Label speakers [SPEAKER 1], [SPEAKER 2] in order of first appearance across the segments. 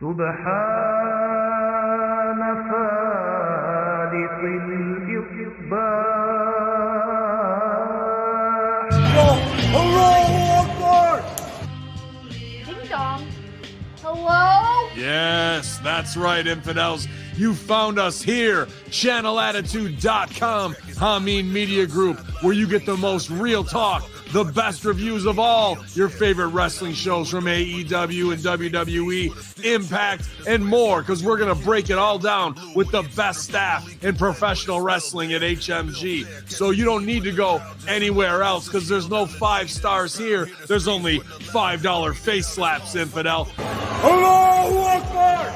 [SPEAKER 1] سبحان فالق الإصباح.
[SPEAKER 2] Allahu Akbar!
[SPEAKER 3] Ding dong. Hello?
[SPEAKER 4] Yes, that's right, infidels. You found us here, channelattitude.com, Hameen Media Group, where you get the most real talk, the best reviews of all your favorite wrestling shows from AEW and WWE, Impact, and more, because we're going to break it all down with the best staff in professional wrestling at HMG. So you don't need to go anywhere else, because there's no 5 stars here. There's only $5 face slaps, infidel.
[SPEAKER 2] Allahu Akbar!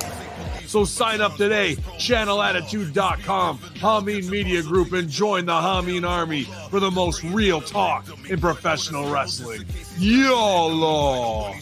[SPEAKER 4] So sign up today, channelattitude.com, Hameen Media Group, and join the Hameen Army for the most real talk in professional wrestling. YOLO!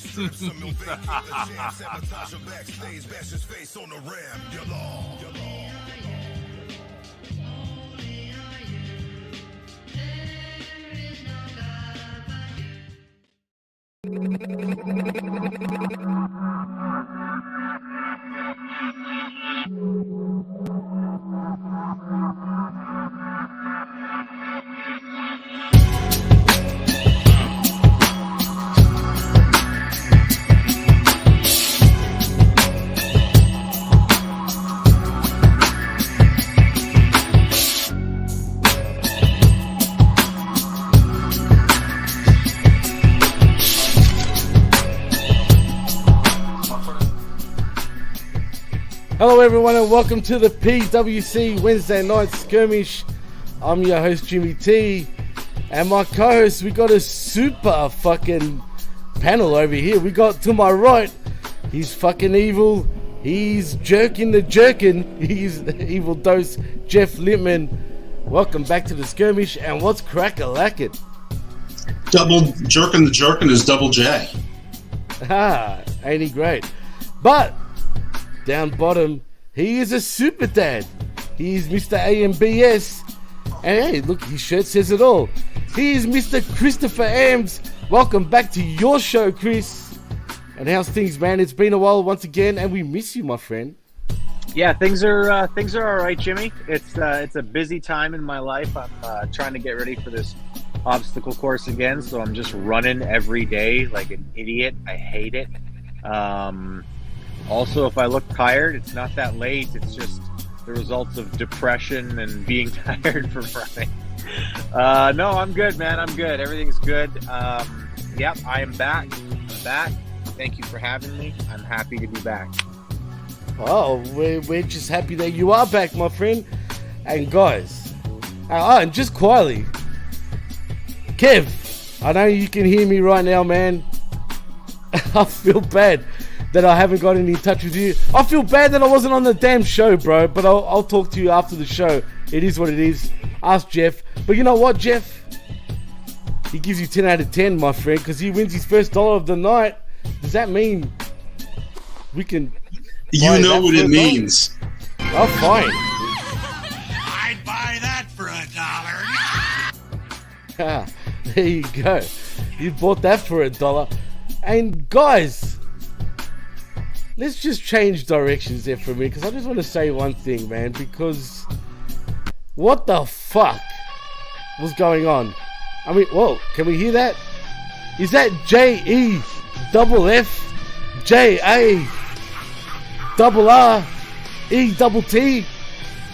[SPEAKER 5] Hello everyone and welcome to the PWC Wednesday Night Skirmish. I'm your host Jimmy T, and my co-host, we got a super fucking panel over here. We got to my right, he's fucking evil, he's jerking the jerkin, he's the evil dose, Jeff Lippman. Welcome back to the Skirmish, and what's crack-a-lackin'?
[SPEAKER 6] Double jerkin the jerkin is double J.
[SPEAKER 5] Ah, ain't he great? But down bottom, he is a super dad. He is Mr. AMBS. And hey, look, his shirt says it all. He is Mr. Christopher Ambs. Welcome back to your show, Chris. And how's things, man? It's been a while once again, and we miss you, my friend.
[SPEAKER 7] Yeah, things are all right, Jimmy. It's a busy time in my life. I'm trying to get ready for this obstacle course again, so I'm just running every day like an idiot. I hate it. Also, if I look tired, it's not that late. It's just the results of depression and being tired from running. No, I'm good, man. I'm good. Everything's good. Yep, I am back. I'm back. Thank you for having me. I'm happy to be back.
[SPEAKER 5] Oh, we're just happy that you are back, my friend. And guys, and just quietly, Kev, I know you can hear me right now, man. I feel bad that I haven't gotten in touch with you. I feel bad that I wasn't on the damn show, bro, but I'll talk to you after the show. It is what it is. Ask Jeff. But you know what, Jeff? He gives you 10 out of 10, my friend, because he wins his first dollar of the night. Does that mean we can...
[SPEAKER 6] You know what it means.
[SPEAKER 5] Oh, fine.
[SPEAKER 2] I'd buy that for $1.
[SPEAKER 5] There you go. You bought that for $1. And guys, let's just change directions there for me, because I just want to say one thing, man, because what the fuck was going on? I mean, whoa, can we hear that? Is that JEFFJARRET?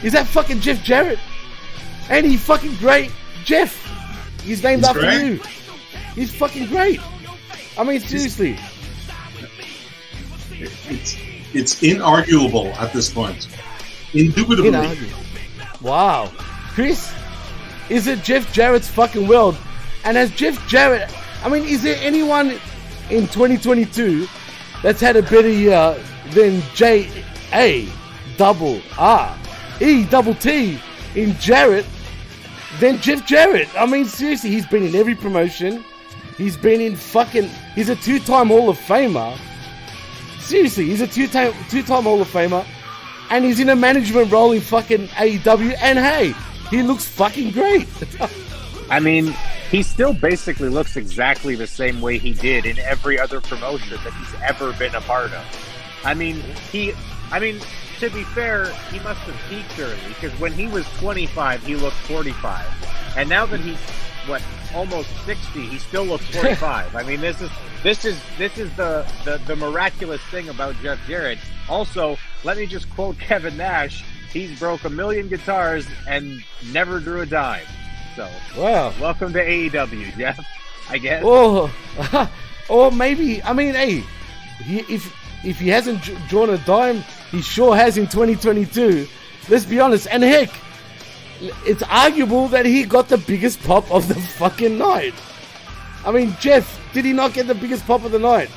[SPEAKER 5] Is that fucking Jeff Jarrett? Ain't he fucking great? Jeff, he's named after
[SPEAKER 6] great.
[SPEAKER 5] you. He's fucking great. I mean, seriously.
[SPEAKER 6] It's inarguable at this point. Indubitably.
[SPEAKER 5] Wow. Chris, is it Jeff Jarrett's fucking world? And as Jeff Jarrett, I mean, is there anyone in 2022 that's had a better year than JARRET in Jarrett than Jeff Jarrett? I mean, seriously, he's been in every promotion. He's been in he's a 2-time Hall of Famer. Seriously, he's a two-time Hall of Famer. And he's in a management role in fucking AEW. And hey, he looks fucking great.
[SPEAKER 7] I mean, he still basically looks exactly the same way he did in every other promotion that he's ever been a part of. I mean, to be fair, he must have peaked early because when he was 25, he looked 45, and now that he's almost 60, he still looks 45. I mean, this is the miraculous thing about Jeff Jarrett. Also, let me just quote Kevin Nash: he's broke 1 million guitars and never drew a dime. So,
[SPEAKER 5] wow,
[SPEAKER 7] welcome to AEW, Jeff. I guess.
[SPEAKER 5] Or maybe, I mean, hey, if he hasn't drawn a dime, he sure has in 2022. Let's be honest. And heck, it's arguable that he got the biggest pop of the fucking night. I mean, Jeff, did he not get the biggest pop of the night?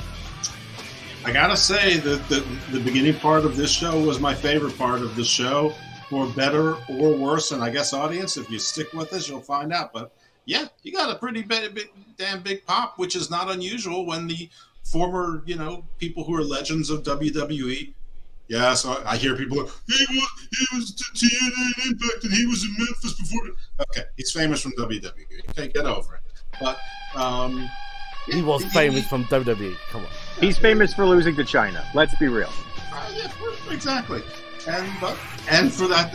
[SPEAKER 6] I gotta say that the beginning part of this show was my favorite part of the show, for better or worse. And I guess, audience, if you stick with us, you'll find out. But yeah, you got a pretty damn big pop, which is not unusual when the former, people who are legends of WWE. Yeah, so I hear people go, he was TNA and Impact, and he was in Memphis before. Okay, he's famous from WWE. Okay, get over it. But
[SPEAKER 5] he was famous from WWE. Come on.
[SPEAKER 7] He's famous for losing to China. Let's be real.
[SPEAKER 6] Yeah, exactly. And for that,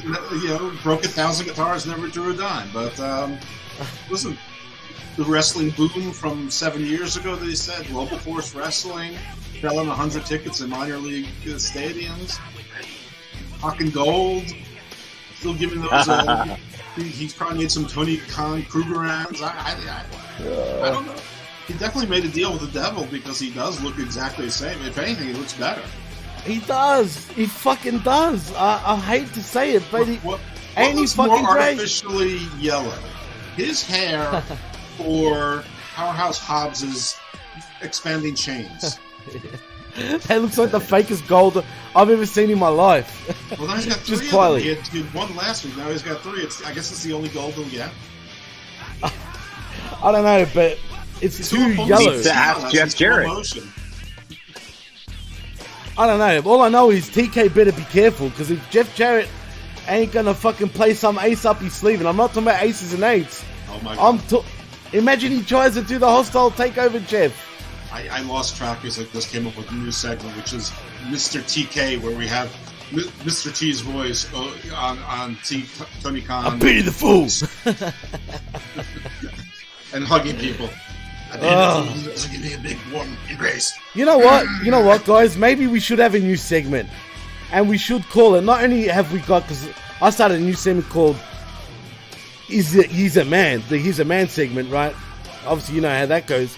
[SPEAKER 6] broke 1,000 guitars, never drew a dime. But listen, the wrestling boom from 7 years ago that he said, Global Force Wrestling, selling 100 tickets in minor league stadiums, Hawking Gold, still giving those. He's probably made some Tony Khan Krugerrands. I don't know. He definitely made a deal with the devil because he does look exactly the same. If anything, he looks better.
[SPEAKER 5] He does. He fucking does. I hate to say it, but
[SPEAKER 6] what
[SPEAKER 5] ain't he fucking
[SPEAKER 6] more
[SPEAKER 5] great?
[SPEAKER 6] Artificially yellow? His hair or Powerhouse Hobbs's expanding chains?
[SPEAKER 5] That looks like the fakest gold I've ever seen in my life.
[SPEAKER 6] Well, now he's got 3
[SPEAKER 5] Just
[SPEAKER 6] of
[SPEAKER 5] quietly.
[SPEAKER 6] them. He had one last week. Now he's got 3. I guess it's the only gold he'll get.
[SPEAKER 5] I don't know, but it's too yellow.
[SPEAKER 7] To ask Jeff Jarrett.
[SPEAKER 5] I don't know. All I know is TK better be careful, because if Jeff Jarrett ain't gonna fucking play some ace up his sleeve, and I'm not talking about aces and eights.
[SPEAKER 6] Oh my God.
[SPEAKER 5] Imagine he tries to do the hostile takeover, Jeff.
[SPEAKER 6] I lost track because I just came up with a new segment, which is Mr. TK, where we have Mr. T's voice on Tony Khan.
[SPEAKER 5] I pity the fools.
[SPEAKER 6] And hugging people. Doesn't give me a big warm embrace.
[SPEAKER 5] You know what, guys? Maybe we should have a new segment, and we should call it. Not only have we got, because I started a new segment called "He's a Man," the "He's a Man" segment, right? Obviously, you know how that goes.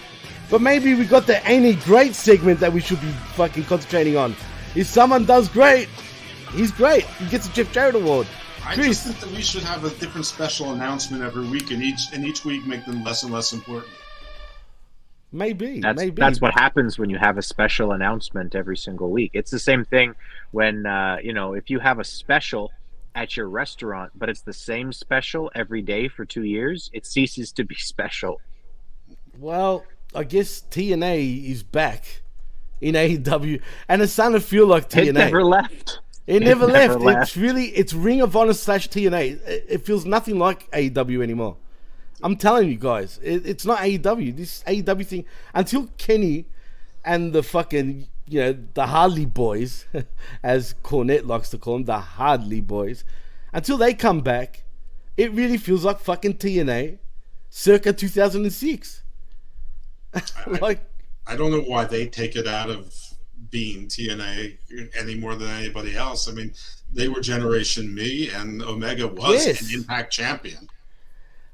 [SPEAKER 5] But maybe we got the "Ain't He Great" segment that we should be fucking concentrating on. If someone does great, he's great. He gets a Jeff Jarrett award.
[SPEAKER 6] I just think that we should have a different special announcement every week, and each week make them less and less important.
[SPEAKER 5] Maybe.
[SPEAKER 7] That's what happens when you have a special announcement every single week. It's the same thing when if you have a special at your restaurant, but it's the same special every day for 2 years, it ceases to be special.
[SPEAKER 5] Well, I guess TNA is back in AEW, and it's starting to feel like TNA.
[SPEAKER 7] It never left.
[SPEAKER 5] It never left. It's Ring of Honor / TNA. It feels nothing like AEW anymore. I'm telling you guys, it's not AEW. This AEW thing, until Kenny and the fucking, the Hardly Boys, as Cornette likes to call them, the Hardly Boys, until they come back, it really feels like fucking TNA circa 2006.
[SPEAKER 6] I don't know why they take it out of being TNA any more than anybody else. I mean, they were Generation Me, and Omega was an Impact champion.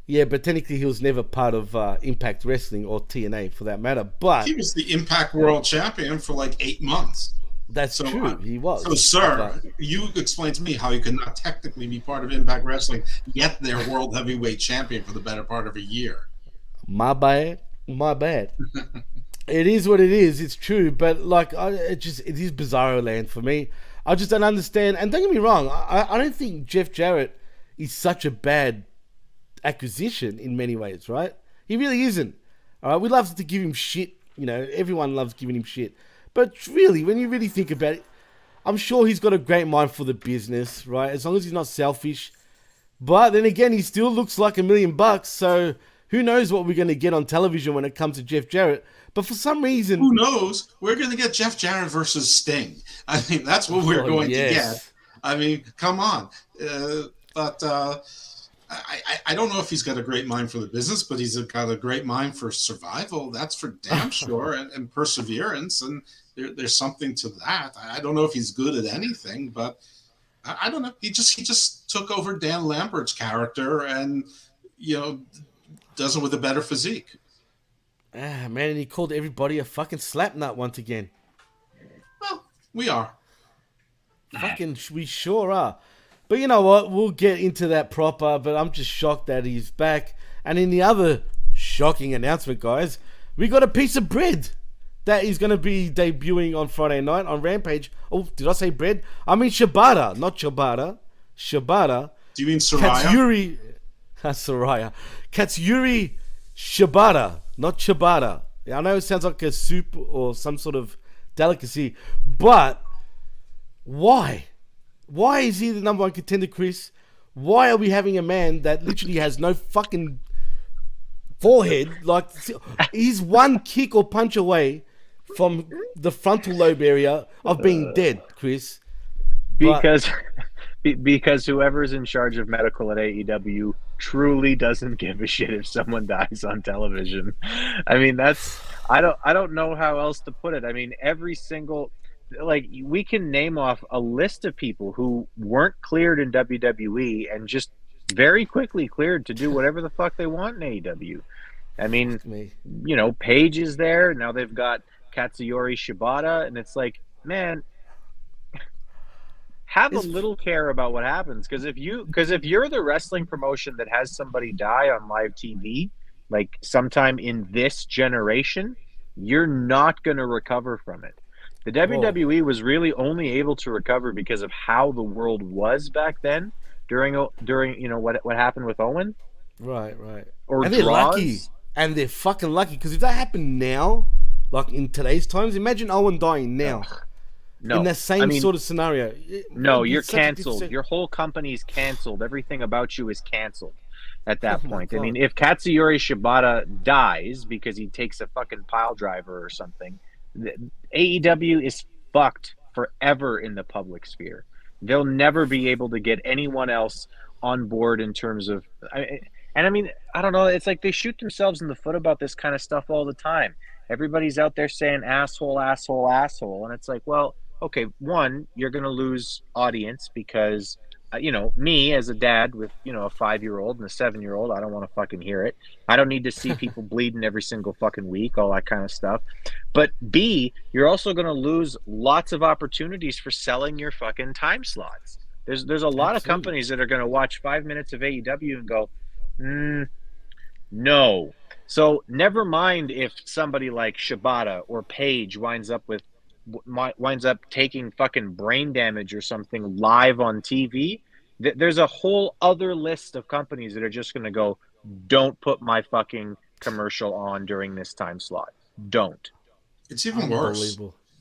[SPEAKER 5] Yeah, but technically he was never part of Impact Wrestling or TNA for that matter. But
[SPEAKER 6] he was the Impact World Champion for like 8 months.
[SPEAKER 5] That's true. He was.
[SPEAKER 6] So, sir, you explain to me how you could not technically be part of Impact Wrestling, yet they're World Heavyweight Champion for the better part of a year.
[SPEAKER 5] My bad. It is what it is. It's true, but it is Bizarro land for me. I just don't understand. And don't get me wrong, I don't think Jeff Jarrett is such a bad acquisition in many ways, right? He really isn't. All right, we love to give him shit. Everyone loves giving him shit. But really, when you really think about it, I'm sure he's got a great mind for the business, right? As long as he's not selfish. But then again, he still looks like $1 million. So Who knows what we're going to get on television when it comes to Jeff Jarrett? But for some reason,
[SPEAKER 6] who knows? We're going to get Jeff Jarrett versus Sting. I mean, that's what we're going to get. I mean, come on. But I don't know if he's got a great mind for the business, but he's got a great mind for survival. That's for damn sure, and perseverance. And there's something to that. I don't know if he's good at anything, but I don't know. He just took over Dan Lambert's character and, does it with a better physique.
[SPEAKER 5] Man, and he called everybody a fucking slapnut once again.
[SPEAKER 6] Well, we are.
[SPEAKER 5] We sure are. But you know what? We'll get into that proper, but I'm just shocked that he's back. And in the other shocking announcement, guys, we got a piece of bread that is going to be debuting on Friday night on Rampage. Oh, did I say bread? I mean Shibata, not Ciabatta. Shibata.
[SPEAKER 6] Do you mean Saraya?
[SPEAKER 5] Saraya. Katsuyori Shibata, not Ciabatta. I know it sounds like a soup or some sort of delicacy, but why? Why is he the number one contender, Chris? Why are we having a man that literally has no fucking forehead? Like, he's one kick or punch away from the frontal lobe area of being dead, Chris.
[SPEAKER 7] Because whoever's in charge of medical at AEW truly doesn't give a shit if someone dies on television. I mean, I don't know how else to put it. I mean, every single, like, we can name off a list of people who weren't cleared in WWE and just very quickly cleared to do whatever the fuck they want in AEW. I mean, Paige is there. Now they've got Katsuyori Shibata, and it's like, man, have a little care about what happens, because if you're the wrestling promotion that has somebody die on live TV, like sometime in this generation, you're not going to recover from it. The WWE was really only able to recover because of how the world was back then during what happened with Owen.
[SPEAKER 5] Right.
[SPEAKER 7] Or
[SPEAKER 5] and they're
[SPEAKER 7] draws.
[SPEAKER 5] lucky, and they're fucking lucky, because if that happened now, like in today's times, imagine Owen dying now.
[SPEAKER 7] No,
[SPEAKER 5] in that same sort of scenario.
[SPEAKER 7] No, you're canceled. Your whole company's canceled. Everything about you is canceled at that point. I mean, if Katsuyori Shibata dies because he takes a fucking pile driver or something, AEW is fucked forever in the public sphere. They'll never be able to get anyone else on board in terms of... I mean, I don't know. It's like they shoot themselves in the foot about this kind of stuff all the time. Everybody's out there saying asshole, asshole, asshole. And it's like, well... Okay, one, you're going to lose audience because, me as a dad with, a 5-year-old and a 7-year-old, I don't want to fucking hear it. I don't need to see people bleeding every single fucking week, all that kind of stuff. But B, you're also going to lose lots of opportunities for selling your fucking time slots. There's a lot of companies that are going to watch 5 minutes of AEW and go, no. So never mind if somebody like Shibata or Paige winds up taking fucking brain damage or something live on TV. There's a whole other list of companies that are just going to go, don't put my fucking commercial on during this time slot. Don't.
[SPEAKER 6] It's even worse.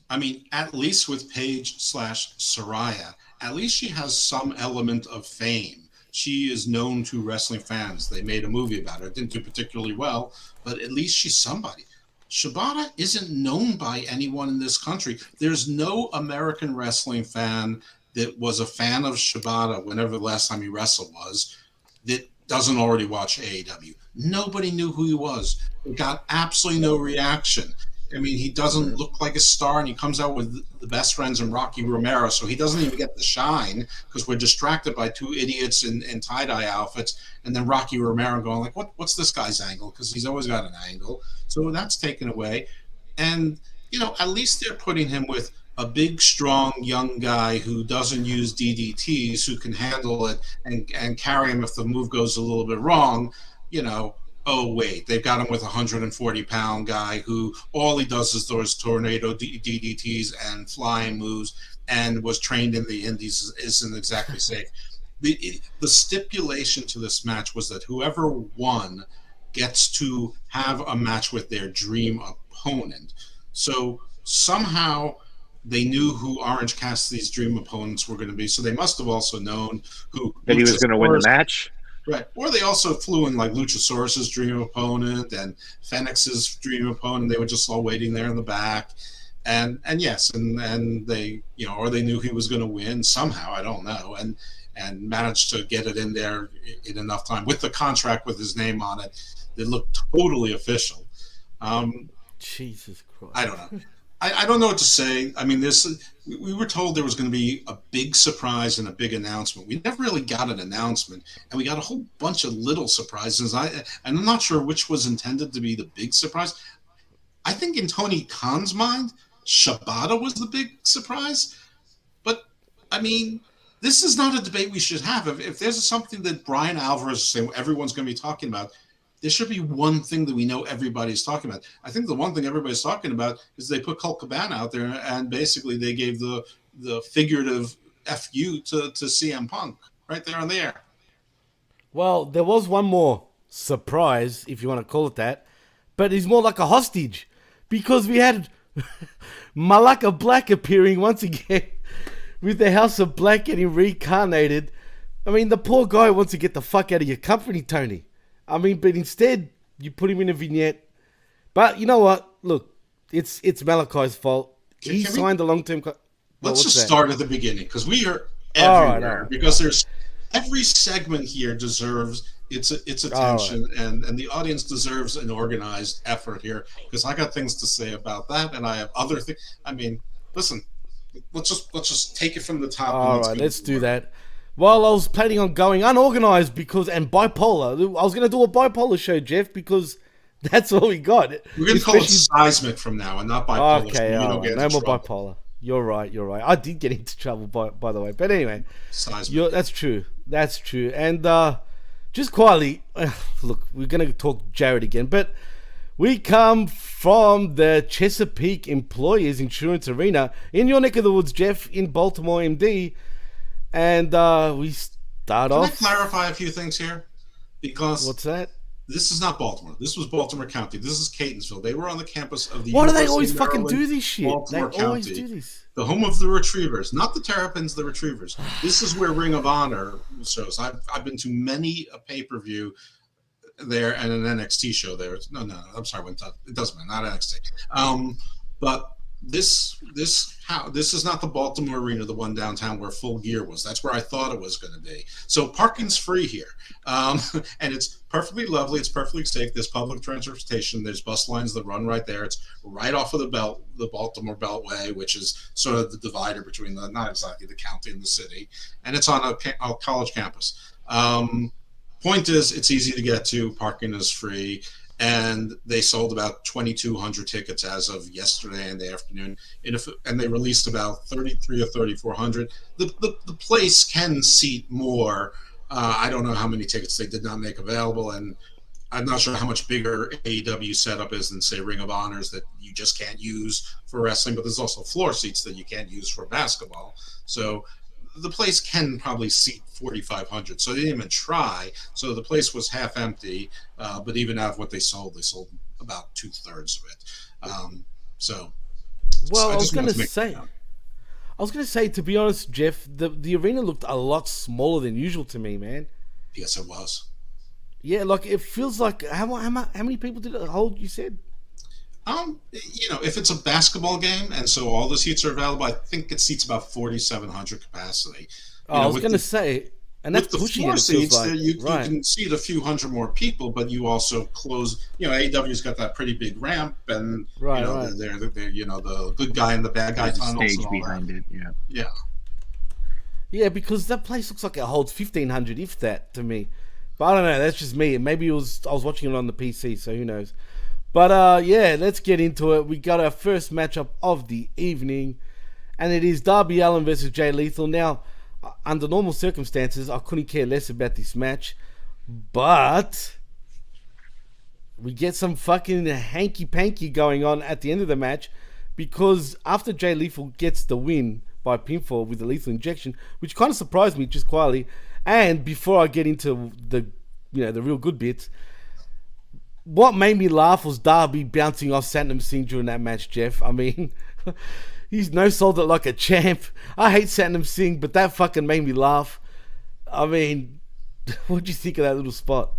[SPEAKER 6] I mean, at least with Paige/Saraya, at least she has some element of fame. She is known to wrestling fans. They made a movie about her. It didn't do particularly well, but at least she's somebody. Shibata isn't known by anyone in this country. There's no American wrestling fan that was a fan of Shibata whenever the last time he wrestled was that doesn't already watch AEW. Nobody knew who he was. It got absolutely no reaction. I mean, he doesn't look like a star, and he comes out with the best friends and Rocky Romero, so he doesn't even get the shine because we're distracted by two idiots in tie-dye outfits, and then Rocky Romero going like, what's this guy's angle? Because he's always got an angle. So that's taken away. And, at least they're putting him with a big, strong, young guy who doesn't use DDTs, who can handle it and carry him if the move goes a little bit wrong, Oh, wait, they've got him with a 140-pound guy who all he does is those tornado DDTs and flying moves and was trained in the Indies, isn't exactly safe. The stipulation to this match was that whoever won gets to have a match with their dream opponent. So somehow they knew who Orange Cassidy's dream opponents were going to be, so they must have also known who...
[SPEAKER 7] That he was going to win the match?
[SPEAKER 6] Right. Or they also flew in like Luchasaurus's dream opponent and Fenix's dream opponent. They were just all waiting there in the back. And yes, and they, or they knew he was going to win somehow, I don't know, and managed to get it in there in enough time with the contract with his name on it. It looked totally official.
[SPEAKER 5] Jesus Christ.
[SPEAKER 6] I don't know. I don't know what to say. I mean, we were told there was going to be a big surprise and a big announcement. We never really got an announcement, and we got a whole bunch of little surprises. I'm not sure which was intended to be the big surprise. I think in Tony Khan's mind, Shibata was the big surprise. But, I mean, this is not a debate we should have. If there's something that Brian Alvarez is saying everyone's going to be talking about, there should be one thing that we know everybody's talking about. I think the one thing everybody's talking about is they put Colt Cabana out there, and basically they gave the figurative FU to CM Punk right there on the air.
[SPEAKER 5] Well, there was one more surprise, if you want to call it that, but it's more like a hostage, because we had Malaka Black appearing once again with the House of Black getting reincarnated. I mean, the poor guy wants to get the fuck out of your company, Tony. I mean, but instead, you put him in a vignette. But you know what? Look, it's Malachi's fault. He signed a long-term...
[SPEAKER 6] Let's just start at the beginning, because we are everywhere. All right. Because every segment here deserves its attention, right. and the audience deserves an organized effort here, because I got things to say about that, and I have other things. I mean, listen, let's just take it from the top.
[SPEAKER 5] All right, let's do that. Well, I was planning on going unorganized and bipolar. I was going to do a bipolar show, Jeff, because that's all we got.
[SPEAKER 6] We're going to call it seismic from now and not bipolar.
[SPEAKER 5] Okay,
[SPEAKER 6] so
[SPEAKER 5] no more bipolar. You're right. I did get into trouble, by the way. But anyway, that's true. And just quietly, look, we're going to talk Jarrett again, but we come from the Chesapeake Employers Insurance Arena in your neck of the woods, Jeff, in Baltimore, MD. And we start off...
[SPEAKER 6] Can I clarify a few things here? Because...
[SPEAKER 5] What's that?
[SPEAKER 6] This is not Baltimore. This was Baltimore County. This is Catonsville. They were on the campus of the
[SPEAKER 5] Why do
[SPEAKER 6] University
[SPEAKER 5] they always
[SPEAKER 6] of
[SPEAKER 5] fucking
[SPEAKER 6] Maryland,
[SPEAKER 5] do this shit?
[SPEAKER 6] Baltimore
[SPEAKER 5] They
[SPEAKER 6] County,
[SPEAKER 5] always do this.
[SPEAKER 6] The home of the Retrievers. Not the Terrapins, the Retrievers. This is where Ring of Honor shows. I've been to many a pay-per-view there and an NXT show there. No, I'm sorry. It doesn't matter. Not NXT. But this is not the Baltimore Arena, the one downtown where Full Gear was. That's where I thought it was going to be. So parking's free here, and it's perfectly lovely. It's perfectly safe. There's public transportation. There's bus lines that run right there. It's right off of the Baltimore Beltway, which is sort of the divider between not exactly the county and the city, and it's on a college campus. Point is, it's easy to get to. Parking is free. And they sold about 2,200 tickets as of yesterday in the afternoon, and they released about 3,300 or 3,400. The place can seat more. I don't know how many tickets they did not make available, and I'm not sure how much bigger AEW setup is than, say, Ring of Honors that you just can't use for wrestling, but there's also floor seats that you can't use for basketball. So the place can probably seat 4,500, so they didn't even try. So the place was half empty, but even out of what they sold about 2/3 of it.
[SPEAKER 5] Well, I was going to say, to be honest, Jeff, the arena looked a lot smaller than usual to me, man.
[SPEAKER 6] Yes, it was.
[SPEAKER 5] Yeah, like it feels like how many people did it hold? You said.
[SPEAKER 6] If it's a basketball game and so all the seats are available, I think it seats about 4,700 capacity.
[SPEAKER 5] I was going to say, and that's
[SPEAKER 6] with the
[SPEAKER 5] pushing
[SPEAKER 6] floor
[SPEAKER 5] it.
[SPEAKER 6] Seats,
[SPEAKER 5] like.
[SPEAKER 6] you can seat a few hundred more people, but you also close. AEW's got that pretty big ramp, and they're the good guy and the bad guy tunnels
[SPEAKER 7] stage behind it.
[SPEAKER 5] Yeah, because that place looks like it holds 1,500, if that, to me. But I don't know. That's just me. Maybe I was watching it on the PC, so who knows. But let's get into it. We got our first matchup of the evening, and it is Darby Allin versus Jay Lethal. Now, under normal circumstances, I couldn't care less about this match, but we get some fucking hanky-panky going on at the end of the match, because after Jay Lethal gets the win by pinfall with the lethal injection, which kind of surprised me just quietly, and before I get into the real good bits, what made me laugh was Darby bouncing off Satnam Singh during that match, Jeff. I mean, he's no-sold it like a champ. I hate Satnam Singh, but that fucking made me laugh. I mean, What do you think of that little spot?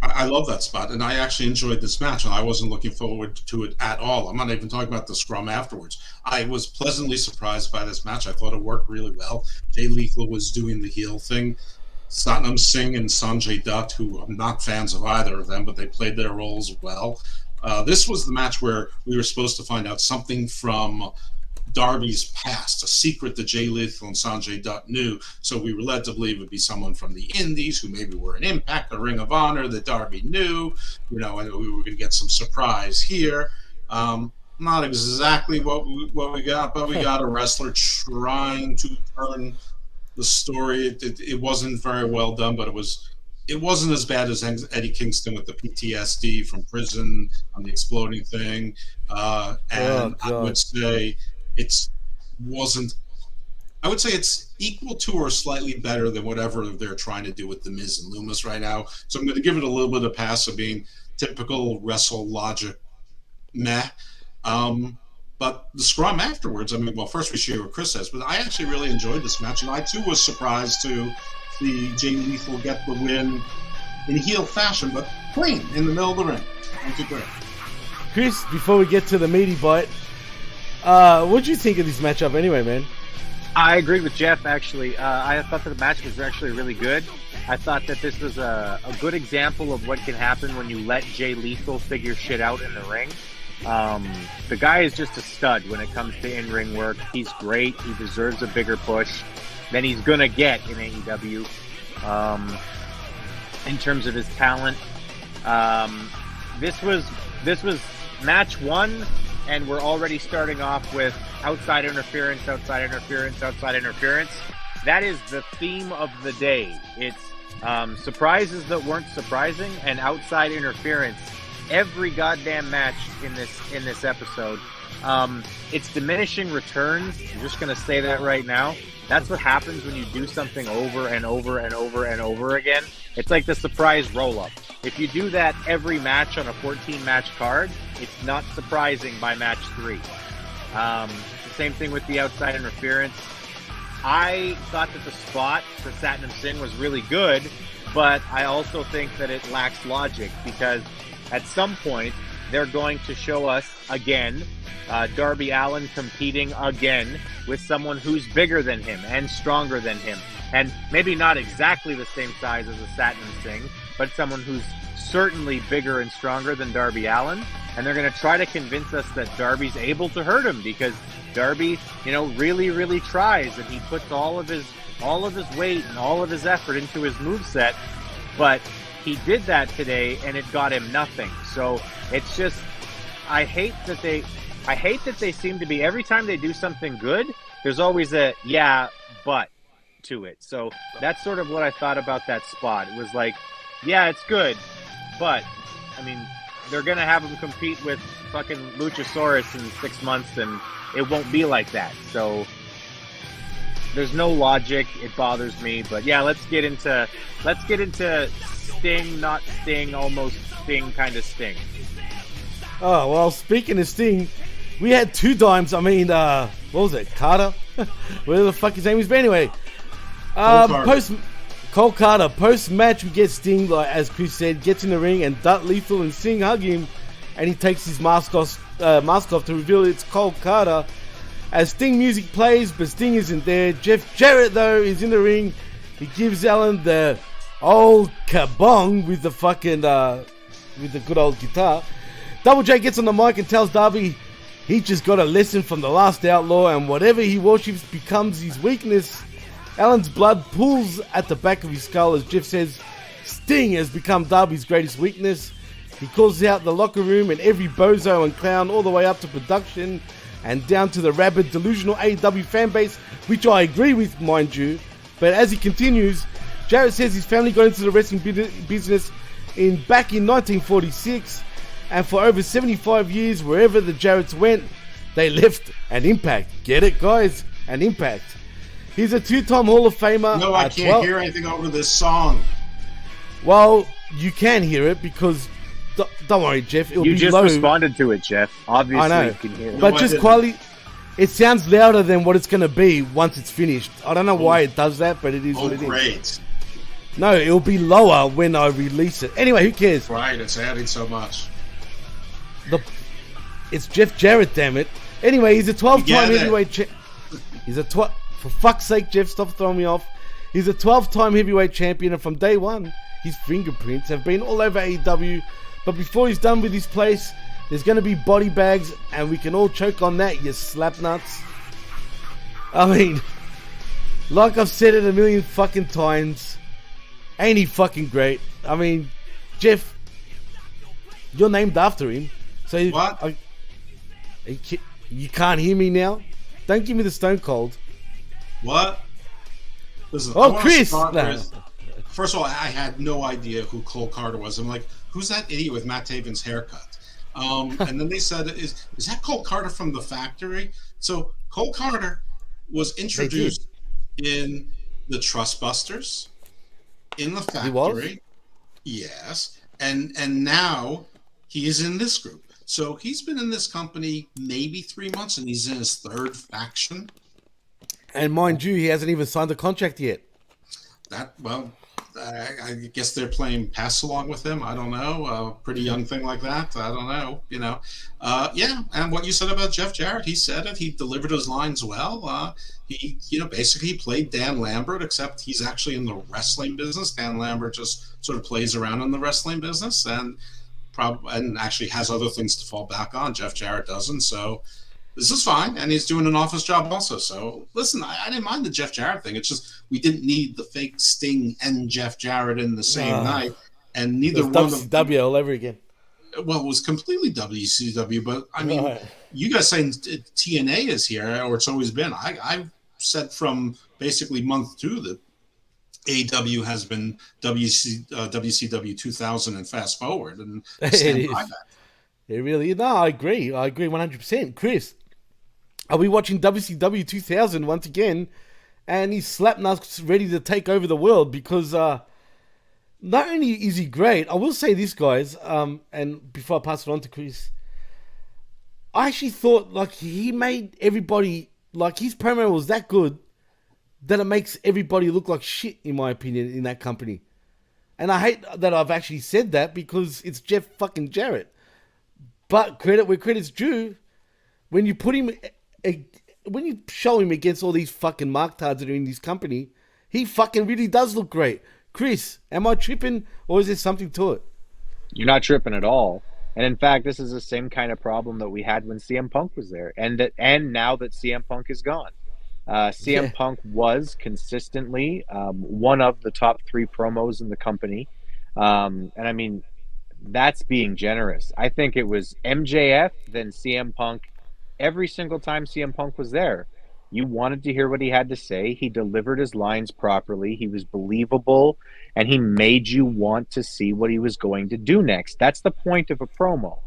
[SPEAKER 6] I love that spot, and I actually enjoyed this match, and I wasn't looking forward to it at all. I'm not even talking about the scrum afterwards. I was pleasantly surprised by this match. I thought it worked really well. Jay Lethal was doing the heel thing. Satnam Singh and Sanjay Dutt, who I'm not fans of either of them, but they played their roles well. This was the match where we were supposed to find out something from Darby's past, a secret that Jay Lethal and Sanjay Dutt knew. So we were led to believe it would be someone from the Indies who maybe were an Impact, a Ring of Honor that Darby knew, and we were going to get some surprise here. Not exactly what we got, but we got a wrestler trying to turn the story. It wasn't very well done, but it wasn't as bad as Eddie Kingston with the PTSD from prison on the exploding thing. I would say it's equal to or slightly better than whatever they're trying to do with The Miz and Loomis right now. So I'm going to give it a little bit of pass of being typical wrestle logic meh. But the scrum afterwards, first we share what Chris says, but I actually really enjoyed this match, and I too was surprised to see Jay Lethal get the win in heel fashion, but clean in the middle of the ring. Thank you, great.
[SPEAKER 5] Chris, before we get to the meaty bite, what do you think of this matchup anyway, man?
[SPEAKER 7] I agreed with Jeff, actually. I thought that the match was actually really good. I thought that this was a good example of what can happen when you let Jay Lethal figure shit out in the ring. The guy is just a stud when it comes to in-ring work. He's great. He deserves a bigger push than he's going to get in AEW in terms of his talent. This was match one, and we're already starting off with outside interference. That is the theme of the day. It's surprises that weren't surprising and outside interference. Every goddamn match in this episode. It's diminishing returns. I'm just going to say that right now. That's what happens when you do something over and over and over and over again. It's like the surprise roll-up. If you do that every match on a 14-match card, it's not surprising by match 3. The same thing with the outside interference. I thought that the spot for Satnam Singh was really good, but I also think that it lacks logic because at some point they're going to show us again Darby Allin competing again with someone who's bigger than him and stronger than him. And maybe not exactly the same size as a Satnam Singh, but someone who's certainly bigger and stronger than Darby Allin. And they're going to try to convince us that Darby's able to hurt him because Darby, really, really tries, and he puts all of his weight and all of his effort into his moveset. But he did that today, and it got him nothing. So it's just, I hate that they seem to be, every time they do something good, there's always a yeah, but to it. So that's sort of what I thought about that spot. It was like, yeah, it's good, but they're gonna have him compete with fucking Luchasaurus in 6 months, and it won't be like that. So there's no logic. It bothers me. But yeah, let's get into Sting, not Sting, almost Sting, kind of Sting.
[SPEAKER 5] Oh, well, speaking of Sting, we had 2 dimes. What was it? Carter? Whatever the fuck his name is. But anyway, Cole Carter. Post-match, we get Sting, like as Chris said, gets in the ring, and Dutt, Lethal, and Sting hug him, and he takes his mask off to reveal it's Cole Carter. As Sting music plays, but Sting isn't there. Jeff Jarrett, though, is in the ring. He gives Allen the old kabong with the fucking with the good old guitar. Double J gets on the mic and tells Darby he just got a lesson from the last outlaw, and whatever he worships becomes his weakness. Allen's blood pulls at the back of his skull as Jeff says Sting has become Darby's greatest weakness. He calls out the locker room and every bozo and clown all the way up to production and down to the rabid, delusional AEW fanbase, which I agree with, mind you. But as he continues, Jarrett says his family got into the wrestling business back in 1946, and for over 75 years, wherever the Jarretts went, they left an impact. Get it, guys? An impact. He's a 2-time Hall of Famer.
[SPEAKER 6] No, I can't hear anything over this song.
[SPEAKER 5] Well, you can hear it because, don't worry, Jeff. It'll
[SPEAKER 7] you
[SPEAKER 5] be
[SPEAKER 7] just
[SPEAKER 5] low.
[SPEAKER 7] Responded to it, Jeff. Obviously,
[SPEAKER 5] I know.
[SPEAKER 7] You can hear it.
[SPEAKER 5] But just quietly, it sounds louder than what it's going to be once it's finished. I don't know why it does that, but it is what it is.
[SPEAKER 6] Great.
[SPEAKER 5] No, it'll be lower when I release it. Anyway, who cares?
[SPEAKER 6] Right, it's adding so much.
[SPEAKER 5] It's Jeff Jarrett, damn it. Anyway, he's a 12-time
[SPEAKER 6] it.
[SPEAKER 5] heavyweight He's a for fuck's sake, Jeff, stop throwing me off. He's a 12-time heavyweight champion, and from day one, his fingerprints have been all over AEW. But before he's done with his place, there's going to be body bags, and we can all choke on that, you slap nuts. I mean, like I've said it a million fucking times, ain't he fucking great? I mean, Jeff, you're named after him. So
[SPEAKER 6] What?
[SPEAKER 5] You can't hear me now? Don't give me the Stone Cold.
[SPEAKER 6] What? Listen, I
[SPEAKER 5] Oh,
[SPEAKER 6] wanna
[SPEAKER 5] Chris!
[SPEAKER 6] start
[SPEAKER 5] No.
[SPEAKER 6] with- First of all, I had no idea who Cole Carter was. I'm like, who's that idiot with Matt Taven's haircut? And then they said, is that Cole Carter from The Factory? So Cole Carter was introduced in the Trustbusters, in The Factory.
[SPEAKER 5] He was?
[SPEAKER 6] Yes. And now he is in this group. So he's been in this company maybe 3 months, and he's in his third faction.
[SPEAKER 5] And mind you, he hasn't even signed the contract yet.
[SPEAKER 6] I guess they're playing pass along with him. I don't know. Pretty young thing like that. I don't know. Yeah. And what you said about Jeff Jarrett, he said it. He delivered his lines well. He, basically played Dan Lambert, except he's actually in the wrestling business. Dan Lambert just sort of plays around in the wrestling business and actually has other things to fall back on. Jeff Jarrett doesn't. So this is fine, and he's doing an office job also. So, listen, I didn't mind the Jeff Jarrett thing. It's just we didn't need the fake Sting and Jeff Jarrett in the same night, and neither one of them.
[SPEAKER 5] WCW all over again.
[SPEAKER 6] Well, it was completely WCW, but I mean, you guys saying TNA is here, or it's always been. I've said from basically month 2 that AEW has been WCW 2000 and fast forward, and stand by that.
[SPEAKER 5] It really is. No, I agree 100%. Chris, are we watching WCW 2000 once again? And he's slapnuts ready to take over the world because not only is he great, I will say this, guys, and before I pass it on to Chris, I actually thought like he made everybody, like his promo was that good that it makes everybody look like shit, in my opinion, in that company. And I hate that I've actually said that because it's Jeff fucking Jarrett. But credit where credit's due, when you put him, when you show him against all these fucking marktards that are in this company, he fucking really does look great. Chris, am I tripping or is there something to it?
[SPEAKER 7] You're not tripping at all. And in fact, this is the same kind of problem that we had when CM Punk was there, and now that CM Punk is gone. CM Punk was consistently one of the top 3 promos in the company, and I mean, that's being generous. I think it was MJF, then CM Punk. Every single time CM Punk was there, you wanted to hear what he had to say. He delivered his lines properly. He was believable, and he made you want to see what he was going to do next. That's the point of a promo.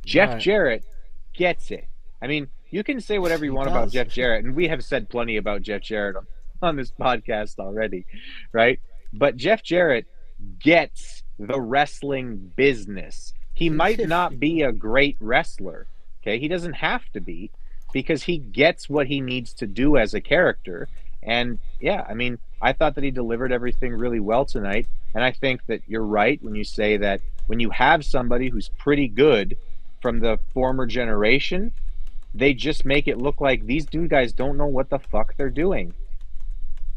[SPEAKER 7] Jeff Jarrett gets it. I mean, you can say whatever you want about Jeff Jarrett, and we have said plenty about Jeff Jarrett on this podcast already, right? But Jeff Jarrett gets the wrestling business. He might not be a great wrestler, okay? He doesn't have to be, because he gets what he needs to do as a character. And yeah, I mean, I thought that he delivered everything really well tonight. And I think that you're right when you say that when you have somebody who's pretty good from the former generation, they just make it look like these guys don't know what the fuck they're doing.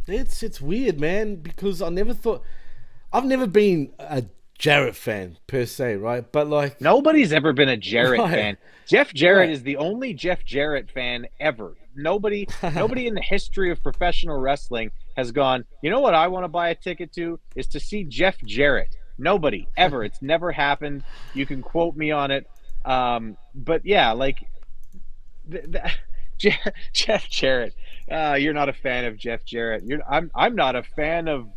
[SPEAKER 5] It's weird, man, because I've never been a Jarrett fan per se, right? But like,
[SPEAKER 7] nobody's ever been a Jarrett fan. Jeff Jarrett is the only Jeff Jarrett fan ever. Nobody in the history of professional wrestling has gone, you know what I want to buy a ticket to is to see Jeff Jarrett. Nobody ever. It's never happened. You can quote me on it. But yeah, like Jeff Jarrett. You're not a fan of Jeff Jarrett. I'm not a fan of.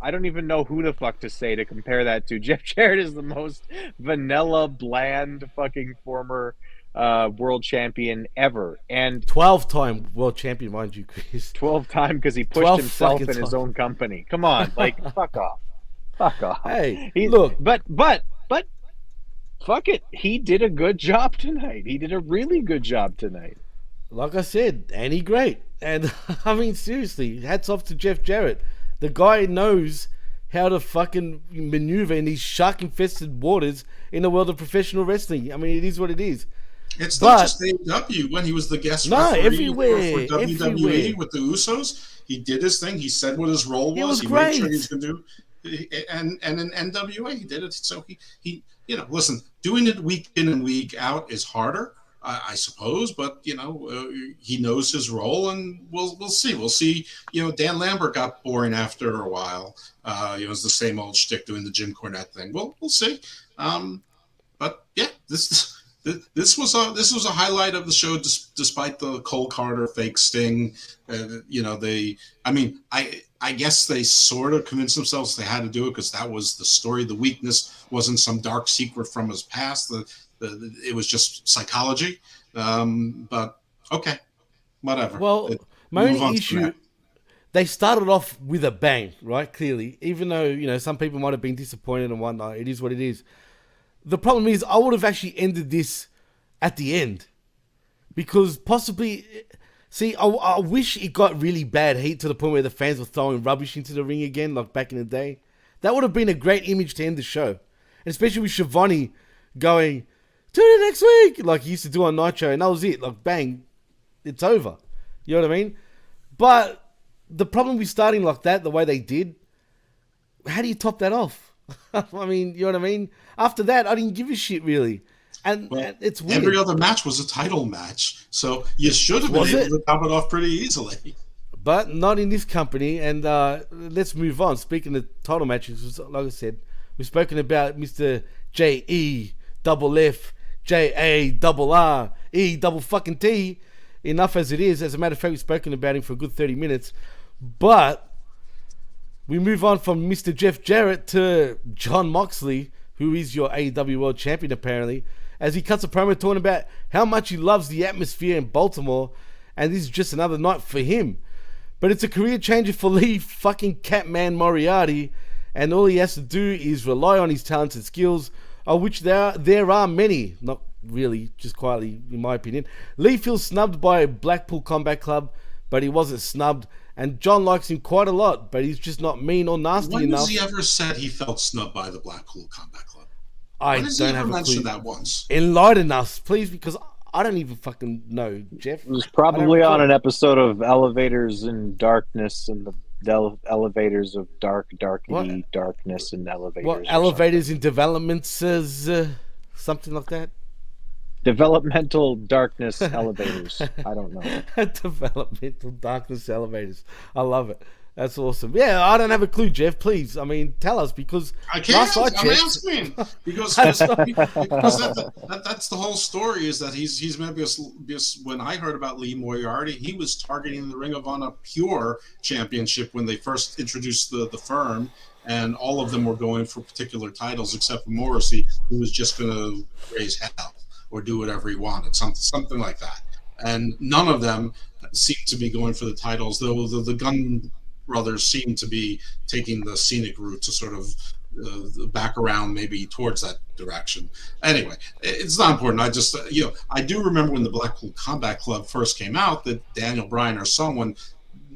[SPEAKER 7] I don't even know who the fuck to say to compare that to. Jeff Jarrett is the most vanilla, bland, fucking former world champion ever, and
[SPEAKER 5] 12-time world champion, mind you, Chris.
[SPEAKER 7] 12-time because he pushed himself in his own company. Come on, like fuck off.
[SPEAKER 5] Hey,
[SPEAKER 7] look, but fuck it, he did a good job tonight. He did a really good job tonight.
[SPEAKER 5] Like I said, and he great. And I mean, seriously, hats off to Jeff Jarrett. The guy knows how to fucking maneuver in these shark-infested waters in the world of professional wrestling. I mean, it is what it is.
[SPEAKER 6] It's not just AEW. When he was the guest referee
[SPEAKER 5] everywhere,
[SPEAKER 6] for WWE
[SPEAKER 5] everywhere.
[SPEAKER 6] with the Usos, he did his thing. He said what his role was. He
[SPEAKER 5] great.
[SPEAKER 6] made sure he was going to do. And in NWA, he did it. So he listen, doing it week in and week out is harder, I suppose. But he knows his role, and we'll see. We'll see. Dan Lambert got boring after a while. It was the same old shtick doing the Jim Cornette thing. We'll see. But yeah, this was a highlight of the show, despite the Cole Carter fake sting. I guess they sort of convinced themselves they had to do it because that was the story. The weakness wasn't some dark secret from his past. It was just psychology. But okay, whatever.
[SPEAKER 5] Well, my only issue, they started off with a bang, right? Clearly, even though some people might have been disappointed and whatnot, it is what it is. The problem is, I would have actually ended this at the end because possibly. See, I wish it got really bad heat to the point where the fans were throwing rubbish into the ring again, like back in the day. That would have been a great image to end the show. And especially with Shivani going, tune in next week, like he used to do on Nitro, and that was it. Like, bang, it's over. You know what I mean? But the problem with starting like that, the way they did, how do you top that off? I mean, you know what I mean? After that, I didn't give a shit, really. And it's weird.
[SPEAKER 6] Every other match was a title match, so you should have been able to top it off pretty easily.
[SPEAKER 5] But not in this company. And let's move on. Speaking of title matches, like I said, we've spoken about Mr. J-E double F J-A double R E double fucking T. Enough as it is. As a matter of fact, we've spoken about him for a good 30 minutes. But we move on from Mr. Jeff Jarrett to John Moxley, who is your AEW World Champion apparently, as he cuts a promo talking about how much he loves the atmosphere in Baltimore, and this is just another night for him. But it's a career changer for Lee fucking Catman Moriarty, and all he has to do is rely on his talents and skills, of which there are many. Not really, just quietly, in my opinion. Lee feels snubbed by Blackpool Combat Club, but he wasn't snubbed, and John likes him quite a lot, but he's just not mean or nasty enough.
[SPEAKER 6] When has he ever said he felt snubbed by the Blackpool Combat Club?
[SPEAKER 5] I don't have a clue.
[SPEAKER 6] That once.
[SPEAKER 5] Enlighten us, please, because I don't even fucking know, Jeff.
[SPEAKER 7] It was probably on an episode of Elevators in Darkness and the elevators of darkness and elevators.
[SPEAKER 5] What, elevators in developments, something like that?
[SPEAKER 7] Developmental darkness elevators. I don't know.
[SPEAKER 5] Developmental darkness elevators. I love it. That's awesome. Yeah, I don't have a clue, Jeff. Please, I mean, tell us because
[SPEAKER 6] I can't. I'm asking because that's the whole story. Is that he's maybe when I heard about Lee Moriarty, he was targeting the Ring of Honor Pure Championship when they first introduced the firm, and all of them were going for particular titles except for Morrissey, who was just going to raise hell or do whatever he wanted, something like that. And none of them seemed to be going for the titles, though the Gunn brothers seem to be taking the scenic route to sort of back around maybe towards that direction. Anyway, it's not important. I just, I do remember when the Blackpool Combat Club first came out that Daniel Bryan or someone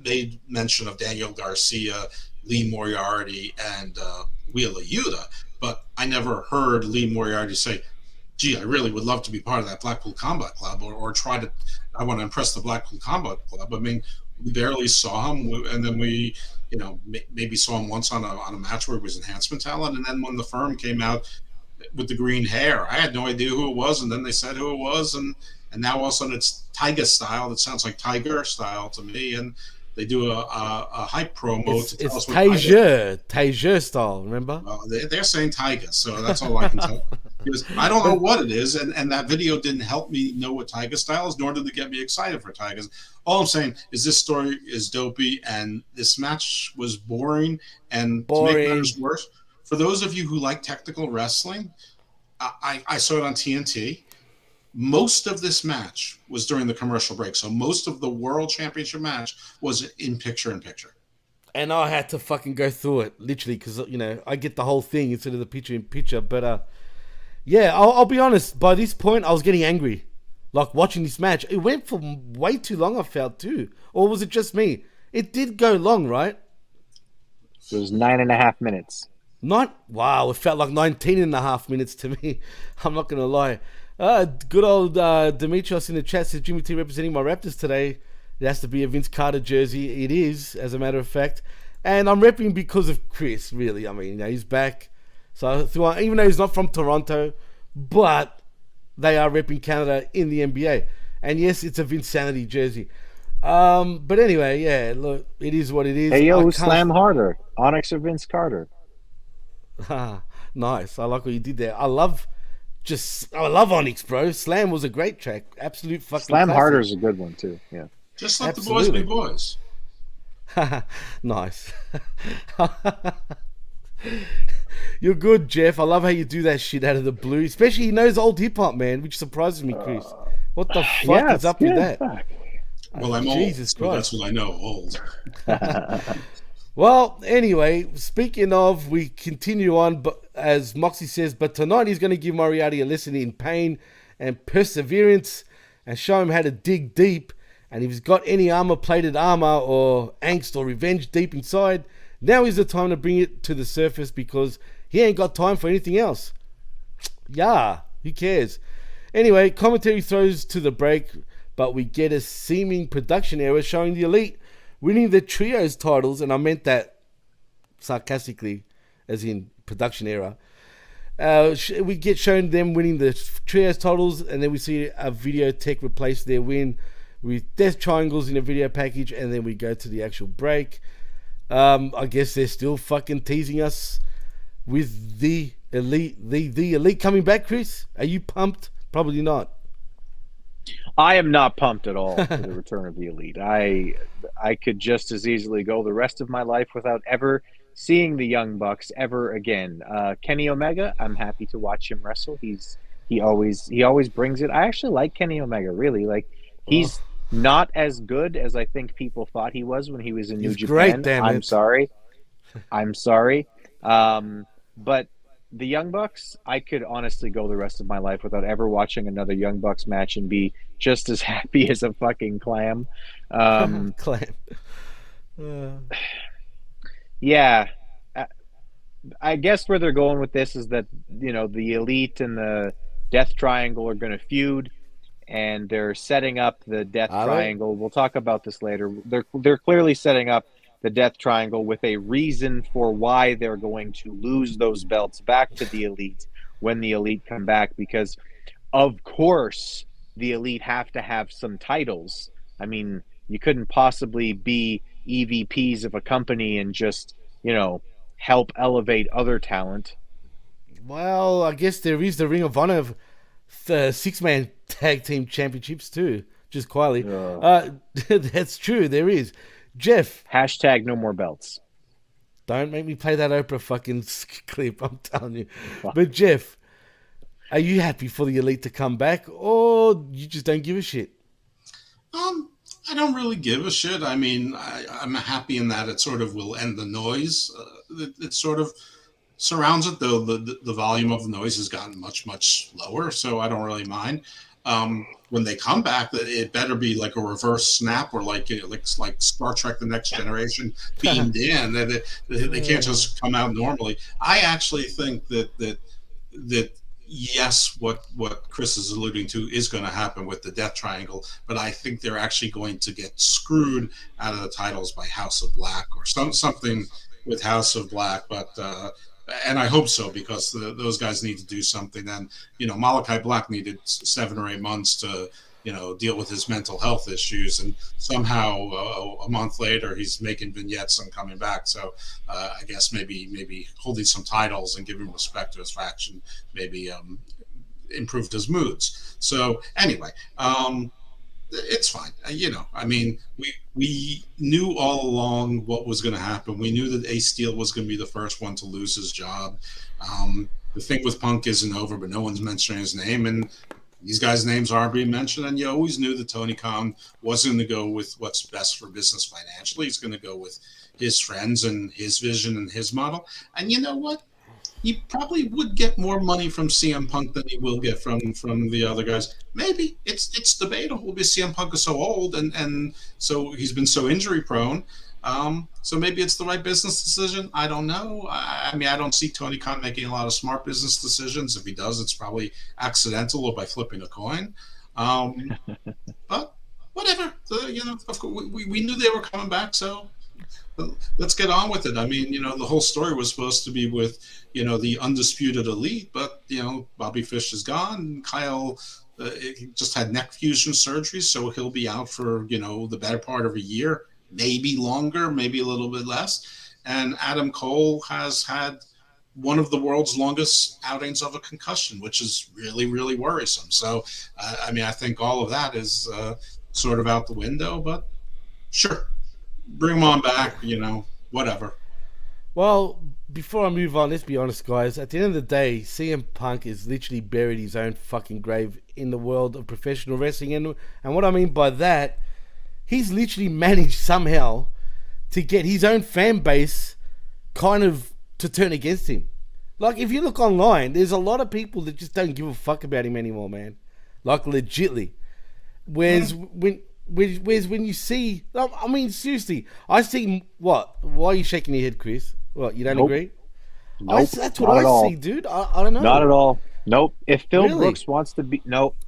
[SPEAKER 6] made mention of Daniel Garcia, Lee Moriarty, and Wheeler Yuta, but I never heard Lee Moriarty say, gee, I really would love to be part of that Blackpool Combat Club or I want to impress the Blackpool Combat Club. I mean, we barely saw him, and then we, maybe saw him once on a match where it was enhancement talent, and then when the firm came out with the green hair, I had no idea who it was, and then they said who it was, and now all of a sudden it's Tiger style. That sounds like Tiger style to me, and they do a hype promo to tell us what
[SPEAKER 5] Tiger style, remember?
[SPEAKER 6] They're saying Tiger, so that's all I can tell. Because I don't know what it is, and that video didn't help me know what Tiger style is, nor did it get me excited for Tigers. All I'm saying is this story is dopey, and this match was boring. And to make matters worse, for those of you who like technical wrestling, I saw it on TNT. Most of this match was during the commercial break, so most of the World Championship match was in picture-in-picture.
[SPEAKER 5] And I had to fucking go through it, literally, because, I get the whole thing instead of the picture-in-picture. But, yeah, I'll be honest. By this point, I was getting angry. Like, watching this match. It went for way too long, I felt, too. Or was it just me? It did go long, right?
[SPEAKER 7] So it was 9.5 minutes.
[SPEAKER 5] Wow, it felt like 19.5 minutes to me. I'm not going to lie. Good old Demetrios in the chat says, Jimmy T representing my Raptors today. It has to be a Vince Carter jersey. It is, as a matter of fact. And I'm repping because of Chris, really. I mean, he's back. So even though he's not from Toronto, but they are repping Canada in the NBA. And yes, it's a Vinsanity jersey. But anyway, yeah, look, it is what it is.
[SPEAKER 7] Hey, yo, slam harder. Onyx or Vince Carter?
[SPEAKER 5] Nice. I like what you did there. I love Onyx, bro. Slam was a great track. Absolute fucking
[SPEAKER 7] Slam
[SPEAKER 5] classic.
[SPEAKER 7] harder is a good one, too. Yeah.
[SPEAKER 6] Just let
[SPEAKER 5] Absolutely.
[SPEAKER 6] the boys be boys.
[SPEAKER 5] Nice. You're good, Jeff. I love how you do that shit out of the blue. Especially he knows old hip hop, man, which surprises me, Chris. What the fuck is up with that?
[SPEAKER 6] Well, I'm
[SPEAKER 5] Jesus
[SPEAKER 6] old.
[SPEAKER 5] Christ.
[SPEAKER 6] So that's what I know, old.
[SPEAKER 5] Well, anyway, speaking of, we continue on, but as Moxie says, but tonight he's going to give Moriarty a lesson in pain and perseverance and show him how to dig deep. And if he's got any armor-plated armor or angst or revenge deep inside, now is the time to bring it to the surface because he ain't got time for anything else. Yeah, who cares? Anyway, commentary throws to the break, but we get a seeming production error showing the Elite winning the trios titles, and I meant that sarcastically, as in production error. We get shown them winning the trios titles, and then we see a video tech replace their win with death triangles in a video package, and then we go to the actual break. I guess they're still fucking teasing us with the Elite, the Elite coming back, Chris. Are you pumped? Probably not.
[SPEAKER 7] I am not pumped at all for the return of the Elite. I could just as easily go the rest of my life without ever seeing the Young Bucks ever again. Kenny Omega, I'm happy to watch him wrestle. He always brings it. I actually like Kenny Omega, really. Like, he's not as good as I think people thought he was when he was in New Japan.
[SPEAKER 5] Great, damn it.
[SPEAKER 7] I'm sorry. But the Young Bucks, I could honestly go the rest of my life without ever watching another Young Bucks match and be just as happy as a fucking clam.
[SPEAKER 5] Clam.
[SPEAKER 7] Yeah. I guess where they're going with this is that, you know, the Elite and the Death Triangle are going to feud, and they're setting up the Death Triangle. We'll talk about this later. They're clearly setting up the Death Triangle with a reason for why they're going to lose those belts back to the Elite when the Elite come back, because of course the Elite have to have some titles. I mean, you couldn't possibly be EVPs of a company and just, you know, help elevate other talent.
[SPEAKER 5] Well, I guess there is the Ring of Honor six-man tag team championships too, just quietly. That's true, there is. Jeff.
[SPEAKER 7] Hashtag no more belts.
[SPEAKER 5] Don't make me play that Oprah fucking clip, I'm telling you. But Jeff, are you happy for the Elite to come back, or you just don't give a shit?
[SPEAKER 6] I don't really give a shit. I mean, I'm happy in that it sort of will end the noise. It sort of surrounds it, though the volume of the noise has gotten much, much lower, so I don't really mind. When they come back, it better be like a reverse snap, or like Star Trek: The Next Generation beamed in. They can't just come out normally. I actually think that yes, what Chris is alluding to is going to happen with the Death Triangle, but I think they're actually going to get screwed out of the titles by House of Black or something with House of Black, but. And I hope so, because those guys need to do something. And, you know, Malachi Black needed 7 or 8 months to, you know, deal with his mental health issues. And somehow a month later, he's making vignettes and coming back. So I guess maybe holding some titles and giving respect to his faction maybe improved his moods. So anyway, it's fine. You know, I mean, we knew all along what was going to happen. We knew that Ace Steel was going to be the first one to lose his job. The thing with Punk isn't over, but no one's mentioning his name, and these guys' names aren't being mentioned. And you always knew that Tony Khan wasn't going to go with what's best for business financially. He's going to go with his friends and his vision and his model. And you know what? He probably would get more money from CM Punk than he will get from the other guys. Maybe it's debatable because CM Punk is so old and so he's been so injury prone. So maybe it's the right business decision. I don't know. I mean, I don't see Tony Khan making a lot of smart business decisions. If he does, it's probably accidental or by flipping a coin. But whatever. Of course, we knew they were coming back, so let's get on with it. I mean, the whole story was supposed to be with, the undisputed elite, but, Bobby Fish is gone. Kyle just had neck fusion surgery, so he'll be out for, the better part of a year, maybe longer, maybe a little bit less. And Adam Cole has had one of the world's longest outings of a concussion, which is really, really worrisome. So, I think all of that is sort of out the window, but sure. Bring him on back, whatever.
[SPEAKER 5] Well, before I move on, let's be honest, guys. At the end of the day, CM Punk is literally buried his own fucking grave in the world of professional wrestling. And what I mean by that, he's literally managed somehow to get his own fan base kind of to turn against him. Like, if you look online, there's a lot of people that just don't give a fuck about him anymore, man. Like, legitly. Whereas when you see, I mean, seriously, I see what? Why are you shaking your head, Chris? What, you don't agree?
[SPEAKER 7] Nope.
[SPEAKER 5] That's what I see, dude. I don't know.
[SPEAKER 7] Not at all. Nope. If Phil
[SPEAKER 5] Really?
[SPEAKER 7] Brooks wants to be,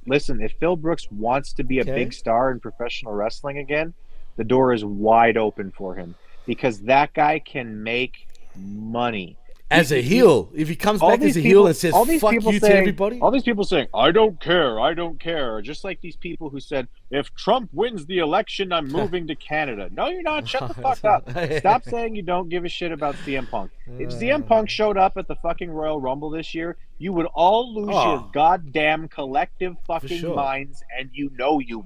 [SPEAKER 7] listen, if Phil Brooks wants to be a big star in professional wrestling again, the door is wide open for him because that guy can make money.
[SPEAKER 5] As a heel, if he comes back as a heel and says "fuck you" to everybody,
[SPEAKER 7] all these people saying "I don't care," just like these people who said, "If Trump wins the election, I'm moving to Canada." No, you're not. Shut the fuck up. Stop saying you don't give a shit about CM Punk. If CM Punk showed up at the fucking Royal Rumble this year, you would all lose your goddamn collective fucking minds, and you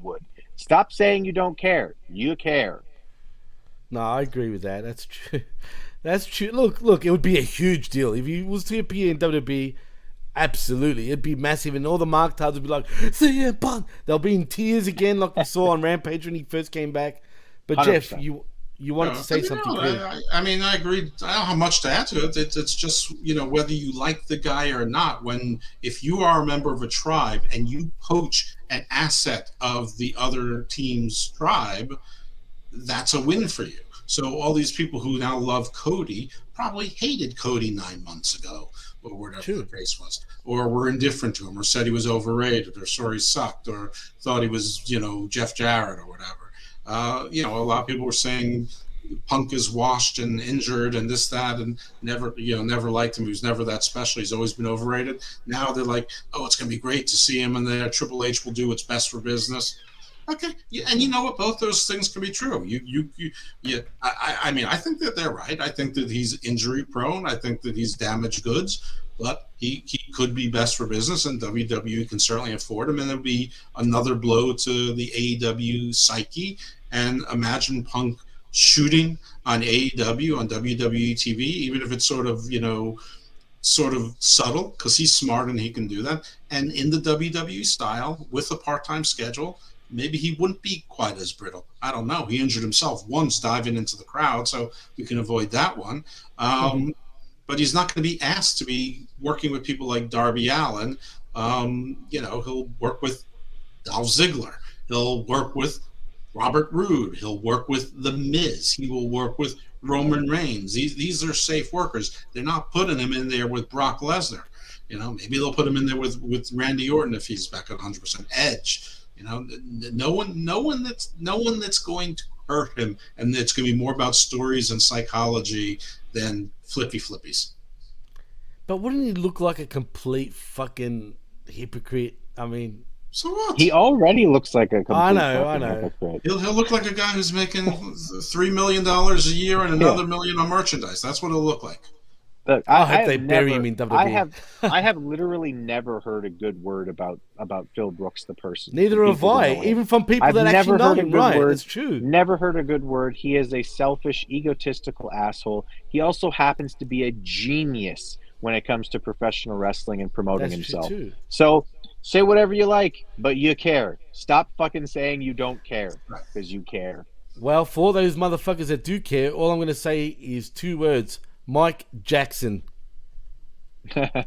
[SPEAKER 7] would. Stop saying you don't care. You care.
[SPEAKER 5] No, I agree with that. That's true. That's true. Look, it would be a huge deal. If he was to appear in WWE, absolutely. It'd be massive. And all the Mark Tards would be like, CM Punk. They'll be in tears again like we saw on Rampage when he first came back. But 100%. Jeff, you wanted to say something.
[SPEAKER 6] I agree. I don't have much to add to it. It's just, whether you like the guy or not, if you are a member of a tribe and you poach an asset of the other team's tribe, that's a win for you. So all these people who now love Cody probably hated Cody 9 months ago, or whatever the case was, or were indifferent to him, or said he was overrated, or saw he sucked, or thought he was, Jeff Jarrett or whatever. A lot of people were saying Punk is washed and injured and this, that, and never liked him. He was never that special. He's always been overrated. Now they're like, oh, it's going to be great to see him in there. Triple H will do what's best for business. Okay, and you know what? Both those things can be true. I think that they're right. I think that he's injury prone. I think that he's damaged goods, but he could be best for business, and WWE can certainly afford him. And it'll be another blow to the AEW psyche. And imagine Punk shooting on AEW on WWE TV, even if it's sort of subtle, because he's smart and he can do that. And in the WWE style with a part-time schedule, maybe he wouldn't be quite as brittle. I don't know. He injured himself once diving into the crowd, so we can avoid that one. But he's not going to be asked to be working with people like Darby Allin. He'll work with Dolph Ziggler. He'll work with Robert Roode. He'll work with The Miz. He will work with Roman Reigns. These are safe workers. They're not putting him in there with Brock Lesnar. Maybe they'll put him in there with Randy Orton if he's back at 100%. Edge. No one that's going to hurt him, and it's going to be more about stories and psychology than flippies.
[SPEAKER 5] But wouldn't he look like a complete fucking hypocrite? I mean,
[SPEAKER 6] so what?
[SPEAKER 7] He already looks like a complete
[SPEAKER 5] I know.
[SPEAKER 7] hypocrite.
[SPEAKER 6] He'll look like a guy who's making $3 million a year and another million on merchandise. That's what it'll look like.
[SPEAKER 7] Look,
[SPEAKER 5] I hope they bury him in WWE.
[SPEAKER 7] I have literally never heard a good word about Phil Brooks, the person.
[SPEAKER 5] Neither have I, even from people that actually know him. Right, it's true.
[SPEAKER 7] Never heard a good word. He is a selfish, egotistical asshole. He also happens to be a genius when it comes to professional wrestling and promoting himself.
[SPEAKER 5] True.
[SPEAKER 7] So say whatever you like, but you care. Stop fucking saying you don't care, because you care.
[SPEAKER 5] Well, for those motherfuckers that do care, all I'm going to say is 2 words. Mike Jackson.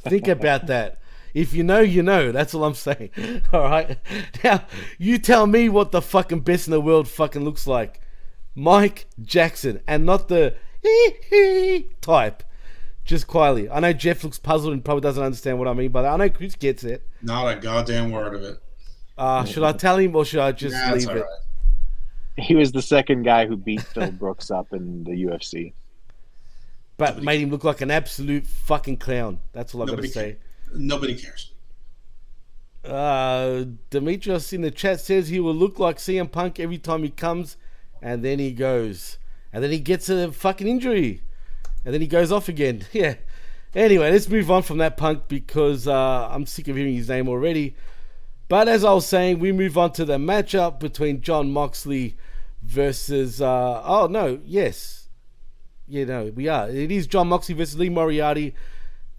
[SPEAKER 5] Think about that. If you know, you know. That's all I'm saying. All right. Now, you tell me what the fucking best in the world fucking looks like. Mike Jackson, and not the type. Just quietly. I know Jeff looks puzzled and probably doesn't understand what I mean, but I know Chris gets it.
[SPEAKER 6] Not a goddamn word of it.
[SPEAKER 5] Should I tell him or should I just leave it?
[SPEAKER 6] Right.
[SPEAKER 7] He was the second guy who beat Phil Brooks up in the UFC.
[SPEAKER 5] But made him look like an absolute fucking clown. That's all I've got to say.
[SPEAKER 6] Nobody cares.
[SPEAKER 5] Demetrios in the chat says he will look like CM Punk every time he comes, and then he goes. And then he gets a fucking injury. And then he goes off again. Yeah. Anyway, let's move on from that Punk because I'm sick of hearing his name already. But as I was saying, we move on to the matchup between Jon Moxley versus... we are. It is Jon Moxley versus Lee Moriarty.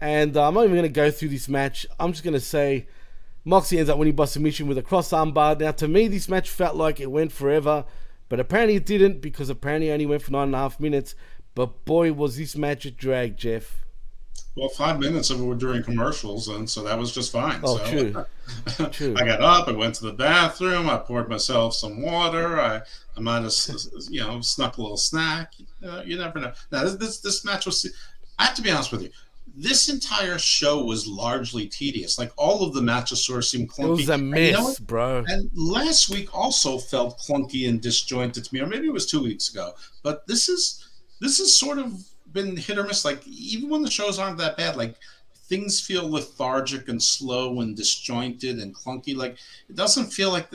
[SPEAKER 5] And I'm not even going to go through this match. I'm just going to say Moxley ends up winning by submission with a cross armbar. Now, to me, this match felt like it went forever. But apparently it didn't because apparently it only went for 9.5 minutes. But boy, was this match a drag, Jeff.
[SPEAKER 6] Well, 5 minutes of it were during commercials, and so that was just fine.
[SPEAKER 5] Oh,
[SPEAKER 6] so,
[SPEAKER 5] true. True.
[SPEAKER 6] I got up, I went to the bathroom, I poured myself some water, I might have, snuck a little snack. You never know. Now, this match was... I have to be honest with you. This entire show was largely tedious. Like, all of the matches sort of seemed clunky.
[SPEAKER 5] It was a mess, bro.
[SPEAKER 6] And last week also felt clunky and disjointed to me, or maybe it was 2 weeks ago. But this is sort of been hit or miss. Like, even when the shows aren't that bad, like, things feel lethargic and slow and disjointed and clunky. Like, it doesn't feel like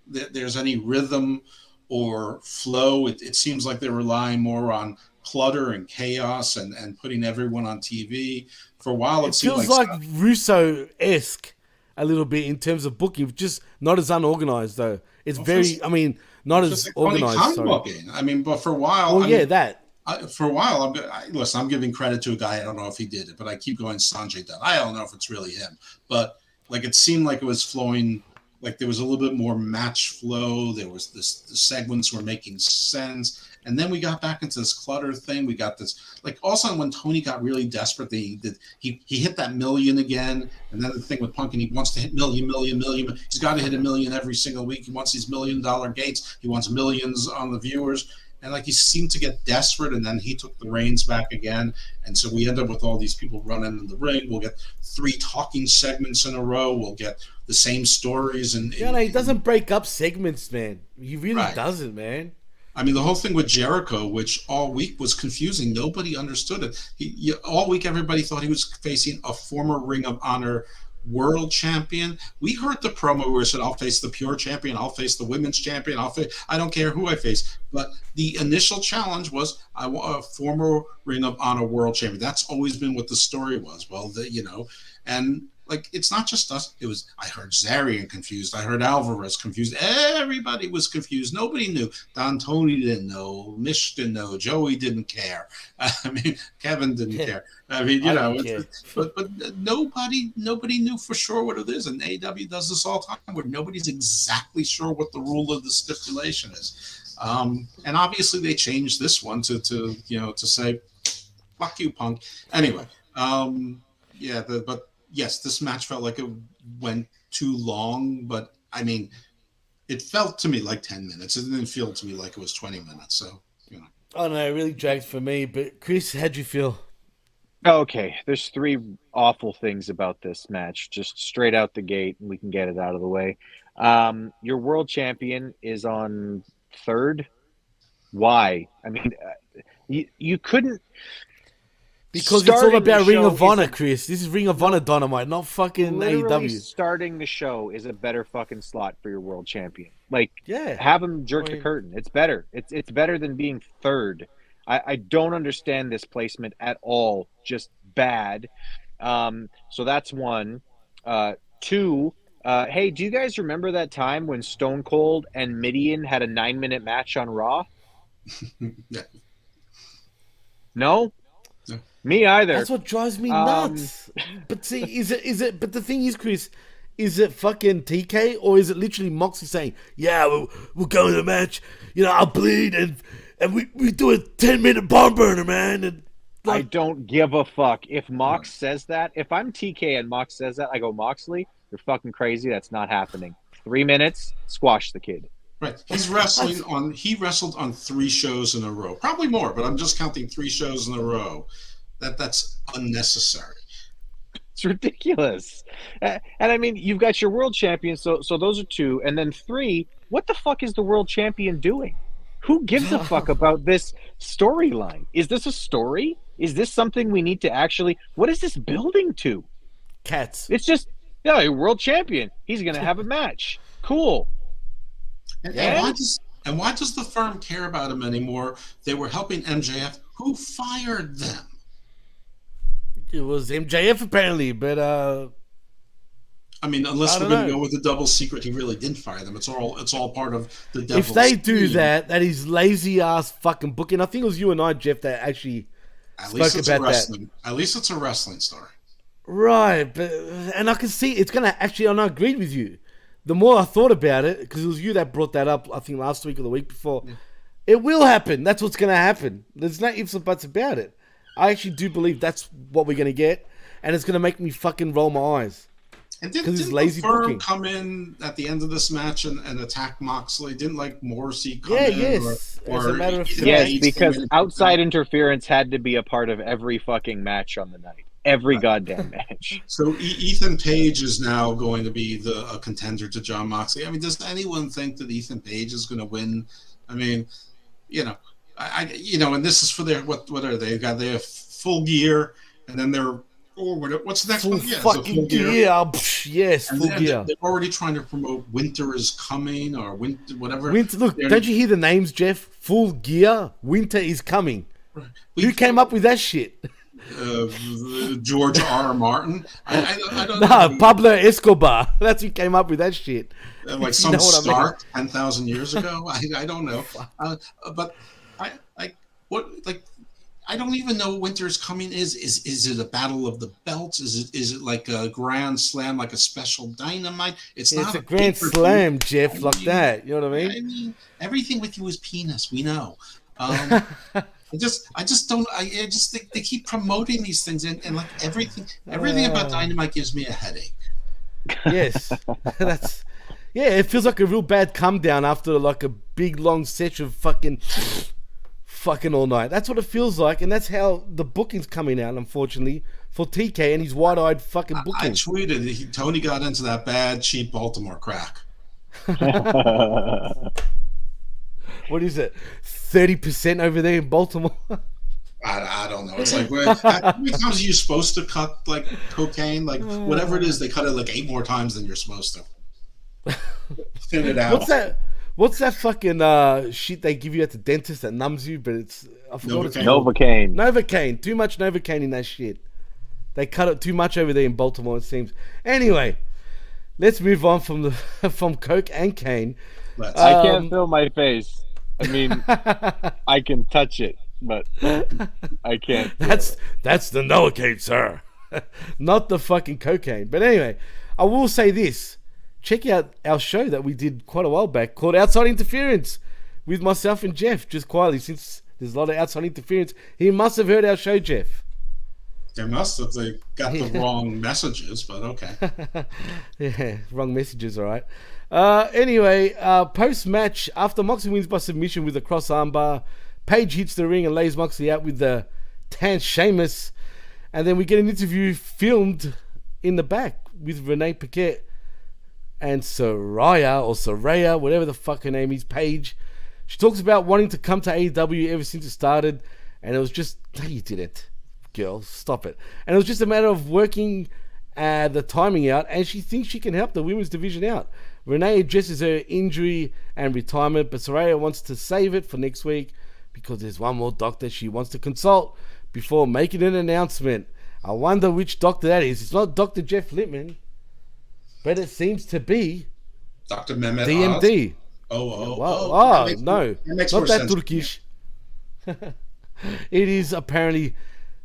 [SPEAKER 6] there's any rhythm or flow. It seems like they're relying more on clutter and chaos and putting everyone on TV. For a while, it seemed
[SPEAKER 5] feels like Russo-esque a little bit in terms of booking, just not as unorganized though. It's not as organized.
[SPEAKER 6] But for a while,
[SPEAKER 5] that.
[SPEAKER 6] For a while, I'm giving credit to a guy. I don't know if he did it, but I keep going Sanjay Dutt. I don't know if it's really him, but like it seemed like it was flowing. Like there was a little bit more match flow. There was the segments were making sense. And then we got back into this clutter thing. We got this, like, all of a sudden when Tony got really desperate, he hit that million again. And then the thing with Punk, and he wants to hit million. He's got to hit 1 million every single week. He wants these $1 million gates. He wants millions on the viewers. And like he seemed to get desperate, and then he took the reins back again. And so we end up with all these people running in the ring. We'll get 3 talking segments in a row. We'll get the same stories.
[SPEAKER 5] He doesn't break up segments, man. He really doesn't, man.
[SPEAKER 6] I mean, the whole thing with Jericho, which all week was confusing. Nobody understood it. All week, everybody thought he was facing a former Ring of Honor world champion. We heard the promo where it said, I'll face the pure champion, I'll face the women's champion, I don't care who I face. But the initial challenge was, I want a former Ring of Honor world champion. That's always been what the story was. Well, and like, it's not just us. I heard Zarian confused. I heard Alvarez confused. Everybody was confused. Nobody knew. Don Tony didn't know. Mish didn't know. Joey didn't care. I mean, Kevin didn't care. I mean, but nobody knew for sure what it is. And AEW does this all the time where nobody's exactly sure what the rule of the stipulation is. And obviously they changed this one to say, fuck you, Punk. Anyway, but yes, this match felt like it went too long, but I mean, it felt to me like 10 minutes. It didn't feel to me like it was 20 minutes. So,
[SPEAKER 5] I don't know, it really dragged for me. But Chris, how'd you feel?
[SPEAKER 7] Okay, there's 3 awful things about this match, just straight out the gate, and we can get it out of the way. Your world champion is on 3rd. Why? I mean, you couldn't.
[SPEAKER 5] Because it's all about Ring of Honor, Chris. This is Ring of Honor Dynamite, not fucking AEW.
[SPEAKER 7] Starting the show is a better fucking slot for your world champion. Like,
[SPEAKER 5] yeah,
[SPEAKER 7] have him jerk the curtain. It's better. It's better than being 3rd. I don't understand this placement at all. Just bad. So that's 1. 2. Hey, do you guys remember that time when Stone Cold and Mideon had a 9-minute match on Raw?
[SPEAKER 6] Yeah.
[SPEAKER 7] No? Me either.
[SPEAKER 5] That's what drives me nuts. But see, is it? But the thing is, Chris, is it fucking TK or is it literally Moxley saying, "Yeah, we'll go to the match. I'll bleed and we do a 10-minute bomb burner, man." And
[SPEAKER 7] I don't give a fuck if Mox says that. If I'm TK and Mox says that, I go, Moxley, you're fucking crazy. That's not happening. 3 minutes, squash the kid.
[SPEAKER 6] Right. He wrestled on 3 shows in a row. Probably more, but I'm just counting 3 shows in a row. That's unnecessary.
[SPEAKER 7] It's ridiculous. And I mean, you've got your world champion, so those are 2, and then 3. What the fuck is the world champion doing? Who gives a fuck about this storyline? Is this a story? Is this something we need to actually? What is this building to?
[SPEAKER 5] Cats.
[SPEAKER 7] It's just world champion. He's gonna have a match. Cool.
[SPEAKER 6] And why does the firm care about him anymore? They were helping MJF. Who fired them?
[SPEAKER 5] It was MJF apparently, but
[SPEAKER 6] I mean, unless we're going to go with the double secret, he really didn't fire them. It's all part of the devil's
[SPEAKER 5] if they do
[SPEAKER 6] scheme.
[SPEAKER 5] that is lazy ass fucking booking. I think it was you and I, Jeff, that actually spoke about that.
[SPEAKER 6] At least it's a wrestling story.
[SPEAKER 5] Right, and I can see it's going to actually, and I agreed with you. The more I thought about it, because it was you that brought that up, I think last week or the week before, it will happen. That's what's going to happen. There's no ifs or buts about it. I actually do believe that's what we're going to get, and it's going to make me fucking roll my eyes.
[SPEAKER 6] And didn't the firm come in at the end of this match and attack Moxley? Didn't like Morrissey come in?
[SPEAKER 5] Yes. As a matter of fact.
[SPEAKER 7] Yes, because outside interference had to be a part of every fucking match on the night. Every goddamn match.
[SPEAKER 6] So Ethan Page is now going to be a contender to Jon Moxley. I mean, does anyone think that Ethan Page is going to win? I mean, and this is for their what are they? They have Full Gear, and then they're what's the next
[SPEAKER 5] full
[SPEAKER 6] one? Yeah,
[SPEAKER 5] fucking
[SPEAKER 6] Full Gear.
[SPEAKER 5] Yes,
[SPEAKER 6] and
[SPEAKER 5] Full Gear.
[SPEAKER 6] They're already trying to promote Winter is Coming or Winter whatever.
[SPEAKER 5] Look, don't you hear the names, Jeff? Full Gear, Winter is Coming. Who came up with that shit?
[SPEAKER 6] George R. Martin. I don't know.
[SPEAKER 5] Pablo Escobar. That's who came up with that shit.
[SPEAKER 6] Like some Stark 10,000 years ago. I don't know. But I don't even know what Winter is Coming is. Is it a battle of the belts? Is it like a grand slam, like a special Dynamite? It's not
[SPEAKER 5] a grand slam, Jeff, like that. You know what I mean?
[SPEAKER 6] I mean, everything with you is penis. We know. I just don't. I just think they keep promoting these things, and like everything about Dynamite gives me a headache.
[SPEAKER 5] Yes, it feels like a real bad come down after like a big long session of fucking all night. That's what it feels like, and that's how the booking's coming out, unfortunately, for TK and his wide-eyed fucking booking.
[SPEAKER 6] I tweeted Tony got into that bad, cheap Baltimore crack.
[SPEAKER 5] What is it? 30% over there in Baltimore?
[SPEAKER 6] I don't know. It's like, how many times are you supposed to cut like cocaine? Like whatever it is, they cut it like 8 more times than you're supposed to. Thin it out.
[SPEAKER 5] What's that fucking shit they give you at the dentist that numbs you? But I forgot what it's called. Novocaine. Too much Novocaine in that shit. They cut it too much over there in Baltimore, it seems. Anyway, let's move on from coke and cane.
[SPEAKER 7] I can't feel my face. I mean, I can touch it, but I can't.
[SPEAKER 5] That's the Novocaine, sir. Not the fucking cocaine. But anyway, I will say this. Check out our show that we did quite a while back called Outside Interference with myself and Jeff, just quietly, since there's a lot of outside interference. He must have heard our show, Jeff.
[SPEAKER 6] They must have. They got the wrong messages, but okay.
[SPEAKER 5] Yeah, wrong messages, all right. Anyway, post-match, after Moxley wins by submission with a cross armbar, Page hits the ring and lays Moxley out with the tan Sheamus, and then we get an interview filmed in the back with Renee Paquette and Saraya, whatever the fuck her name is, Paige. She talks about wanting to come to AEW ever since it started, and it was just, no, you didn't, girl, stop it. And it was just a matter of working the timing out, and she thinks she can help the women's division out. Renee addresses her injury and retirement, but Saraya wants to save it for next week because there's one more doctor she wants to consult before making an announcement. I wonder which doctor that is. It's not Dr. Jeff Lippman, but it seems to be
[SPEAKER 6] Dr. Mehmet
[SPEAKER 5] DMD.
[SPEAKER 6] Oz.
[SPEAKER 5] No, not that Turkish. It is apparently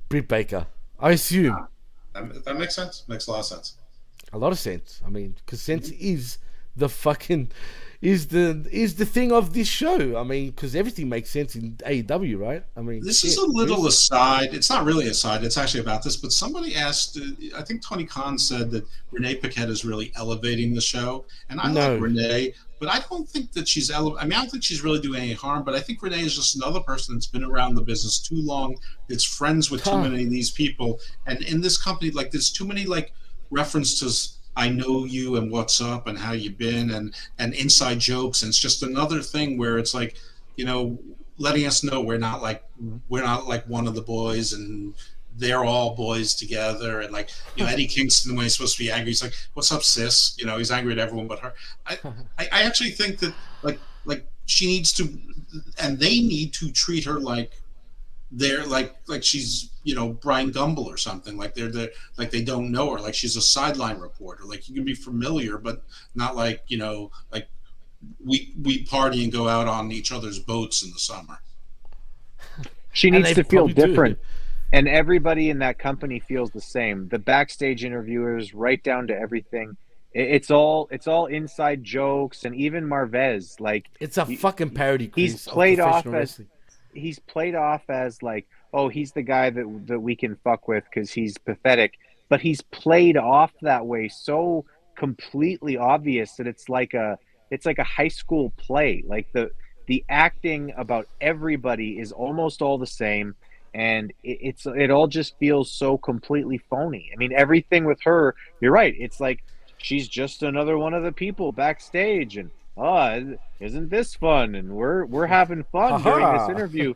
[SPEAKER 5] Britt Baker, I assume.
[SPEAKER 6] That makes sense. Makes a lot of sense.
[SPEAKER 5] A lot of sense. I mean, because sense is the fucking is the thing of this show. I mean, because everything makes sense in AEW, right? I mean,
[SPEAKER 6] this is a little aside. It's not really aside. It's actually about this. But somebody asked, I think Tony Khan said that Renee Paquette is really elevating the show, and I like Renee, but I don't think that she's I don't think she's really doing any harm. But I think Renee is just another person that's been around the business too long. That's friends with too many of these people, and in this company, like there's too many like references. I know you and what's up and how you've been and inside jokes, and it's just another thing where it's like, you know, letting us know we're not like one of the boys and they're all boys together, and like, you know, Eddie Kingston, when he's supposed to be angry, he's like, "What's up, sis?" You know, he's angry at everyone but her. I actually think that like she needs to, and they need to treat her like they're like she's, you know, Brian Gumble or something, like they're like they don't know her, like she's a sideline reporter. Like you can be familiar, but not like, you know, like we party and go out on each other's boats in the summer.
[SPEAKER 7] She needs to feel different. And everybody in that company feels the same. The backstage interviewers, right down to everything. It's all inside jokes, and even Marvez, like
[SPEAKER 5] it's a fucking parody.
[SPEAKER 7] He's played off as like, oh, he's the guy that we can fuck with because he's pathetic. But he's played off that way so completely obvious that it's like a high school play. Like the acting about everybody is almost all the same, and it all just feels so completely phony. I mean, everything with her, you're right. It's like she's just another one of the people backstage, and isn't this fun? And we're having fun during this interview.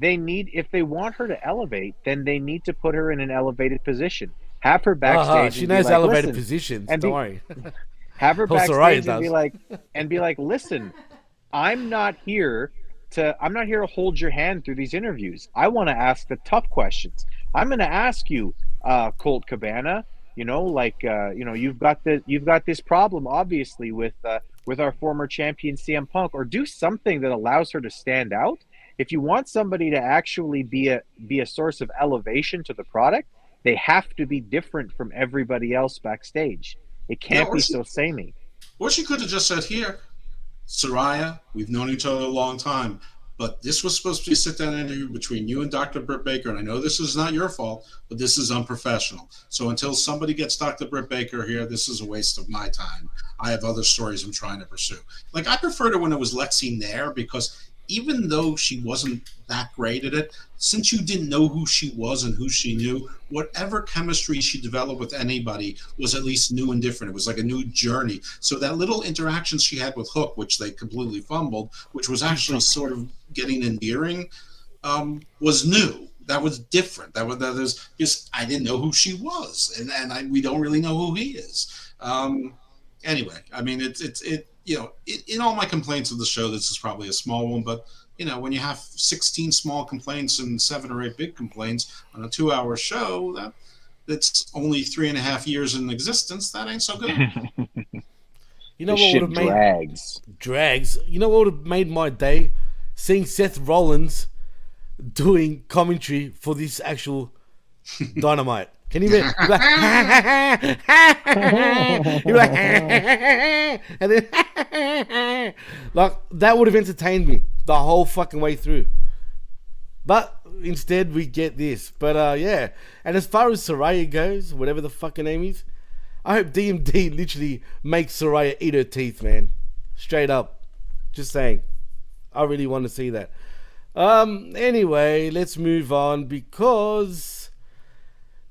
[SPEAKER 7] If they want her to elevate, then they need to put her in an elevated position. Have her backstage.
[SPEAKER 5] She knows elevated positions. Don't worry.
[SPEAKER 7] Have her backstage and be like, listen, I'm not here to hold your hand through these interviews. I want to ask the tough questions. I'm going to ask you, Colt Cabana. You know, like you know, you've got this problem obviously with our former champion CM Punk, or do something that allows her to stand out. If you want somebody to actually be a source of elevation to the product, they have to be different from everybody else backstage. It can't be so samey.
[SPEAKER 6] Or she could have just said, here, Saraya, we've known each other a long time, but this was supposed to be a sit-down interview between you and Dr. Britt Baker, and I know this is not your fault, but this is unprofessional. So until somebody gets Dr. Britt Baker here, this is a waste of my time. I have other stories I'm trying to pursue. Like, I preferred it when it was Lexi Nair, because even though she wasn't that great at it, since you didn't know who she was and who she knew, whatever chemistry she developed with anybody was at least new and different. It was like a new journey. So that little interaction she had with Hook, which they completely fumbled, which was actually sort of getting endearing, was new. That was different. That was just, I didn't know who she was, and we don't really know who he is. Anyway, I mean, it you know, in all my complaints of the show, this is probably a small one, but you know, when you have 16 small complaints and 7 or 8 big complaints on a 2-hour show, that's only 3.5 years in existence. That ain't so good.
[SPEAKER 5] You know what would have made drags? You know what would have made my day? Seeing Seth Rollins doing commentary for this actual Dynamite. Can you be like, and then like that would have entertained me the whole fucking way through. But instead we get this. But yeah. And as far as Saraya goes, whatever the fucking name is, I hope DMD literally makes Saraya eat her teeth, man. Straight up. Just saying. I really want to see that. Anyway, let's move on, because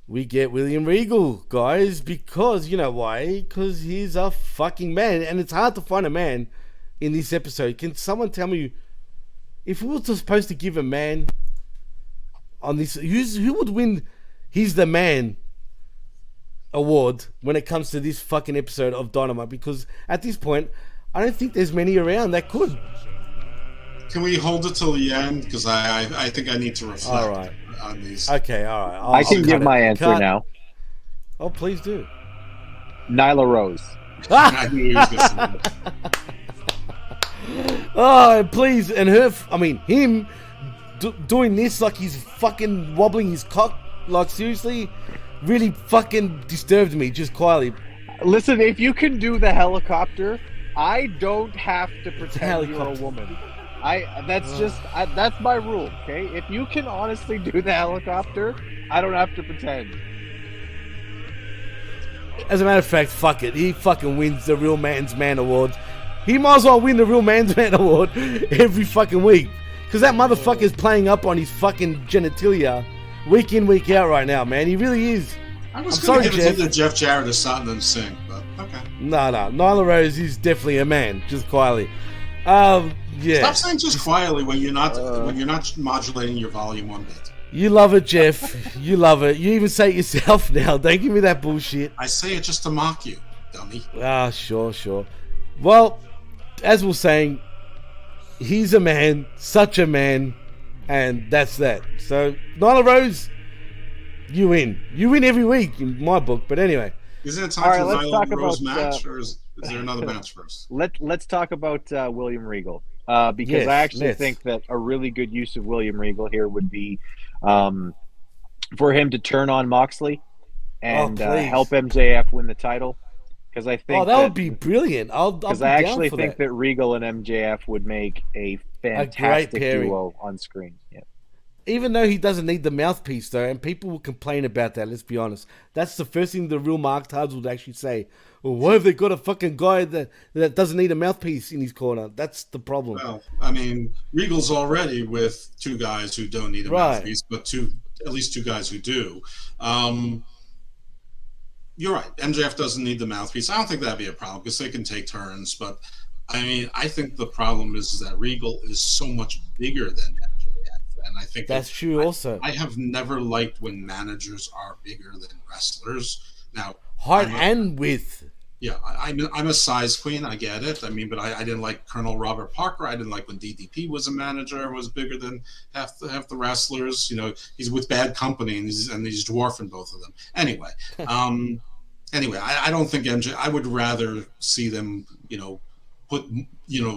[SPEAKER 5] we get William Regal, guys, because, you know why? Because he's a fucking man, and it's hard to find a man in this episode. Can someone tell me, if we were supposed to give a man on this, who would win He's the Man award when it comes to this fucking episode of Dynamite? Because at this point, I don't think there's many around that could.
[SPEAKER 6] Can we hold it till the end? Because I think I need to reflect on these.
[SPEAKER 5] Okay, all right.
[SPEAKER 7] I can give my answer now.
[SPEAKER 5] Oh, please do.
[SPEAKER 7] Nyla Rose.
[SPEAKER 6] I knew he was going to say that.
[SPEAKER 5] Oh, please. And him doing this like he's fucking wobbling his cock. Like, seriously, really fucking disturbed me, just quietly.
[SPEAKER 7] Listen, if you can do the helicopter, I don't have to pretend you're a woman. That's my rule. Okay, if you can honestly do the helicopter, I don't have to pretend.
[SPEAKER 5] As a matter of fact, fuck it. He fucking wins the Real Man's Man Award. He might as well win the Real Man's Man Award every fucking week. Because that motherfucker is playing up on his fucking genitalia week in, week out right now, man. He really is.
[SPEAKER 6] I was going to give it to Jeff Jarrett or Satnam Singh, but okay.
[SPEAKER 5] No. Nyla Rose is definitely a man, just quietly. Yeah.
[SPEAKER 6] Stop saying just quietly when you're not modulating your volume one bit.
[SPEAKER 5] You love it, Jeff. You love it. You even say it yourself now. Don't give me that bullshit.
[SPEAKER 6] I say it just to mock you, dummy.
[SPEAKER 5] Ah, sure. Well, as we're saying, he's a man, such a man, and that's that. So, Nyla Rose, you win. You win every week in my book, but anyway.
[SPEAKER 6] Is it time for the Nyla Rose match, or is there another match first?
[SPEAKER 7] Let's talk about William Regal. Because I actually think that a really good use of William Regal here would be for him to turn on Moxley and help MJF win the title. Because I think
[SPEAKER 5] that would be brilliant. Because
[SPEAKER 7] I actually think that Regal and MJF would make a fantastic duo on screen. Yeah.
[SPEAKER 5] Even though he doesn't need the mouthpiece, though, and people will complain about that, let's be honest. That's the first thing the real marktards would actually say. Well, why have they got a fucking guy that doesn't need a mouthpiece in his corner? That's the problem.
[SPEAKER 6] Well, I mean, Regal's already with two guys who don't need a mouthpiece, but at least two guys who do. You're right. MJF doesn't need the mouthpiece. I don't think that'd be a problem because they can take turns. But, I mean, I think the problem is that Regal is so much bigger than MJF. And I think
[SPEAKER 5] that's true also.
[SPEAKER 6] I have never liked when managers are bigger than wrestlers. Now,
[SPEAKER 5] height and width.
[SPEAKER 6] Yeah, I'm a size queen. I get it. I mean, but I didn't like Colonel Robert Parker. I didn't like when DDP was a manager and was bigger than half the wrestlers. You know, he's with bad company and he's dwarfing both of them. Anyway, I don't think MJ. I would rather see them, put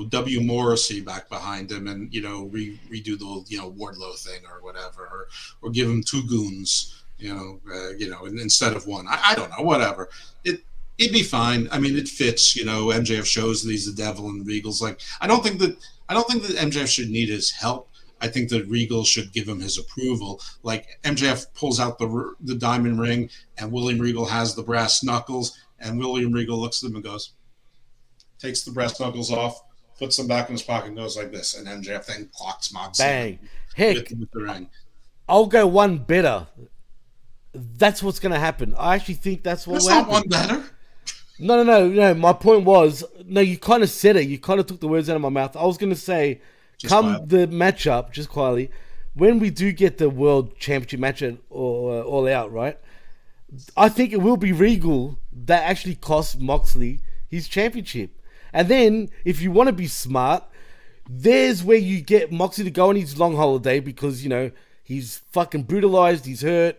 [SPEAKER 6] W. Morrissey back behind him and redo the Wardlow thing or whatever, or give him two goons, instead of one. I don't know, whatever. It'd be fine. I mean, it fits. MJF shows that he's the devil, and Regal's like. I don't think that MJF should need his help. I think that Regal should give him his approval. Like MJF pulls out the diamond ring, and William Regal has the brass knuckles, and William Regal looks at him and goes, takes the brass knuckles off, puts them back in his pocket, and goes like this, and MJF then clocks Moxley.
[SPEAKER 5] Bang! Heck,
[SPEAKER 6] with the ring.
[SPEAKER 5] I'll go one better. That's what's going to happen. I actually think that's what will happen.
[SPEAKER 6] That's not one better.
[SPEAKER 5] No. My point was, you kind of said it. You kind of took the words out of my mouth. I was going to say, the matchup, just quietly, when we do get the World Championship match all out, right? I think it will be Regal that actually costs Moxley his championship. And then, if you want to be smart, there's where you get Moxley to go on his long holiday because, he's fucking brutalized, he's hurt,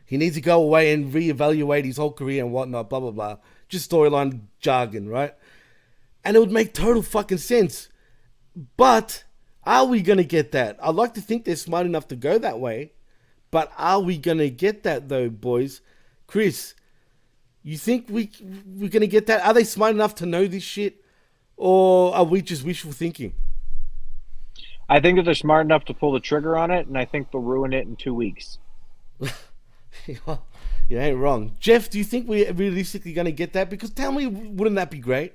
[SPEAKER 5] he needs to go away and reevaluate his whole career and whatnot, blah, blah, blah. Just storyline jargon, right? And it would make total fucking sense. But are we going to get that? I'd like to think they're smart enough to go that way. But are we going to get that, though, boys? Chris, you think we're going to get that? Are they smart enough to know this shit? Or are we just wishful thinking?
[SPEAKER 7] I think that they're smart enough to pull the trigger on it, and I think they'll ruin it in 2 weeks.
[SPEAKER 5] You ain't wrong. Jeff, do you think we're realistically going to get that? Because tell me, wouldn't that be great?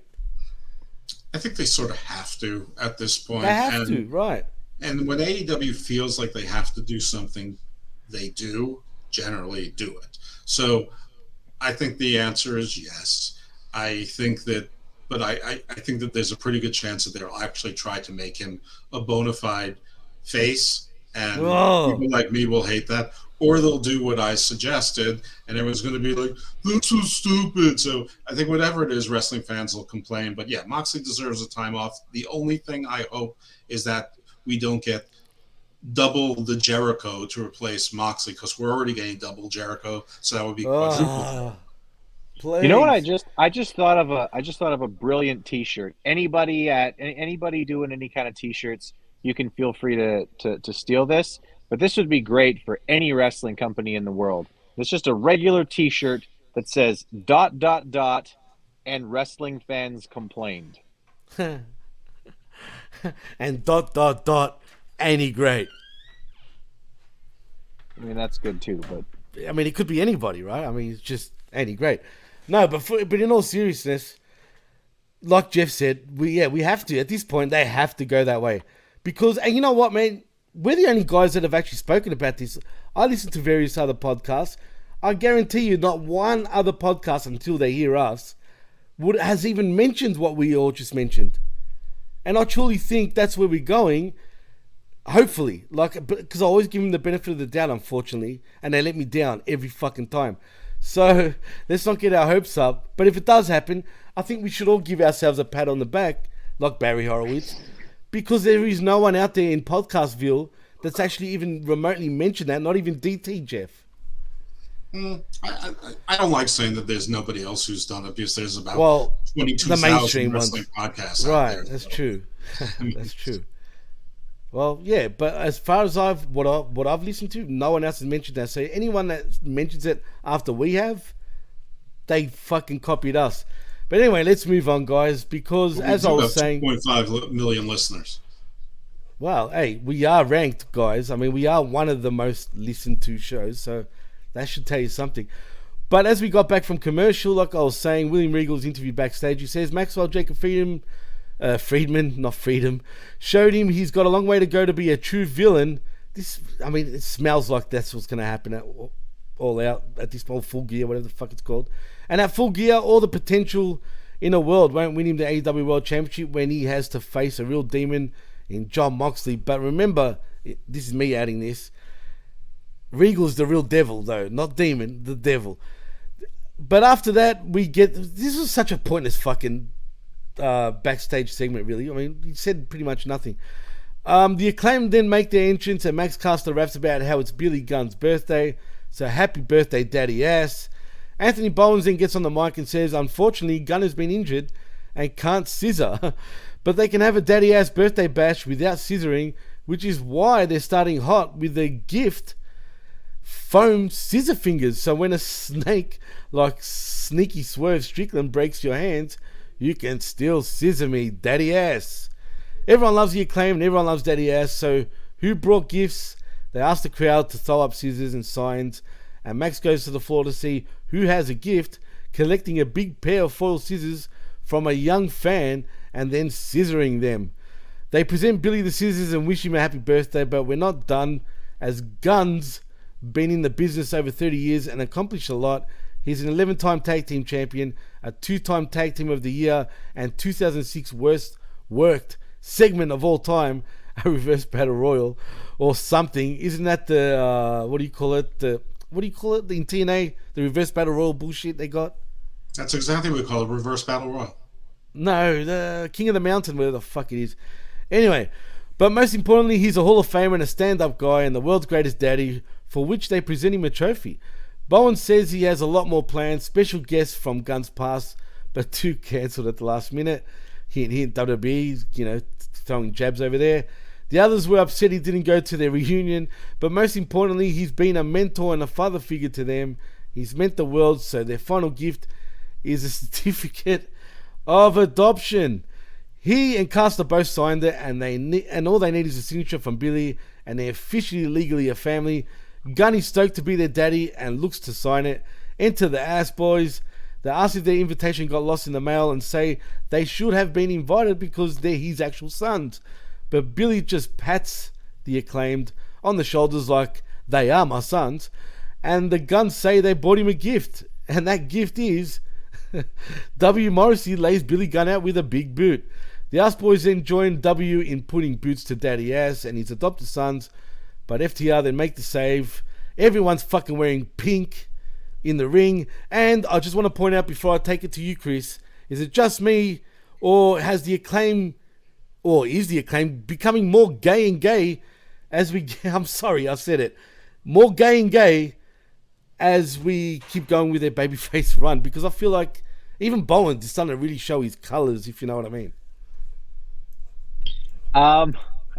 [SPEAKER 6] I think they sort of have to at this point.
[SPEAKER 5] They have to, right.
[SPEAKER 6] And when AEW feels like they have to do something, they generally do it. So I think the answer is yes. I think that there's a pretty good chance that they'll actually try to make him a bona fide face, and people like me will hate that. Or they'll do what I suggested, and everyone's going to be like, that's so stupid. So I think whatever it is, wrestling fans will complain. But yeah, Moxley deserves a time off. The only thing I hope is that we don't get double the Jericho to replace Moxley, because we're already getting double Jericho. So that would be quite
[SPEAKER 7] You know what? I just thought of a brilliant T-shirt. Anybody doing any kind of T-shirts, you can feel free to steal this. But this would be great for any wrestling company in the world. It's just a regular T-shirt that says ... and wrestling fans complained.
[SPEAKER 5] And ... ain't he great?
[SPEAKER 7] I mean, that's good too, but
[SPEAKER 5] I mean, it could be anybody, right? I mean, it's just ain't he great? No, but in all seriousness, like Jeff said, we have to. At this point, they have to go that way. Because, and you know what, man? We're the only guys that have actually spoken about this. I listen to various other podcasts. I guarantee you not one other podcast, until they hear us, has even mentioned what we all just mentioned. And I truly think that's where we're going. Hopefully. Because I always give them the benefit of the doubt, unfortunately. And they let me down every fucking time. So, let's not get our hopes up. But if it does happen, I think we should all give ourselves a pat on the back, like Barry Horowitz, because there is no one out there in Podcastville that's actually even remotely mentioned that, not even DT, Jeff.
[SPEAKER 6] I don't like saying that there's nobody else who's done it, because there's about 22,000 wrestling podcasts out there.
[SPEAKER 5] Right, that's true. That's true. Well, yeah, but as far as what I've listened to, no one else has mentioned that. So anyone that mentions it after we have, they fucking copied us. But anyway, let's move on, guys, because as I was saying,
[SPEAKER 6] 2.5 million listeners.
[SPEAKER 5] Well, hey, we are ranked, guys. I mean, we are one of the most listened to shows, so that should tell you something. But as we got back from commercial, like I was saying, William Regal's interview backstage, he says Maxwell Jacob Friedman, showed him he's got a long way to go to be a true villain. It smells like that's what's going to happen at All Out, at this point, Full Gear, whatever the fuck it's called. And at Full Gear, all the potential in the world won't win him the AEW World Championship when he has to face a real demon in Jon Moxley. But remember, this is me adding this, Regal's the real devil, though, not demon, the devil. But after that, this was such a pointless fucking backstage segment, really. I mean, he said pretty much nothing. The Acclaimed then make their entrance, and Max Caster raps about how it's Billy Gunn's birthday, so happy birthday, daddy ass. Anthony Bowens then gets on the mic and says, unfortunately, Gunn has been injured and can't scissor, but they can have a daddy ass birthday bash without scissoring, which is why they're starting hot with their gift, foam scissor fingers. So when a snake like Sneaky Swerve Strickland breaks your hands, you can still scissor me, daddy ass. Everyone loves the Acclaim and everyone loves daddy ass, so who brought gifts? They ask the crowd to throw up scissors and signs, and Max goes to the floor to see who has a gift, collecting a big pair of foil scissors from a young fan and then scissoring them. They present Billy the scissors and wish him a happy birthday, but we're not done, as Gunn's been in the business over 30 years and accomplished a lot. He's an 11-time tag team champion, a 2-time tag team of the year, and 2006 worst worked segment of all time, a reverse battle royal or something. Isn't that the what do you call it in TNA, the reverse battle royal bullshit they got?
[SPEAKER 6] That's exactly what we call a reverse battle royal.
[SPEAKER 5] No, the King of the Mountain, whatever the fuck it is. Anyway, but most importantly, he's a Hall of Famer and a stand-up guy and the world's greatest daddy, for which they present him a trophy. Bowen says he has a lot more planned, special guests from Gunn's past, but 2 cancelled at the last minute. He WWE, throwing jabs over there. The others were upset he didn't go to their reunion, but most importantly, he's been a mentor and a father figure to them. He's meant the world, so their final gift is a certificate of adoption. He and Caster both signed it, and all they need is a signature from Billy, and they're officially legally a family. Gunn is stoked to be their daddy and looks to sign it. Enter the Ass Boys. They ask if their invitation got lost in the mail and say they should have been invited because they're his actual sons. But Billy just pats the Acclaimed on the shoulders like, they are my sons. And the Guns say they bought him a gift. And that gift is W. Morrissey lays Billy Gunn out with a big boot. The Ass Boys then join W in putting boots to Daddy Ass and his adopted sons. But FTR then make the save. Everyone's fucking wearing pink in the ring. And I just want to point out before I take it to you, Chris, is it just me, or has the Acclaim, or is the Acclaim becoming more gay and gay as we, I'm sorry, I said it, more gay and gay as we keep going with their babyface run? Because I feel like even Bowen is starting to really show his colors, if you know what I mean.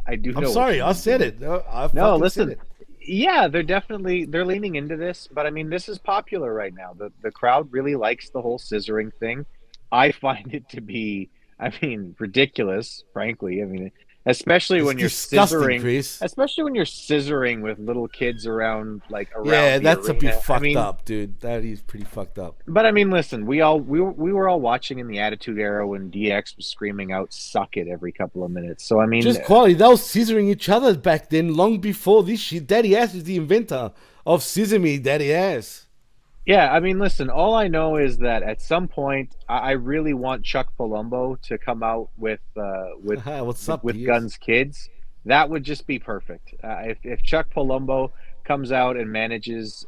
[SPEAKER 7] I do.
[SPEAKER 5] I'm sorry, I said it.
[SPEAKER 7] No, listen. It. Yeah, they're leaning into this, but I mean, this is popular right now. The crowd really likes the whole scissoring thing. I find it to be I mean, ridiculous, frankly. I mean, especially
[SPEAKER 5] It's
[SPEAKER 7] when you're
[SPEAKER 5] disgusting,
[SPEAKER 7] scissoring,
[SPEAKER 5] Chris.
[SPEAKER 7] especially when you're scissoring with little kids around
[SPEAKER 5] Yeah,
[SPEAKER 7] the
[SPEAKER 5] that's a
[SPEAKER 7] arena.
[SPEAKER 5] bit fucked
[SPEAKER 7] I mean,
[SPEAKER 5] up, dude. That is pretty fucked up.
[SPEAKER 7] but I mean, listen, we were all watching in the Attitude Era when DX was screaming out "suck it" every couple of minutes. So I mean,
[SPEAKER 5] Just quality. They were scissoring each other back then, long before this shit. Daddy Ass is the inventor of Scissor Me, Daddy Ass.
[SPEAKER 7] yeah, I mean, listen, all I know is that at some point, I really want Chuck Palumbo to come out with
[SPEAKER 5] What's up,
[SPEAKER 7] with
[SPEAKER 5] Piers?
[SPEAKER 7] Gunn's kids. That would just be perfect. If Chuck Palumbo comes out and manages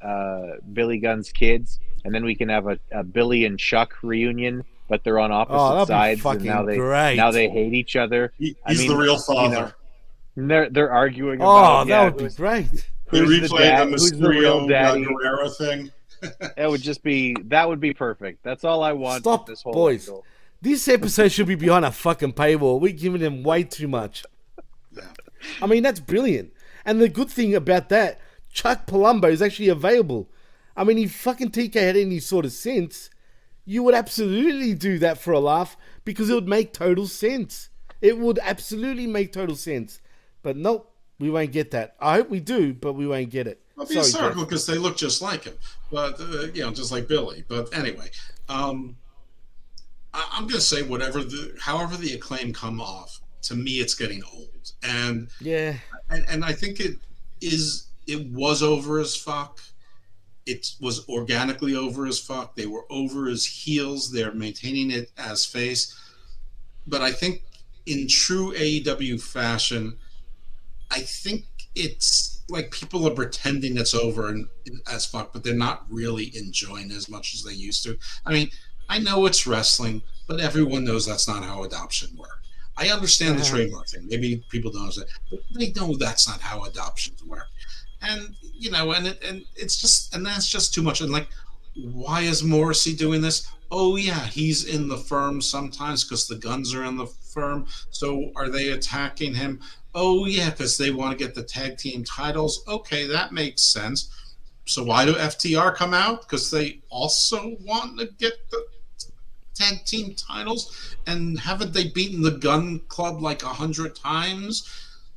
[SPEAKER 7] Billy Gunn's kids, and then we can have a Billy and Chuck reunion, but they're on opposite
[SPEAKER 5] that'd be
[SPEAKER 7] sides, and
[SPEAKER 5] fucking great.
[SPEAKER 7] now they hate each other.
[SPEAKER 6] He's the real father.
[SPEAKER 7] They're arguing
[SPEAKER 5] Oh,
[SPEAKER 7] about
[SPEAKER 5] that would be great.
[SPEAKER 6] They
[SPEAKER 7] who's the
[SPEAKER 6] replay
[SPEAKER 7] dad-
[SPEAKER 6] the
[SPEAKER 7] who's the real
[SPEAKER 6] Mysterio
[SPEAKER 7] daddy?
[SPEAKER 6] Guerrero thing.
[SPEAKER 7] That would be perfect. That's all I want.
[SPEAKER 5] Stop,
[SPEAKER 7] with this whole
[SPEAKER 5] boys.
[SPEAKER 7] angle.
[SPEAKER 5] This episode should be behind a fucking paywall. We're giving them way too much. I mean, that's brilliant. And the good thing about that, Chuck Palumbo is actually available. I mean, if fucking TK had any sort of sense, you would absolutely do that for a laugh because it would make total sense. It would absolutely make total sense. But nope, we won't get that. I hope we do, but we won't get it.
[SPEAKER 6] Well, be
[SPEAKER 5] Sorry,
[SPEAKER 6] hysterical
[SPEAKER 5] Jeff.
[SPEAKER 6] because they look just like him, but just like Billy. But anyway, I'm going to say however the Acclaim come off. To me, it's getting old, and
[SPEAKER 5] Yeah.
[SPEAKER 6] and I think it was over as fuck. It was organically over as fuck. They were over as heels. They're maintaining it as face, but I think in true AEW fashion, I think it's like people are pretending it's over and as fuck, but they're not really enjoying it as much as they used to. I mean, I know it's wrestling, but everyone knows that's not how adoption works. I understand the trademark thing. Maybe people don't understand, but they know that's not how adoptions work. And it's just, and that's just too much. And like, why is Morrissey doing this? Oh yeah, he's in the firm sometimes because the Guns are in the firm. So are they attacking him? Oh yeah, because they want to get the tag team titles. Okay, that makes sense. So why do FTR come out? Because they also want to get the tag team titles. And haven't they beaten the Gun Club like 100 times?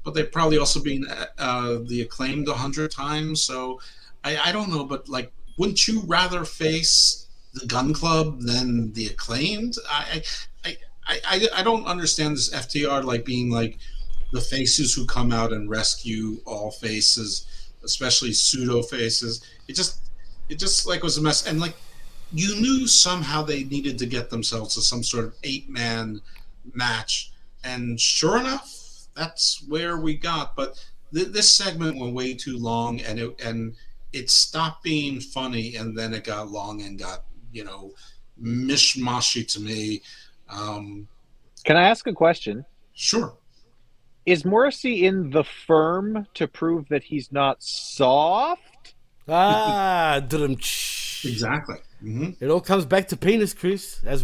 [SPEAKER 6] But they've probably also been the Acclaimed 100 times. So I don't know, but like, wouldn't you rather face the Gun Club than the Acclaimed? I don't understand this FTR like being like the faces who come out and rescue all faces, especially pseudo faces. It just like was a mess. And like, you knew somehow they needed to get themselves to some sort of 8-man match, and sure enough, that's where we got. But this segment went way too long, and it stopped being funny, and then it got long and got mishmashy to me.
[SPEAKER 7] Can I ask a question?
[SPEAKER 6] Sure.
[SPEAKER 7] Is Morrissey in the firm to prove that he's not soft?
[SPEAKER 6] Exactly. Mm-hmm.
[SPEAKER 5] It all comes back to penis, Chris, as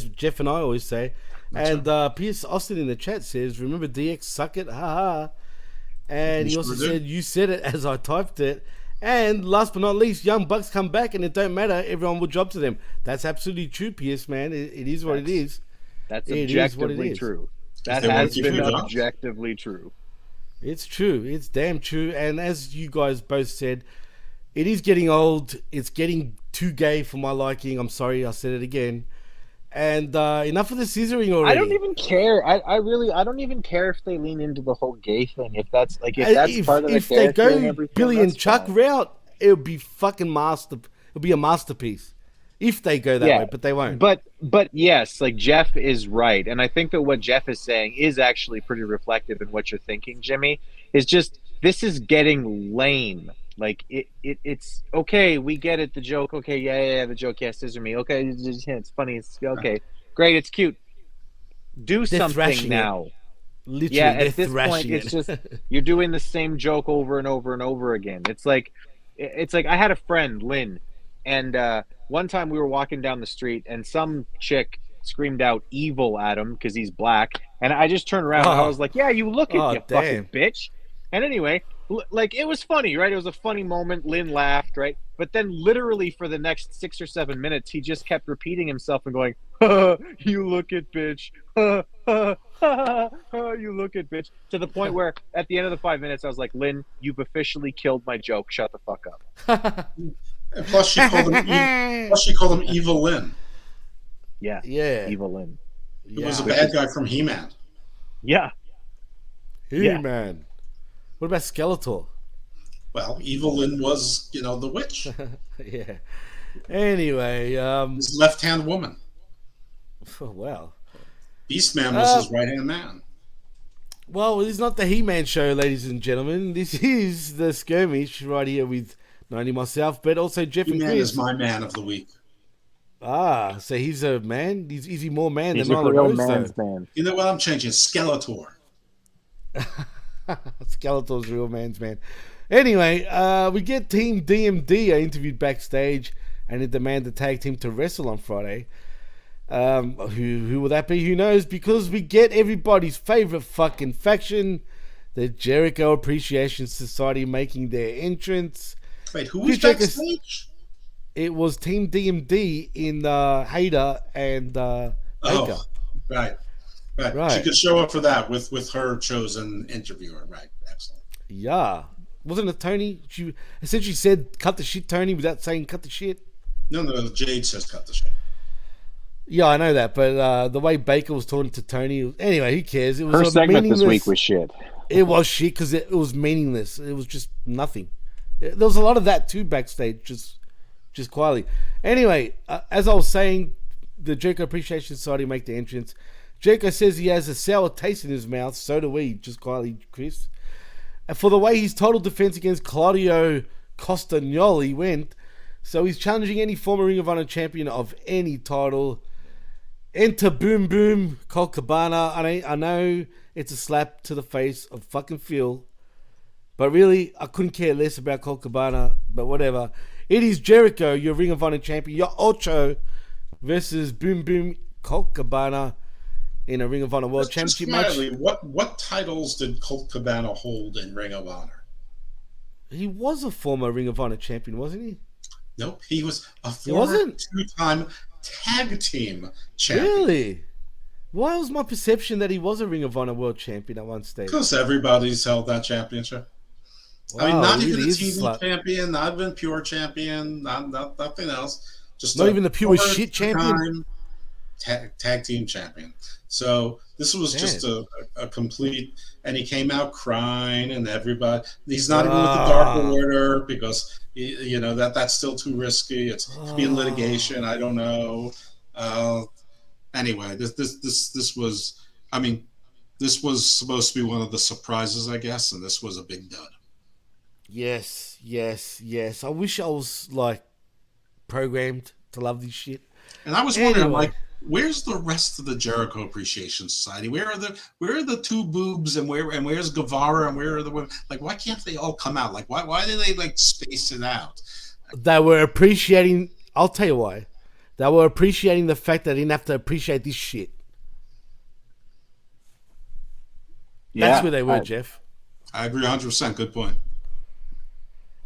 [SPEAKER 5] Jeff and I always say. That's right. Pierce Austin in the chat says, "Remember DX, suck it, haha." And he also said, "You said it as I typed it." And last but not least, Young Bucks come back, and it don't matter. Everyone will drop to them. That's absolutely true, Pierce, man. It is what it is.
[SPEAKER 7] That's objectively true. That has been objectively true.
[SPEAKER 5] It's true. It's damn true. And as you guys both said, it is getting old. It's getting too gay for my liking. I'm sorry, I said it again. And enough of the scissoring already.
[SPEAKER 7] I don't even care. I don't even care if they lean into the whole gay thing. If that's part of the
[SPEAKER 5] if they
[SPEAKER 7] character
[SPEAKER 5] go Billy and Chuck route, it'll be fucking It'll be a masterpiece. If they go that way, but they won't.
[SPEAKER 7] But yes, like Jeff is right, and I think that what Jeff is saying is actually pretty reflective in what you're thinking, Jimmy. Is just this is getting lame. Like it's okay. We get it. The joke. Okay, yeah. The joke. Yeah, scissor me. Okay, it's funny. It's okay. Great. It's cute. Do something now.
[SPEAKER 5] Literally,
[SPEAKER 7] at this point, it's just you're doing the same joke over and over and over again. It's like I had a friend, Lynn, and one time we were walking down the street and some chick screamed out evil at him because he's black, and I just turned around and I was like, yeah, you look at you fucking bitch. And anyway, like it was funny, right? It was a funny moment. Lynn laughed, right? But then literally for the next 6 or 7 minutes, he just kept repeating himself and going, You look at bitch. You look at bitch. To the point where at the end of the 5 minutes, I was like, Lynn, you've officially killed my joke. Shut the fuck up.
[SPEAKER 6] And plus, she called him Evil Lynn.
[SPEAKER 7] Yeah.
[SPEAKER 5] Yeah.
[SPEAKER 7] Evil Lynn.
[SPEAKER 6] He was a bad guy from He-Man.
[SPEAKER 7] Yeah.
[SPEAKER 5] He-Man. What about Skeletor?
[SPEAKER 6] Well, Evil Lynn was, the witch.
[SPEAKER 5] Yeah. Anyway,
[SPEAKER 6] His left-hand woman.
[SPEAKER 5] oh, wow.
[SPEAKER 6] Beastman was his right-hand man.
[SPEAKER 5] Well, it's not the He-Man show, ladies and gentlemen. This is the Skirmish right here with not only myself, but also Jeff and
[SPEAKER 6] He-Man
[SPEAKER 5] Chris.
[SPEAKER 6] is my man of the week.
[SPEAKER 5] Ah, so he's a man? Is he more man
[SPEAKER 7] He's
[SPEAKER 5] than
[SPEAKER 7] a
[SPEAKER 5] Nyla
[SPEAKER 7] real
[SPEAKER 5] Rose,
[SPEAKER 7] man's
[SPEAKER 5] though?
[SPEAKER 7] man.
[SPEAKER 6] You know what? I'm changing. Skeletor.
[SPEAKER 5] Skeletor's real man's man. Anyway, we get Team DMD interviewed backstage and they demand the tag team to wrestle on Friday. Who will that be? Who knows? Because we get everybody's favorite fucking faction, the Jericho Appreciation Society, making their entrance.
[SPEAKER 6] Wait, who was backstage?
[SPEAKER 5] It was Team DMD in Hader and Baker.
[SPEAKER 6] Oh, right. She could show up for that with her chosen interviewer. Right. Excellent.
[SPEAKER 5] Yeah. Wasn't it Tony? She essentially said, cut the shit, Tony, without saying cut the shit.
[SPEAKER 6] No, Jade says cut the shit.
[SPEAKER 5] Yeah, I know that, but the way Baker was talking to Tony... Anyway, who cares? It was
[SPEAKER 7] Her segment
[SPEAKER 5] meaningless...
[SPEAKER 7] this week was shit.
[SPEAKER 5] It was shit because it was meaningless. It was just nothing. There was a lot of that too backstage, just quietly. Anyway, as I was saying, the Jericho Appreciation Society make the entrance. Jericho says he has a sour taste in his mouth. So do we, just quietly, Chris. And for the way his total defense against Claudio Castagnoli went, so he's challenging any former Ring of Honor champion of any title. Enter Boom Boom, Colt Cabana. I know it's a slap to the face of fucking Phil, but really, I couldn't care less about Colt Cabana, but whatever. It is Jericho, your Ring of Honor champion, your Ocho, versus Boom Boom, Colt Cabana in a Ring of Honor World Championship match.
[SPEAKER 6] What titles did Colt Cabana hold in Ring of Honor?
[SPEAKER 5] He was a former Ring of Honor champion, wasn't he?
[SPEAKER 6] Nope, he was a former two-time tag team champion.
[SPEAKER 5] Really? Why was my perception that he was a Ring of Honor World Champion at one stage?
[SPEAKER 6] Because everybody's held that championship.
[SPEAKER 5] Wow,
[SPEAKER 6] I mean, not
[SPEAKER 5] really
[SPEAKER 6] even the TV champion, not even pure champion, nothing else. Just
[SPEAKER 5] not even the pure shit champion.
[SPEAKER 6] Tag team champion. So this was just a complete, and he came out crying, and everybody. He's not even with the Dark Order because that's still too risky. It's in litigation. I don't know. Anyway, this was. I mean, this was supposed to be one of the surprises, I guess, and this was a big dud.
[SPEAKER 5] Yes. I wish I was programmed to love this shit.
[SPEAKER 6] And I was wondering, where's the rest of the Jericho Appreciation Society? Where are the two boobs and where's Guevara and where are the women? Why can't they all come out? Why do they space it out?
[SPEAKER 5] They were appreciating. I'll tell you why. They were appreciating the fact that they didn't have to appreciate this shit.
[SPEAKER 7] Yeah,
[SPEAKER 5] that's where they were, Jeff.
[SPEAKER 6] I agree 100%. Good point.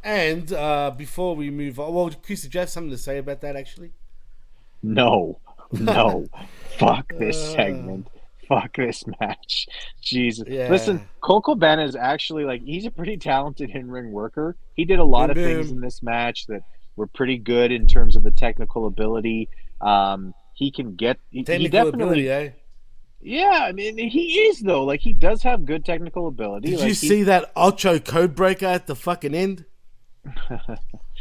[SPEAKER 5] And before we move on, well, Chris, did you have something to say about that, actually?
[SPEAKER 7] No. Fuck this segment. Fuck this match. Jesus. Yeah. Listen, Colt Cabana is actually, he's a pretty talented in-ring worker. He did a lot of things in this match that were pretty good in terms of the technical ability. He can get...
[SPEAKER 5] Technical ability, eh?
[SPEAKER 7] Yeah, I mean, he is, though. He does have good technical ability.
[SPEAKER 5] Did you see that Ocho codebreaker at the fucking end?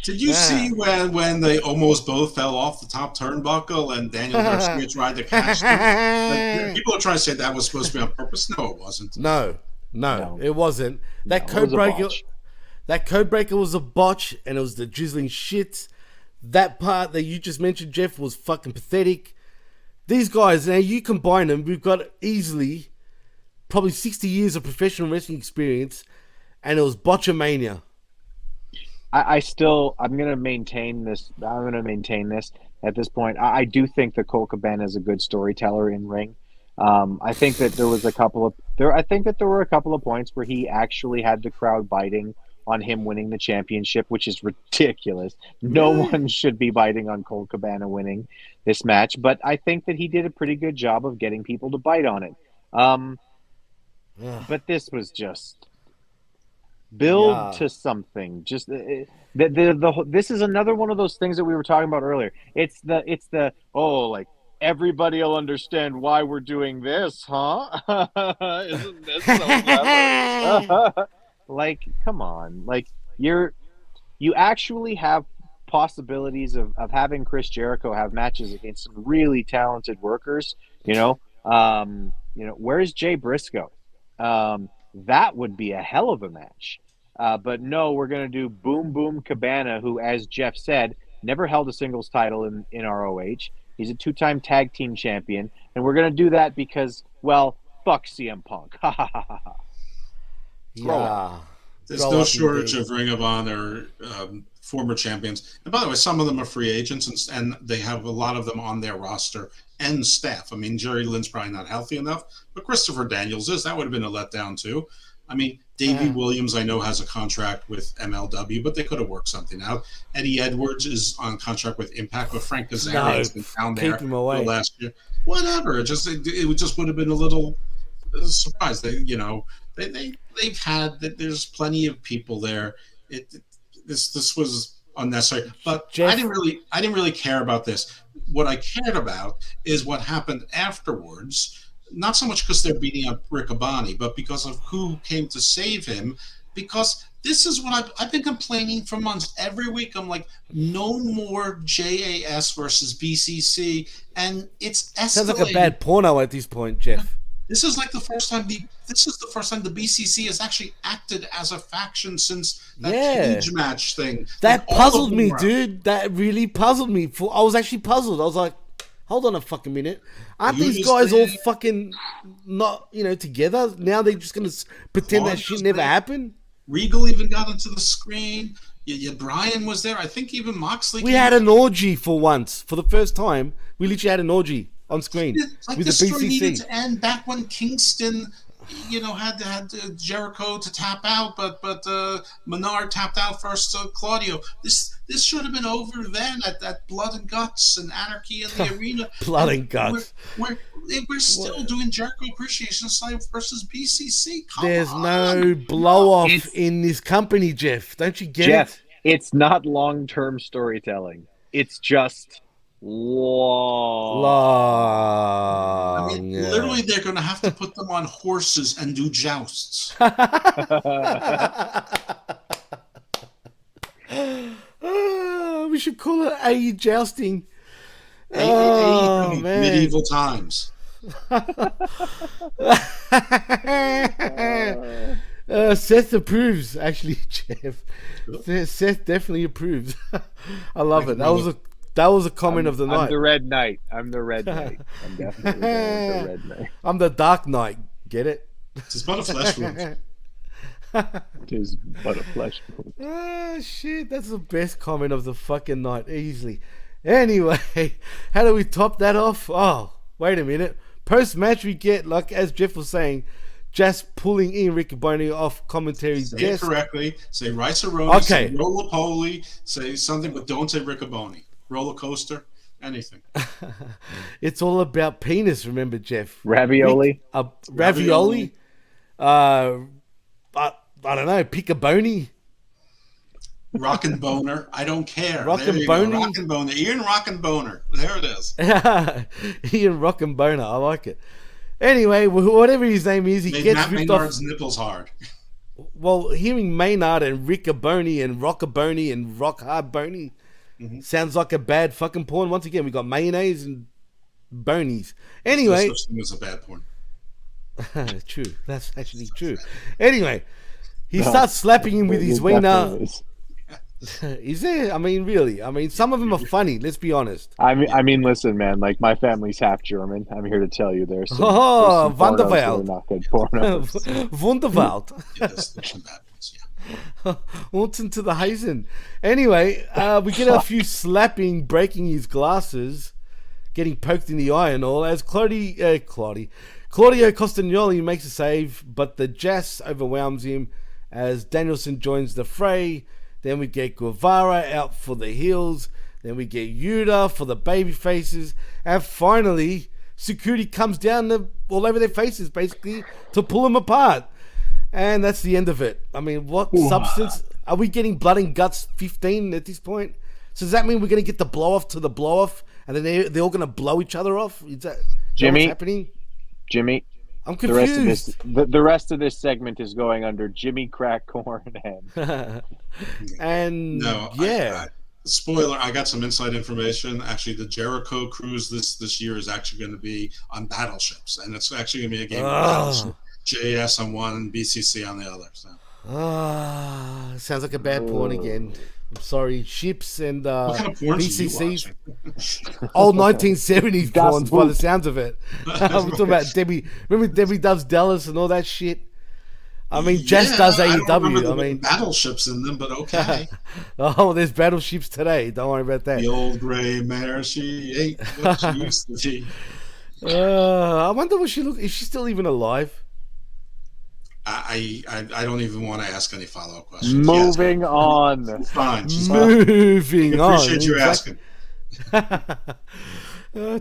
[SPEAKER 6] Did you see when they almost both fell off the top turnbuckle and Daniel Garcia tried to catch them? People are trying to say that was supposed to be on purpose. No, it wasn't.
[SPEAKER 5] No, it wasn't. That codebreaker was a botch, and it was the drizzling shit. That part that you just mentioned, Jeff, was fucking pathetic. These guys, now you combine them, we've got easily probably 60 years of professional wrestling experience, and it was botchamania.
[SPEAKER 7] I'm going to maintain this. I'm going to maintain this at this point. I do think that Colt Cabana is a good storyteller in ring. I think that there were a couple of points where he actually had the crowd biting on him winning the championship, which is ridiculous. No one should be biting on Colt Cabana winning this match, but I think that he did a pretty good job of getting people to bite on it. But this was just build to something. Just this is another one of those things that we were talking about earlier. It's the like, everybody will understand why we're doing this, huh? Isn't this so clever? Like, come on. Like, you actually have possibilities of having Chris Jericho have matches against some really talented workers, where's Jay Briscoe? That would be a hell of a match. But no, we're going to do Boom Boom Cabana, who, as Jeff said, never held a singles title in ROH. He's a 2-time tag team champion. And we're going to do that because, well, fuck CM Punk. Ha ha ha ha.
[SPEAKER 5] Yeah.
[SPEAKER 6] There's no shortage of Ring of Honor former champions. And by the way, some of them are free agents, and they have a lot of them on their roster and staff. I mean, Jerry Lynn's probably not healthy enough, but Christopher Daniels is. That would have been a letdown, too. I mean, Davey Williams, I know, has a contract with MLW, but they could have worked something out. Eddie Edwards is on contract with Impact, but Frank Kazarian has been down there
[SPEAKER 5] him away.
[SPEAKER 6] the last year. Whatever. It just would have been a little surprise. They've had that. There's plenty of people there. This was unnecessary, but
[SPEAKER 5] Jeff,
[SPEAKER 6] I didn't really care about this. What I cared about is what happened afterwards. Not so much because they're beating up Riccaboni, but because of who came to save him. Because this is what I've been complaining for months. Every week I'm like, no more JAS versus BCC, and it's escalating.
[SPEAKER 5] Sounds like a bad porno at this point, Jeff.
[SPEAKER 6] This is like the first time the BCC has actually acted as a faction since that cage match thing.
[SPEAKER 5] That puzzled me, dude. That really puzzled me. I was actually puzzled. I was like, hold on a fucking minute. Aren't these guys all fucking not, together? Now they're just going to pretend that shit never happened?
[SPEAKER 6] Regal even got into the screen. Yeah, Brian was there. I think even Moxley.
[SPEAKER 5] We had an orgy for once. For the first time, we literally had an orgy on screen
[SPEAKER 6] like
[SPEAKER 5] with
[SPEAKER 6] this
[SPEAKER 5] the
[SPEAKER 6] story needed
[SPEAKER 5] BCC.
[SPEAKER 6] to end back when Kingston, had Jericho to tap out, but Menard tapped out first. Claudio. This should have been over then at Blood and Guts and Anarchy in the Arena.
[SPEAKER 5] Blood and Guts.
[SPEAKER 6] We're still doing Jericho Appreciation Society versus BCC.
[SPEAKER 5] There's no blow off in this company, Jeff. Don't you get
[SPEAKER 7] Jeff,
[SPEAKER 5] it?
[SPEAKER 7] It's not long-term storytelling. It's just long.
[SPEAKER 6] I mean, literally, they're going to have to put them on horses and do jousts.
[SPEAKER 5] We should call it AE jousting.
[SPEAKER 6] Man. Medieval times.
[SPEAKER 5] Seth approves, actually, Jeff. Seth definitely approves. I love it. That was a comment of the night.
[SPEAKER 7] I'm the Red Knight. I'm definitely going with the Red Knight.
[SPEAKER 5] I'm the Dark Knight. Get it?
[SPEAKER 6] It's but a flesh wound.
[SPEAKER 7] It is but a flesh wound.
[SPEAKER 5] Oh, shit. That's the best comment of the fucking night, easily. Anyway, how do we top that off? Oh, wait a minute. Post-match, we get, like as Jeff was saying, just pulling in Riccaboni off commentary
[SPEAKER 6] Say
[SPEAKER 5] desk.
[SPEAKER 6] it correctly. Say Rice-A-Roni. Say Rolla-Poli. Say something, but don't say Riccaboni. Roller coaster. Anything.
[SPEAKER 5] It's all about penis, remember, Jeff?
[SPEAKER 7] Ravioli.
[SPEAKER 5] Ravioli. I don't know. Piccaboni.
[SPEAKER 6] Rockin' Boner. I don't care.
[SPEAKER 5] Rockin' Boner.
[SPEAKER 6] Rockin' Boner. Ian Rockin' Boner. There it is.
[SPEAKER 5] Ian Rockin' Boner. I like it. Anyway, whatever his name is, he gets
[SPEAKER 6] Matt
[SPEAKER 5] ripped
[SPEAKER 6] Maynard's
[SPEAKER 5] off.
[SPEAKER 6] nipples hard.
[SPEAKER 5] Well, hearing Maynard and Riccaboni and Rockaboni and Rock Hard Boney sounds like a bad fucking porn. Once again, we got mayonnaise and bonies. Anyway.
[SPEAKER 6] This was a bad porn.
[SPEAKER 5] True. That's actually true. Anyway, he starts slapping him with his wiener. Is there? I mean, really? I mean, some of them are funny. Let's be honest.
[SPEAKER 7] I mean, listen, man. Like, my family's half German. I'm here to tell you, there's some
[SPEAKER 5] Wunderwald.
[SPEAKER 7] not good pornos.
[SPEAKER 5] Wunderwald. Unten to the Hazen. Anyway, we get a few slapping, breaking his glasses, getting poked in the eye and all. As Claudio Castagnoli makes a save, but the Jas overwhelms him as Danielson joins the fray. Then we get Guevara out for the heels. Then we get Yuta for the baby faces. And finally, security comes down all over their faces, basically, to pull them apart. And that's the end of it. I mean, what substance? Are we getting Blood and Guts 15 at this point? So does that mean we're going to get the blow-off to the blow-off? And then they're all going to blow each other off? Is that what's happening?
[SPEAKER 7] Jimmy,
[SPEAKER 5] I'm confused.
[SPEAKER 7] The rest of this segment is going under Jimmy Crack Corn and
[SPEAKER 5] and
[SPEAKER 6] No,
[SPEAKER 5] yeah.
[SPEAKER 6] Spoiler, I got some inside information. Actually, the Jericho cruise this year is actually going to be on battleships, and it's actually going to be a game of battleship. JS on one, BCC on the other. So.
[SPEAKER 5] Sounds like a bad porn again. I'm sorry, ships and
[SPEAKER 6] What kind of porn
[SPEAKER 5] BCCs. Old 1970s porns by the sounds of it. I'm talking about Debbie. Remember Debbie Doves Dallas and all that shit? I mean, Jess does AEW. I mean,
[SPEAKER 6] battleships in them, but okay.
[SPEAKER 5] Oh, there's battleships today. Don't worry about that.
[SPEAKER 6] The old gray mare, she ate what she used to be.
[SPEAKER 5] I wonder what she look. Is she still even alive?
[SPEAKER 6] I don't even want to ask any follow-up questions.
[SPEAKER 7] moving on.
[SPEAKER 6] Fine.
[SPEAKER 5] Moving on.
[SPEAKER 6] Appreciate you asking.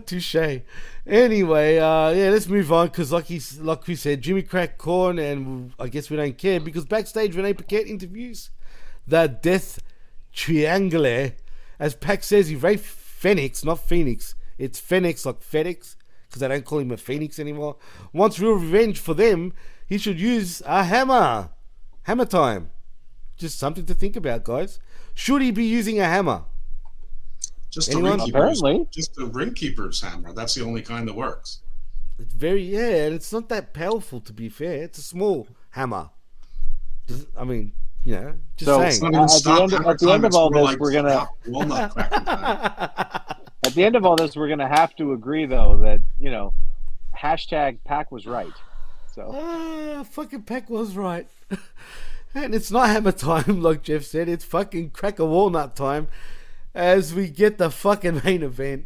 [SPEAKER 5] Touche. Anyway, let's move on because, like we said, Jimmy cracked corn, and I guess we don't care because backstage, Renee Paquette interviews the Death Triangle. As Pac says, if Ray Fenix, not Phoenix, it's Fenix like FedEx because they don't call him a Phoenix anymore, wants real revenge for them, he should use a hammer. Hammer time. Just something to think about, guys. Should he be using a hammer?
[SPEAKER 6] Just
[SPEAKER 5] Anyone?
[SPEAKER 6] Just a ring keeper's hammer. That's the only kind that works.
[SPEAKER 5] It's and it's not that powerful, to be fair. It's a small hammer. I mean, just saying.
[SPEAKER 7] At the end of all this, we're gonna. At the end of all this, we're gonna have to agree, though, that hashtag Pac was right. So.
[SPEAKER 5] Fucking Pac was right. And it's not hammer time, like Jeff said. It's fucking crack a walnut time. As we get the fucking main event,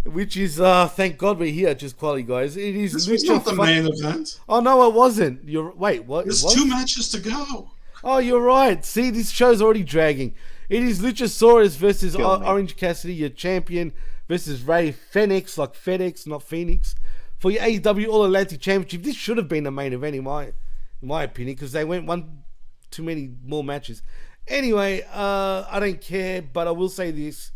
[SPEAKER 5] which is, thank God we're here, just quality, guys. It is.
[SPEAKER 6] This was not the main event.
[SPEAKER 5] Oh no, it wasn't. Wait, what?
[SPEAKER 6] There's 2 matches to go.
[SPEAKER 5] Oh, you're right. See, this show's already dragging. It is Luchasaurus versus Orange Cassidy, your champion, versus Ray Fenix, like FedEx, not Phoenix, for your AEW All Atlantic Championship. This should have been the main event, in my opinion, because they went one too many more matches. Anyway, I don't care, but I will say this.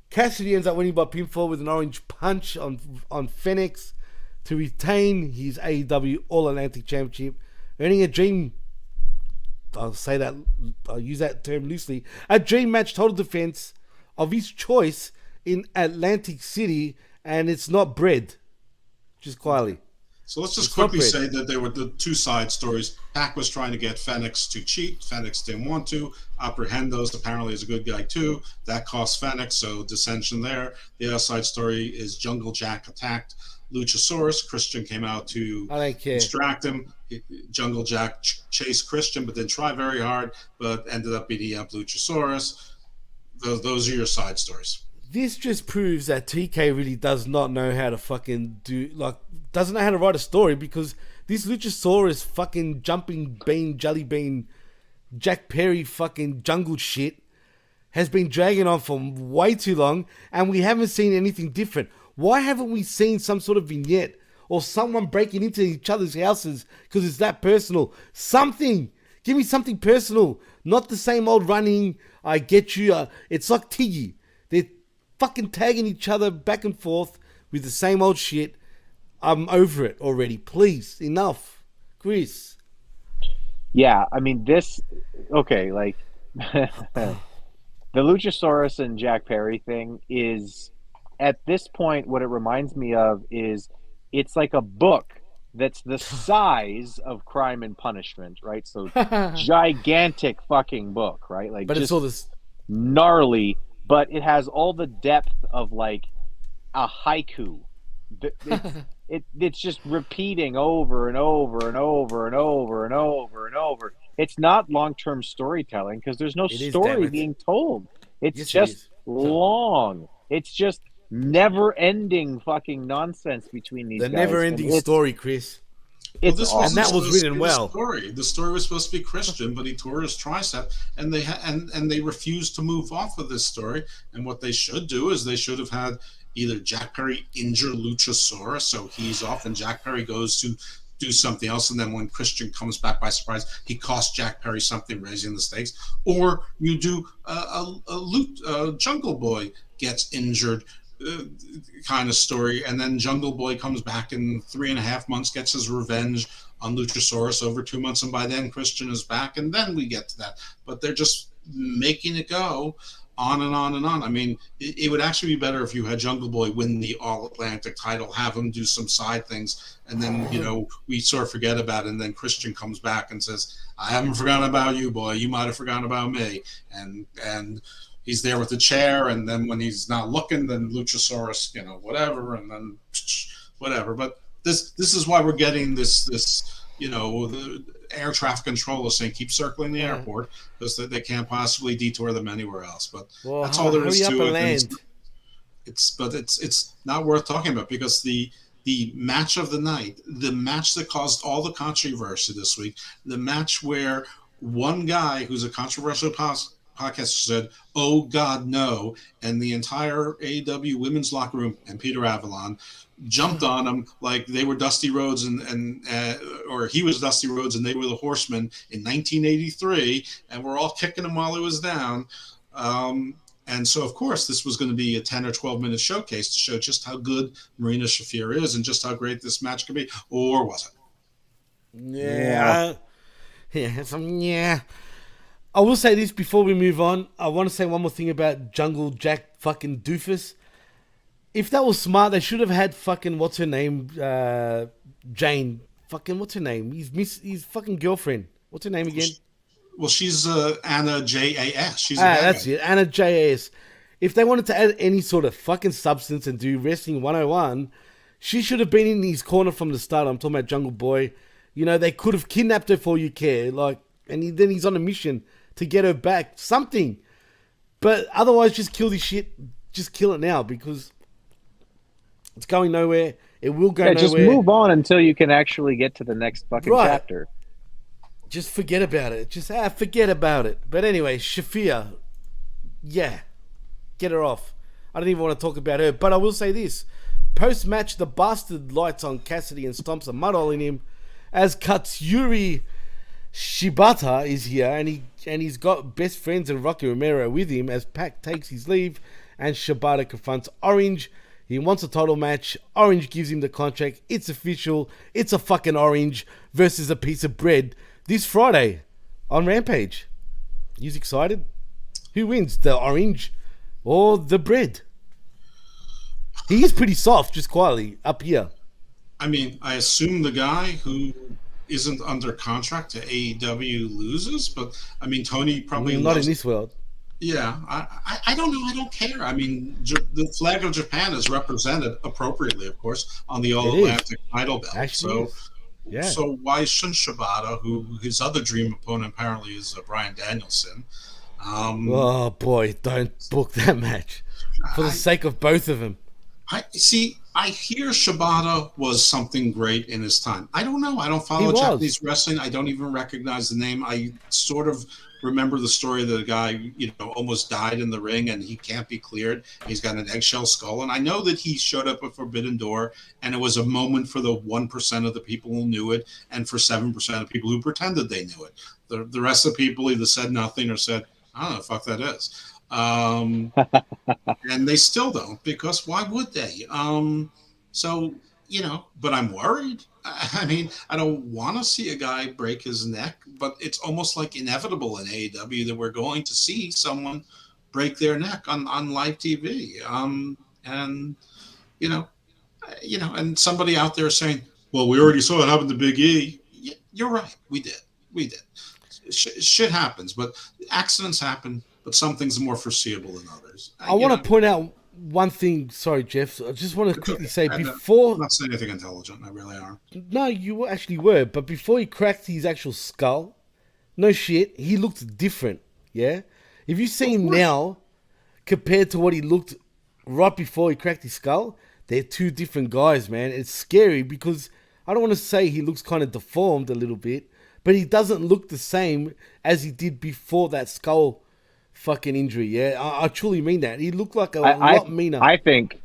[SPEAKER 5] Cassidy ends up winning by pinfall with an orange punch on Phoenix to retain his AEW All Atlantic Championship, earning a dream. I'll use that term loosely. A dream match total defense of his choice in Atlantic City, and it's not bread. Just quietly.
[SPEAKER 6] So let's just quickly say that there were the 2 side stories. Pac was trying to get Fenix to cheat. Fenix didn't want to. Apprehendos apparently is a good guy too. That cost Fenix, so dissension there. The other side story is Jungle Jack attacked Luchasaurus. Christian came out to distract him. Jungle Jack chased Christian, but didn't try very hard, but ended up beating up Luchasaurus. Those are your side stories.
[SPEAKER 5] This just proves that TK really does not know how to fucking doesn't know how to write a story, because this Luchasaurus fucking jumping bean, jelly bean, Jack Perry fucking jungle shit has been dragging on for way too long, and we haven't seen anything different. Why haven't we seen some sort of vignette or someone breaking into each other's houses because it's that personal? Something. Give me something personal. Not the same old running, I get you. It's like Tiggy. They're fucking tagging each other back and forth with the same old shit. I'm over it already. Please, enough. Chris.
[SPEAKER 7] Yeah, I mean, okay, like, the Luchasaurus and Jack Perry thing is, at this point, what it reminds me of is, it's like a book that's the size of Crime and Punishment, right? So, gigantic fucking book, right? Like,
[SPEAKER 5] but
[SPEAKER 7] just
[SPEAKER 5] it's all this
[SPEAKER 7] gnarly, but it has all the depth of, like, a haiku. It's just repeating over and over and over and over and over and over. It's not long-term storytelling because there's no story being told. It's just long. It's just never-ending fucking nonsense between these guys.
[SPEAKER 5] The never-ending story, Chris.
[SPEAKER 7] It's
[SPEAKER 6] this
[SPEAKER 7] awesome.
[SPEAKER 6] wasn't
[SPEAKER 5] And that was
[SPEAKER 6] supposed to
[SPEAKER 5] written
[SPEAKER 6] be
[SPEAKER 5] well.
[SPEAKER 6] The story. The story was supposed to be Christian, but he tore his tricep, and they refused to move off of this story. And what they should do is they should have had either Jack Perry injure Luchasaurus, so he's off, and Jack Perry goes to do something else, and then when Christian comes back by surprise, he costs Jack Perry something, raising the stakes. Or you do a Jungle Boy gets injured kind of story, and then Jungle Boy comes back in 3.5 months, gets his revenge on Luchasaurus over 2 months, and by then Christian is back, and then we get to that. But they're just making it go on and on and on. I mean, it would actually be better if you had Jungle Boy win the All-Atlantic title, have him do some side things, and then, we sort of forget about it, and then Christian comes back and says, I haven't forgotten about you, boy. You might have forgotten about me. And he's there with the chair, and then when he's not looking, then Luchasaurus, whatever, and then whatever. But this is why we're getting this the air traffic controller saying keep circling the airport, because they can't possibly detour them anywhere else. But that's all there is to it. It's not worth talking about, because the match of the night, the match that caused all the controversy this week, the match where one guy who's a controversial podcaster said, "Oh God, no," and the entire AEW women's locker room and Peter Avalon jumped on him like they were Dusty Rhodes or he was Dusty Rhodes and they were the Horsemen in 1983, and we're all kicking him while he was down. And so, of course, this was going to be a 10 or 12-minute showcase to show just how good Marina Shafir is and just how great this match could be. Or was it?
[SPEAKER 5] Yeah. I will say this before we move on. I want to say one more thing about Jungle Jack fucking doofus. If that was smart, they should have had fucking, what's her name? Jane. Fucking, what's her name? His fucking girlfriend. What's her name again?
[SPEAKER 6] Well, she's Anna J.A.S. She's
[SPEAKER 5] that's it. Anna J.A.S. If they wanted to add any sort of fucking substance and do Wrestling 101, she should have been in his corner from the start. I'm talking about Jungle Boy. They could have kidnapped her for all you care. Then he's on a mission to get her back. Something. But otherwise, just kill this shit. Just kill it now, because it's going nowhere. It will go nowhere.
[SPEAKER 7] Just move on until you can actually get to the next fucking chapter.
[SPEAKER 5] Just forget about it. Forget about it. But anyway, Shafir, get her off. I don't even want to talk about her. But I will say this. Post-match, the bastard lights on Cassidy and stomps a mud hole in him as Katsuyori Shibata is here, and he's got best friends and Rocky Romero with him as Pac takes his leave and Shibata confronts Orange. He wants a title match. Orange gives him the contract. It's official. It's a fucking Orange versus a piece of bread this Friday on Rampage. He's excited. Who wins, the Orange or the bread? He is pretty soft, just quietly, up here.
[SPEAKER 6] I mean, I assume the guy who isn't under contract to AEW loses, but I mean, Tony probably
[SPEAKER 5] not in this world.
[SPEAKER 6] Yeah, I don't know. I don't care. I mean, the flag of Japan is represented appropriately, of course, on the All-Atlantic title belt.
[SPEAKER 5] Actually,
[SPEAKER 6] so why shouldn't Shibata, who his other dream opponent apparently is Bryan Danielson?
[SPEAKER 5] Oh boy, don't book that match for the sake of both of them.
[SPEAKER 6] I hear Shibata was something great in his time. I don't know. I don't follow Japanese wrestling. I don't even recognize the name. I sort of remember the story that a guy, almost died in the ring and he can't be cleared. He's got an eggshell skull. And I know that he showed up at Forbidden Door, and it was a moment for the 1% of the people who knew it and for 7% of people who pretended they knew it. The rest of the people either said nothing or said, I don't know, fuck that is. And they still don't, because why would they? But I'm worried. I mean, I don't want to see a guy break his neck, but it's almost like inevitable in AEW that we're going to see someone break their neck on live TV. And somebody out there saying, well, we already saw it happen to Big E. Yeah, you're right. We did. Shit happens, but accidents happen, but some things are more foreseeable than others.
[SPEAKER 5] I want to point out one thing. Sorry, Jeff. I just want to quickly say before...
[SPEAKER 6] I'm not saying anything intelligent. I really are.
[SPEAKER 5] No, you actually were. But before he cracked his actual skull, no shit, he looked different. Yeah? If you see him now, compared to what he looked right before he cracked his skull, they're two different guys, man. It's scary because I don't want to say he looks kind of deformed a little bit, but he doesn't look the same as he did before that skull fucking injury. Yeah, I truly mean that. He looked like a lot meaner.
[SPEAKER 7] I think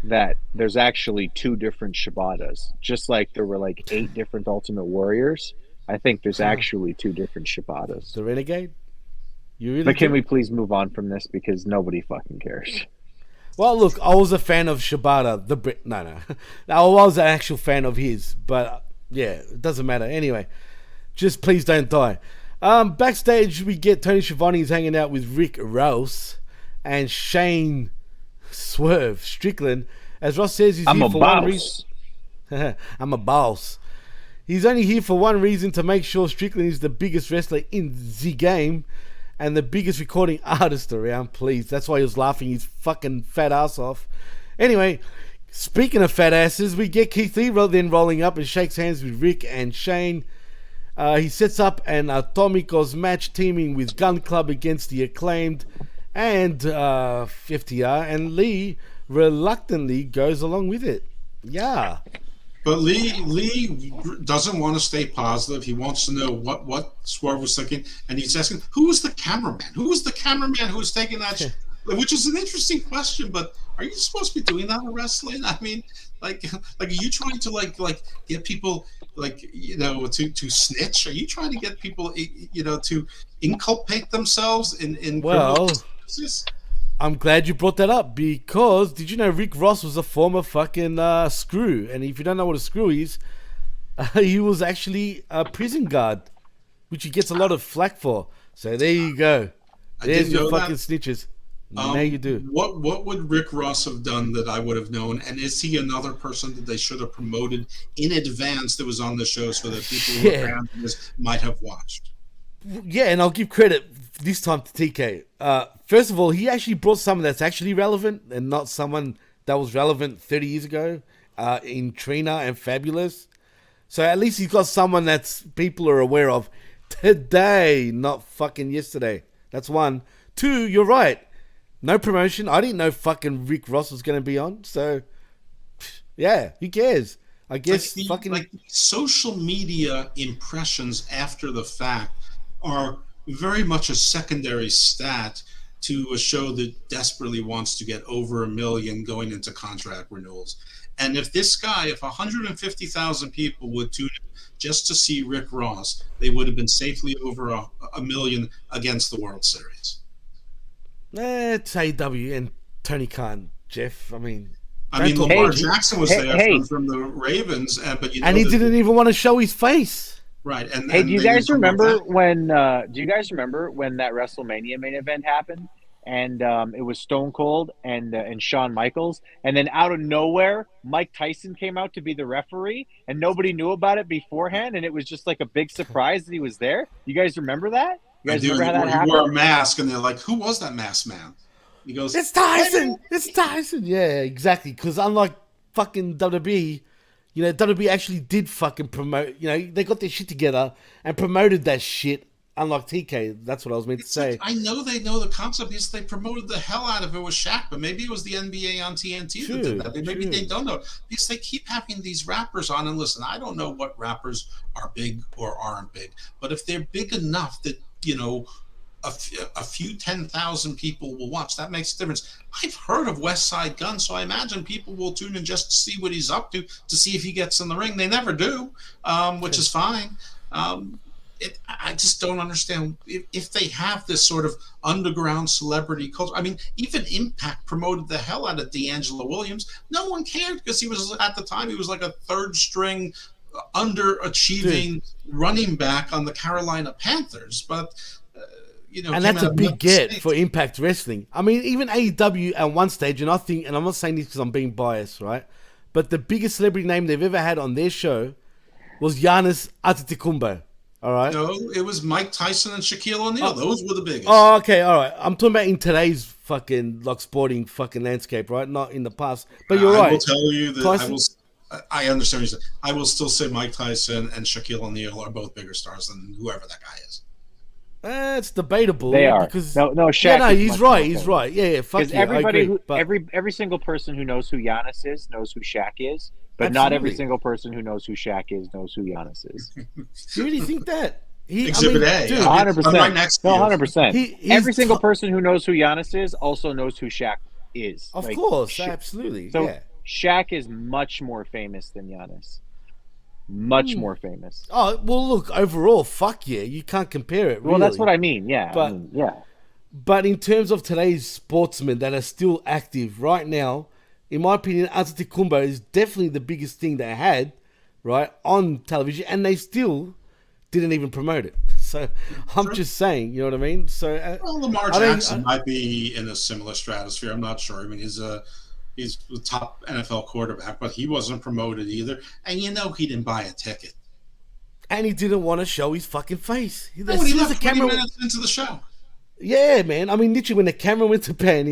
[SPEAKER 7] that there's actually 2 different Shibatas, just like there were like 8 different Ultimate Warriors. I think there's actually 2 different Shibatas.
[SPEAKER 5] The Renegade? You really
[SPEAKER 7] But can we please move on from this because nobody fucking cares?
[SPEAKER 5] Well, look, I was a fan of Shibata. No. I was an actual fan of his, but yeah, it doesn't matter. Anyway, just please don't die. Backstage, we get Tony Schiavone's hanging out with Rick Ross and Shane Swerve Strickland. As Ross says, he's here for one reason. I'm a boss. He's only here for one reason, to make sure Strickland is the biggest wrestler in the game and the biggest recording artist around, please. That's why he was laughing his fucking fat ass off. Anyway, speaking of fat asses, we get Keith Lee then rolling up and shakes hands with Rick and Shane. He sets up an Atomicos match teaming with Gun Club against the Acclaimed and FTR, and Lee reluctantly goes along with it. Yeah.
[SPEAKER 6] But Lee doesn't want to stay positive. He wants to know what Swerve was thinking, and he's asking, "Who was the cameraman? Who was the cameraman who was taking that?" Which is an interesting question. But are you supposed to be doing that in wrestling? I mean, like, are you trying to like get people to snitch? Are you trying to get people to inculpate themselves in
[SPEAKER 5] well? I'm glad you brought that up, because did you know Rick Ross was a former fucking screw? And if you don't know what a screw is, he was actually a prison guard, which he gets a lot of flack for. So there you go. There's your fucking snitches. Now you do.
[SPEAKER 6] What would Rick Ross have done that I would have known? And is he another person that they should have promoted in advance that was on the show so that people who were fans of this might have watched?
[SPEAKER 5] Yeah, and I'll give credit this time to TK. First of all, he actually brought someone that's actually relevant and not someone that was relevant 30 years ago in Trina and Fabulous. So at least he's got someone that's people are aware of today, not fucking yesterday. That's one. 2, you're right. No promotion. I didn't know fucking Rick Ross was going to be on. So, yeah, who cares? I guess
[SPEAKER 6] like social media impressions after the fact are very much a secondary stat to a show that desperately wants to get over 1 million going into contract renewals. And if 150,000 people would tune in just to see Rick Ross, they would have been safely over a million against the World Series.
[SPEAKER 5] It's AEW and Tony Khan, Jeff. I mean,
[SPEAKER 6] Lamar Jackson was there from the Ravens, but
[SPEAKER 5] and he didn't even want to show his face.
[SPEAKER 6] Right. And
[SPEAKER 7] do you guys remember when? Do you guys remember when that WrestleMania main event happened? And it was Stone Cold and Shawn Michaels, and then out of nowhere, Mike Tyson came out to be the referee, and nobody knew about it beforehand, and it was just like a big surprise that he was there. You guys remember that? You guys remember how that happened?
[SPEAKER 6] He wore a mask, and they're like, "Who was that masked man?" He goes,
[SPEAKER 5] "It's Tyson! It's Tyson!" Yeah, exactly. Because unlike fucking WWE, WWE actually did fucking promote. They got their shit together and promoted that shit. Unlike TK, that's what I was meant to say.
[SPEAKER 6] I know they know the concept because they promoted the hell out of it with Shaq, but maybe it was the NBA on TNT that did that. Maybe they don't know because they keep having these rappers on. And listen, I don't know what rappers are big or aren't big, but if they're big enough that a few 10,000 people will watch, that makes a difference. I've heard of West Side Gun, so I imagine people will tune in just to see what he's up to see if he gets in the ring. They never do, which is fine. I just don't understand if they have this sort of underground celebrity culture. I mean, even Impact promoted the hell out of D'Angelo Williams. No one cared because he was, at the time, he was like a third string, underachieving running back on the Carolina Panthers. But,
[SPEAKER 5] and that's a big get for Impact Wrestling. I mean, even AEW at one stage, and I'm not saying this because I'm being biased, right? But the biggest celebrity name they've ever had on their show was Giannis Antetokounmpo. All right.
[SPEAKER 6] No, it was Mike Tyson and Shaquille O'Neal. Those were the biggest.
[SPEAKER 5] Oh, okay, all right. I'm talking about in today's fucking sporting fucking landscape, right? Not in the past. But you're right.
[SPEAKER 6] I will tell you that I understand what you're saying. I will still say Mike Tyson and Shaquille O'Neal are both bigger stars than whoever that guy is.
[SPEAKER 5] It's debatable.
[SPEAKER 7] They are.
[SPEAKER 5] Because,
[SPEAKER 7] no, Shaq.
[SPEAKER 5] Yeah, he's right. He's right. Yeah, fuck
[SPEAKER 7] because
[SPEAKER 5] yeah,
[SPEAKER 7] everybody,
[SPEAKER 5] I agree,
[SPEAKER 7] every single person who knows who Giannis is knows who Shaq is. But not every
[SPEAKER 5] Absolutely.
[SPEAKER 7] single person who knows who Shaq is knows who Giannis is.
[SPEAKER 5] Do you really think that?
[SPEAKER 6] Exhibit A.
[SPEAKER 5] dude,
[SPEAKER 6] Yeah.
[SPEAKER 7] 100%.
[SPEAKER 6] Right next to
[SPEAKER 7] No,
[SPEAKER 6] you.
[SPEAKER 7] 100%.
[SPEAKER 5] He's
[SPEAKER 7] Every single
[SPEAKER 5] top-
[SPEAKER 7] person who knows who Giannis is also knows who Shaq is.
[SPEAKER 5] Of
[SPEAKER 7] Like,
[SPEAKER 5] course,
[SPEAKER 7] Sha-
[SPEAKER 5] absolutely.
[SPEAKER 7] So
[SPEAKER 5] yeah.
[SPEAKER 7] Shaq is much more famous than Giannis. Much more famous.
[SPEAKER 5] Oh well, look. Overall, fuck yeah, you can't compare it.
[SPEAKER 7] Well, that's
[SPEAKER 5] really.
[SPEAKER 7] what I mean. Yeah.
[SPEAKER 5] But-
[SPEAKER 7] yeah.
[SPEAKER 5] But in terms of today's sportsmen that are still active right now, in my opinion, Antetokounmpo is definitely the biggest thing they had, right, on television, and they still didn't even promote it. So I'm just saying, you know what I mean? So
[SPEAKER 6] Well, Lamar
[SPEAKER 5] I mean,
[SPEAKER 6] Jackson might be in a similar stratosphere. I'm not sure. I mean, he's the top NFL quarterback, but he wasn't promoted either. And you know he didn't buy a ticket.
[SPEAKER 5] and he didn't want to show his fucking face.
[SPEAKER 6] No,
[SPEAKER 5] As
[SPEAKER 6] when he
[SPEAKER 5] soon as
[SPEAKER 6] left
[SPEAKER 5] the
[SPEAKER 6] 20
[SPEAKER 5] camera,
[SPEAKER 6] minutes into the show.
[SPEAKER 5] yeah, man. I mean, literally, when the camera went to pan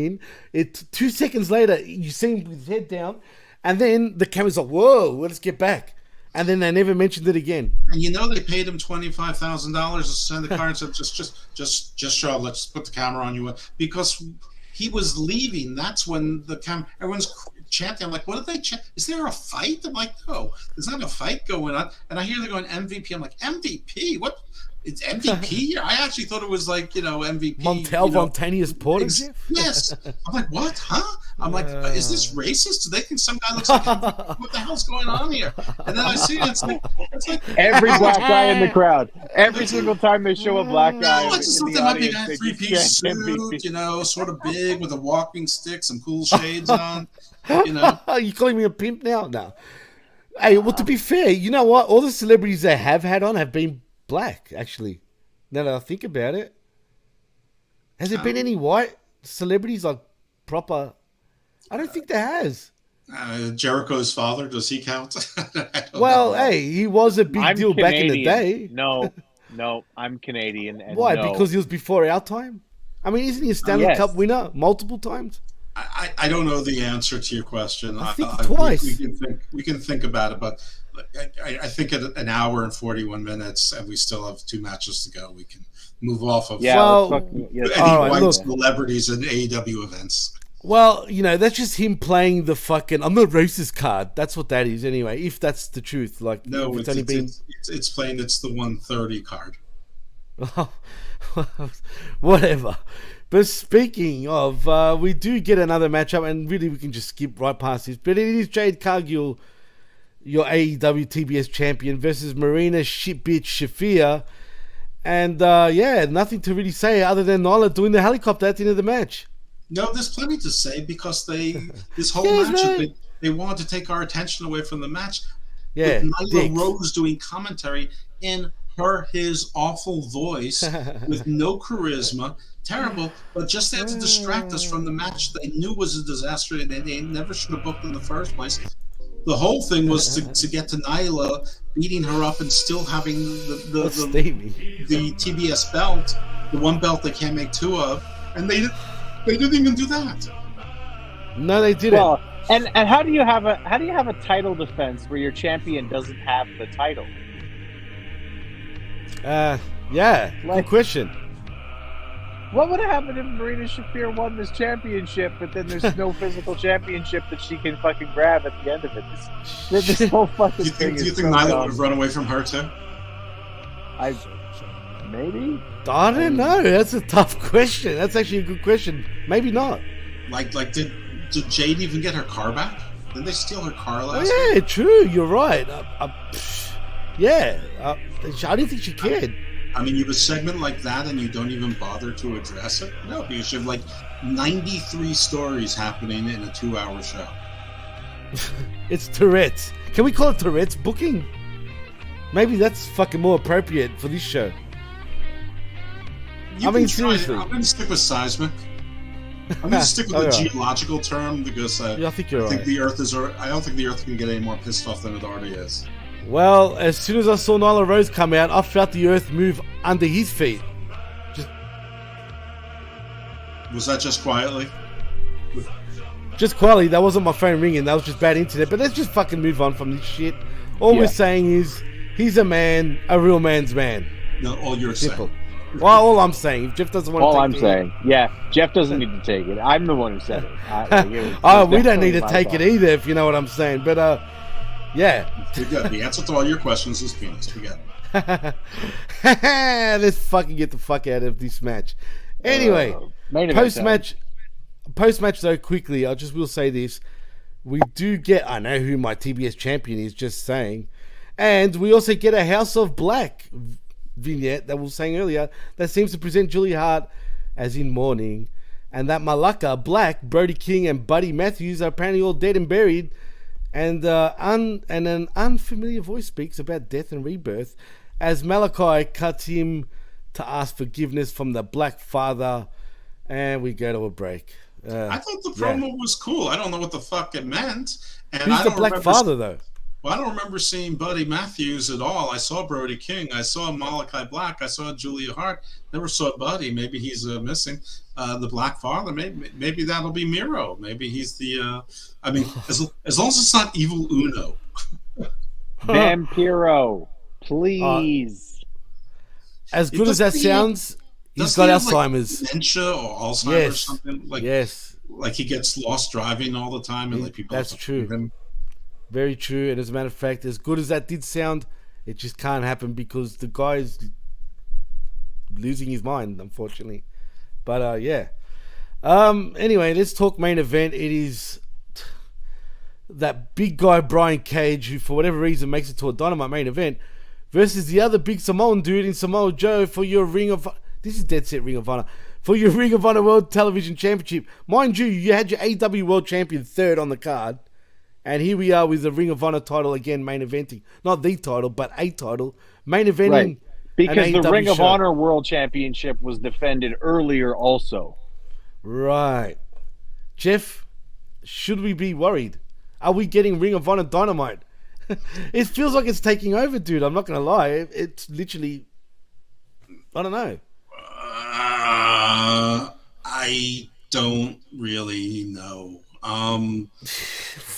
[SPEAKER 5] in, 2 seconds later, you see him with his head down, and then the camera's like, "Whoa, let's get back," and then they never mentioned it again.
[SPEAKER 6] And you know they paid him $25,000 to send the car and said, just show up. Let's put the camera on you, because he was leaving. That's when the everyone's chanting. I'm like, what did they chant? Is there a fight? I'm like, no, there's not a fight going on. And I hear they're going MVP. I'm like, MVP? What? It's MVP? I actually thought it was like, MVP.
[SPEAKER 5] Montel Montanious Porter.
[SPEAKER 6] Yes. I'm like, what? Huh? I'm like, is this racist? Do they think some guy looks like MVP? What the hell's going on here? And then I see it, it's like
[SPEAKER 7] Every black guy in the crowd. Every single time they show a black guy
[SPEAKER 6] no, it's just
[SPEAKER 7] in the
[SPEAKER 6] something might be a
[SPEAKER 7] audience,
[SPEAKER 6] guy in
[SPEAKER 7] they
[SPEAKER 6] a three-piece
[SPEAKER 7] just chant
[SPEAKER 6] suit,
[SPEAKER 7] MVP.
[SPEAKER 6] sort of big with a walking stick, some cool shades on,
[SPEAKER 5] You calling me a pimp now? No. Hey, well, to be fair, you know what? All the celebrities they have had on have been black, actually. Now that I think about it. Has there been any white celebrities, like proper? I don't think there has.
[SPEAKER 6] Jericho's father, does he count? I don't
[SPEAKER 5] Well,
[SPEAKER 6] know.
[SPEAKER 5] hey, he was a big
[SPEAKER 7] I'm
[SPEAKER 5] deal back in the
[SPEAKER 7] Canadian.
[SPEAKER 5] day.
[SPEAKER 7] No, I'm Canadian. And
[SPEAKER 5] Why?
[SPEAKER 7] no.
[SPEAKER 5] Because he was before our time? I mean, isn't he a Stanley
[SPEAKER 7] Yes.
[SPEAKER 5] Cup winner multiple times?
[SPEAKER 6] I don't know the answer to your question.
[SPEAKER 5] I think twice.
[SPEAKER 6] We can think about it, but I think at an hour and 41 minutes, and we still have 2 matches to go. We can move off of
[SPEAKER 7] Yeah,
[SPEAKER 5] Well,
[SPEAKER 7] let's fucking- yeah,
[SPEAKER 6] any
[SPEAKER 5] all right,
[SPEAKER 6] white
[SPEAKER 5] look.
[SPEAKER 6] celebrities in AEW events.
[SPEAKER 5] Well, that's just him playing the fucking I'm not racist card. That's what that is anyway, if that's the truth. Like,
[SPEAKER 6] No,
[SPEAKER 5] if
[SPEAKER 6] it's
[SPEAKER 5] only been...
[SPEAKER 6] it's plain. It's the 130 card.
[SPEAKER 5] Whatever. But speaking of, we do get another matchup, and really we can just skip right past this. But it is Jade Cargill, your AEW TBS champion, versus Marina Shitbitch Shafir. And nothing to really say other than Nyla doing the helicopter at the end of the match.
[SPEAKER 6] No, there's plenty to say because this whole
[SPEAKER 5] Yes,
[SPEAKER 6] match,
[SPEAKER 5] man.
[SPEAKER 6] they wanted to take our attention away from the match.
[SPEAKER 5] Yeah,
[SPEAKER 6] With Nyla
[SPEAKER 5] dicks.
[SPEAKER 6] Rose doing commentary in his awful voice with no charisma, terrible, but just there to distract us from the match they knew was a disaster and they never should have booked in the first place. The whole thing was to get to Nyla, beating her up and still having
[SPEAKER 5] That's
[SPEAKER 6] the
[SPEAKER 5] steamy.
[SPEAKER 6] TBS belt, the one belt they can't make 2 of, and they didn't even do that.
[SPEAKER 5] No, they didn't.
[SPEAKER 7] Well, and how do you have a title defense where your champion doesn't have the title?
[SPEAKER 5] Yeah, good
[SPEAKER 7] Like-
[SPEAKER 5] question.
[SPEAKER 7] What would have happened if Marina Shafir won this championship, but then there's no physical championship that she can fucking grab at the end of it? This whole fucking
[SPEAKER 6] Do
[SPEAKER 7] thing
[SPEAKER 6] you
[SPEAKER 7] is
[SPEAKER 6] think
[SPEAKER 7] so
[SPEAKER 6] Nyla
[SPEAKER 7] dumb.
[SPEAKER 6] would have run away from her too?
[SPEAKER 7] Maybe.
[SPEAKER 5] I don't know. That's a tough question. That's actually a good question. Maybe not.
[SPEAKER 6] Like did Jade even get her car back? Didn't they steal her car
[SPEAKER 5] Oh,
[SPEAKER 6] last
[SPEAKER 5] yeah, true. You're right. I didn't think she cared.
[SPEAKER 6] I mean, you have a segment like that and you don't even bother to address it? No, because you have like 93 stories happening in a 2-hour show.
[SPEAKER 5] It's Tourette's. Can we call it Tourette's booking? Maybe that's fucking more appropriate for this show.
[SPEAKER 6] You
[SPEAKER 5] I mean,
[SPEAKER 6] can try it.
[SPEAKER 5] seriously.
[SPEAKER 6] I'm going to stick with seismic. I'm going to stick with the
[SPEAKER 5] Alright.
[SPEAKER 6] geological term because
[SPEAKER 5] Yeah, I think you're
[SPEAKER 6] I think
[SPEAKER 5] right.
[SPEAKER 6] the Earth is. I don't think the Earth can get any more pissed off than it already is.
[SPEAKER 5] Well, as soon as I saw Nyla Rose come out, I felt the earth move under his feet.
[SPEAKER 6] Was that just quietly?
[SPEAKER 5] Just quietly, that wasn't my phone ringing. That was just bad internet. But let's just fucking move on from this shit. All we're saying is, he's a man, a real man's man.
[SPEAKER 6] No, all you're
[SPEAKER 5] Simple.
[SPEAKER 6] saying.
[SPEAKER 5] Well, all I'm saying, if Jeff doesn't want to
[SPEAKER 7] All
[SPEAKER 5] take
[SPEAKER 7] I'm
[SPEAKER 5] the-
[SPEAKER 7] saying, yeah, Jeff doesn't need to take it. I'm the one who said it.
[SPEAKER 5] Oh, we don't need to take it either, if you know what I'm saying. But Yeah.
[SPEAKER 6] We got the answer to all your questions is penis. We got it.
[SPEAKER 5] Let's fucking get the fuck out of this match. Anyway,
[SPEAKER 7] main event
[SPEAKER 5] post match though, quickly, I just will say this. We do get, I know who my TBS champion is, just saying. And we also get a House of Black vignette that we were saying earlier that seems to present Julia Hart as in mourning. And that Malaka, Black, Brody King, and Buddy Matthews are apparently all dead and buried. And an unfamiliar voice speaks about death and rebirth as Malachi cuts him to ask forgiveness from the Black Father. And we go to a break.
[SPEAKER 6] I thought the promo was cool. I don't know what the fuck it meant. And
[SPEAKER 5] Who's the Black Father, though?
[SPEAKER 6] Well, I don't remember seeing Buddy Matthews at all. I saw Brody King. I saw Malachi Black. I saw Julia Hart. Never saw Buddy. Maybe he's missing. The Black Father. Maybe that'll be Miro. Maybe he's the. I mean, as long as it's not Evil Uno.
[SPEAKER 7] Vampiro, please.
[SPEAKER 5] As good as that sounds, he's got Alzheimer's.
[SPEAKER 6] Like dementia or Alzheimer's or something. Like he gets lost driving all the time, and like people.
[SPEAKER 5] That's true.
[SPEAKER 6] Him.
[SPEAKER 5] Very true. And as a matter of fact, as good as that did sound, it just can't happen because the guy's losing his mind, unfortunately. But yeah. Anyway, let's talk main event. It is that big guy Brian Cage, who for whatever reason makes it to a Dynamite main event, versus the other big Samoan dude in Samoa Joe for your this is dead set Ring of Honor. For your Ring of Honor World Television Championship. Mind you, you had your AW World Champion third on the card. And here we are with the Ring of Honor title again, main eventing. Not the title, but a title. Main eventing.
[SPEAKER 7] Right. Because the Ring of
[SPEAKER 5] show.
[SPEAKER 7] Honor World Championship was defended earlier also.
[SPEAKER 5] Right. Jeff, should we be worried? Are we getting Ring of Honor Dynamite? It feels like it's taking over, dude. I'm not going to lie. It's literally, I don't know.
[SPEAKER 6] I don't really know. All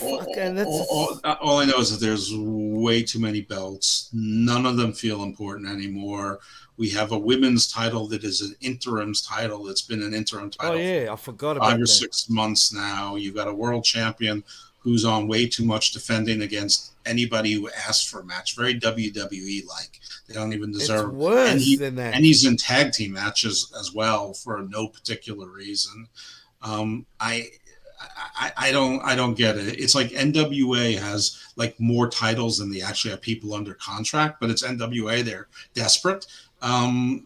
[SPEAKER 6] I know is that there's way too many belts. None of them feel important anymore. We have a women's title that is an interim's title. It's been an interim title.
[SPEAKER 5] Oh yeah, I forgot about that. 5
[SPEAKER 6] or 6 months now. You've got a world champion who's on way too much defending against anybody who asks for a match. Very WWE-like. They don't even deserve.
[SPEAKER 5] It's worse than that.
[SPEAKER 6] And he's in tag team matches as well for no particular reason. I don't get it. It's like NWA has like more titles than they actually have people under contract, but it's NWA. They're desperate. I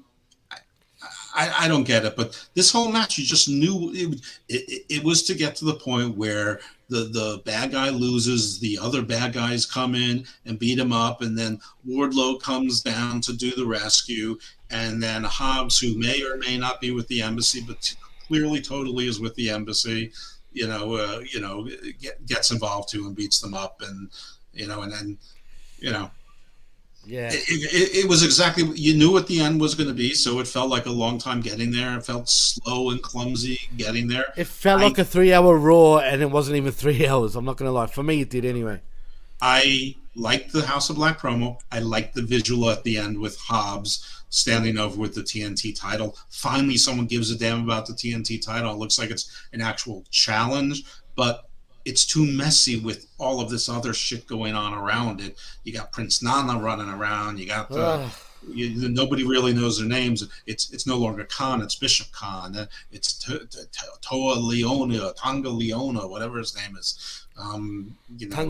[SPEAKER 6] don't get it. But this whole match, you just knew it was to get to the point where the bad guy loses, the other bad guys come in and beat him up, and then Wardlow comes down to do the rescue, and then Hobbs, who may or may not be with the embassy, but clearly totally is with the embassy, gets involved too and beats them up, and then
[SPEAKER 5] yeah,
[SPEAKER 6] it was exactly, you knew what the end was going to be, so it felt like a long time getting there. It felt slow and clumsy getting there.
[SPEAKER 5] It felt like a 3-hour Raw, and it wasn't even 3 hours. I'm not going to lie. For me, it did anyway.
[SPEAKER 6] I liked the House of Black promo. I liked the visual at the end with Hobbs standing over with the TNT title. Finally, someone gives a damn about the TNT title. It looks like it's an actual challenge, but it's too messy with all of this other shit going on around it. You got Prince Nana running around. You got nobody really knows their names. It's no longer Khan. It's Bishop Khan. It's Toa Leona, Tonga Leona, whatever his name is.
[SPEAKER 5] Tongue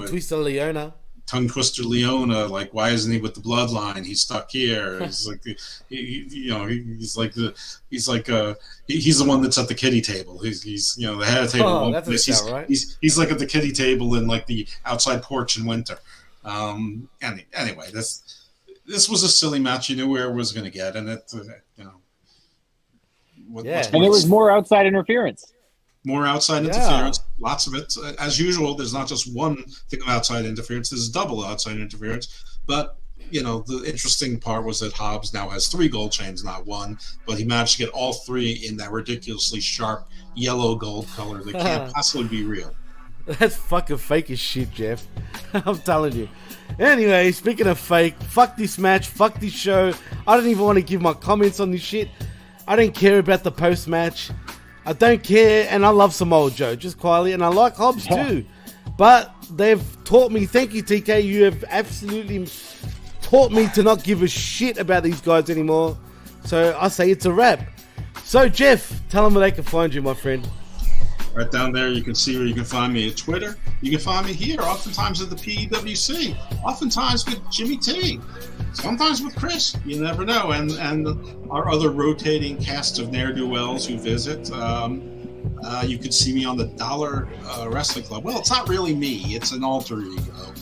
[SPEAKER 5] Twister Leona.
[SPEAKER 6] Tongue Twister Leona, like, why isn't he with the bloodline? He's stuck here. He's like, he's the one that's at the kiddie table. He's the head of the table.
[SPEAKER 5] Oh, that doesn't sound right.
[SPEAKER 6] He's like at the kiddie table in like the outside porch in winter. Anyway, this was a silly match. You knew where it was going to get, and it,
[SPEAKER 7] and there was more outside interference.
[SPEAKER 6] More outside interference, lots of it. As usual, there's not just one thing of outside interference, there's double outside interference. But, the interesting part was that Hobbs now has 3 gold chains, not 1, but he managed to get all 3 in that ridiculously sharp yellow gold color that can't possibly be real.
[SPEAKER 5] That's fucking fake as shit, Jeff. I'm telling you. Anyway, speaking of fake, fuck this match, fuck this show. I don't even want to give my comments on this shit. I don't care about the post-match. I don't care, and I love Samoa Joe, just quietly, and I like Hobbs too. But they've taught me. Thank you, TK. You have absolutely taught me to not give a shit about these guys anymore. So I say it's a wrap. So Jeff, tell them where they can find you, my friend.
[SPEAKER 6] Right down there, you can see where you can find me at Twitter. You can find me here, oftentimes at the PWC, oftentimes with Jimmy T, sometimes with Chris. You never know. And our other rotating cast of ne'er-do-wells who visit. You could see me on the Dollar Wrestling Club. Well, it's not really me. It's an alter ego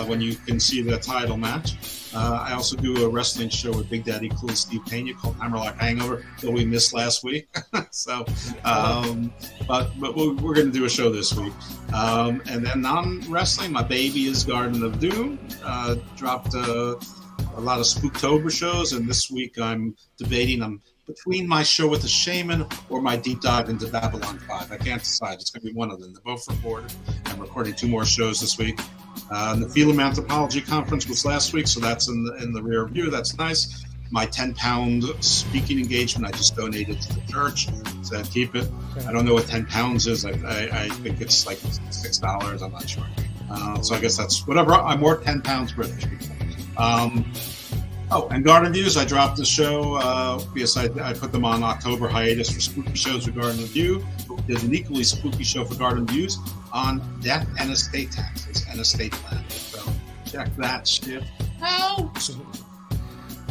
[SPEAKER 6] when you can see the title match. I also do a wrestling show with Big Daddy Cool and Steve Pena called Hammerlock Hangover that we missed last week. So, but we're going to do a show this week. And then non-wrestling, my baby is Garden of Doom. Dropped a lot of Spooktober shows, and this week I'm debating between my show with the Shaman or my deep dive into Babylon 5. I can't decide. It's going to be one of them. They're both recorded. I'm recording 2 more shows this week. The Phelan Anthropology Conference was last week, so that's in the rear view. That's nice. My 10-pound speaking engagement, I just donated to the church, so I keep it. I don't know what 10 pounds is. I think it's like $6. I'm not sure. So I guess that's whatever. I'm worth 10 pounds British. And Garden Views, I dropped the show because I put them on October hiatus for spooky shows with Garden View. Did an equally spooky show for Garden Views on death and estate taxes and estate planning. So check that shit out.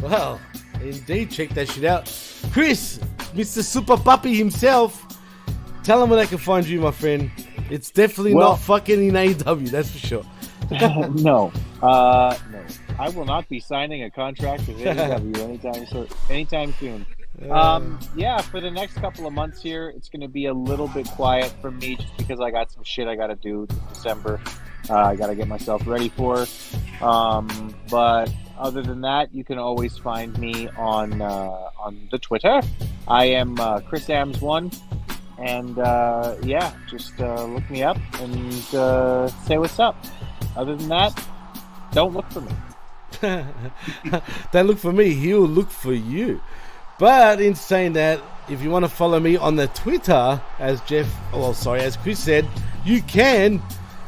[SPEAKER 5] Well, indeed, check that shit out. Chris, Mr. Super Puppy himself, tell them where they can find you, my friend. It's definitely not fucking in AEW, that's for sure.
[SPEAKER 7] No. I will not be signing a contract with AEW anytime soon. For the next couple of months here, it's going to be a little bit quiet for me just because I got some shit I got to do in December. I got to get myself ready for. But other than that, you can always find me on the Twitter. I am Chris Ambs1. And just look me up and say what's up. Other than that, don't look for me.
[SPEAKER 5] Don't look for me, he'll look for you. But in saying that, if you want to follow me on the Twitter, as Chris said, you can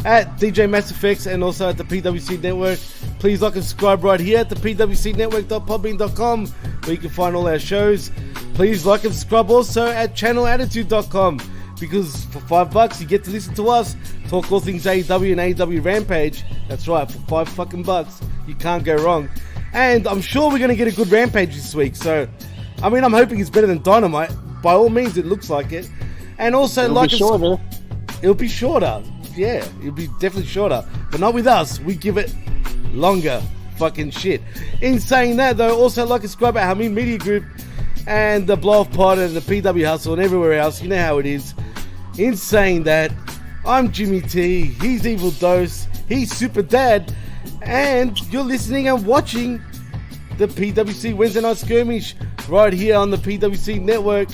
[SPEAKER 5] at DJ Mass Effects and also at the PWC Network. Please like and subscribe right here at the pwcnetwork.podbean.com, where you can find all our shows. Please like and subscribe also at channelattitude.com, because for $5 you get to listen to us talk all things AEW and AEW Rampage. That's right, for $5 you can't go wrong. And I'm sure we're going to get a good Rampage this week, so I'm hoping it's better than Dynamite. By all means, it looks like it. And also, it'll be shorter. Yeah, it'll be definitely shorter, but not with us. We give it longer fucking shit. In saying that, though, also like and subscribe at Hameen Media Group and the Blow Off Pod and the PW Hustle and everywhere else. You know how it is. In saying that, I'm Jimmy T, he's Evil Dose, he's Super Dad, and you're listening and watching the PWC Wednesday Night Skirmish right here on the PWC Network.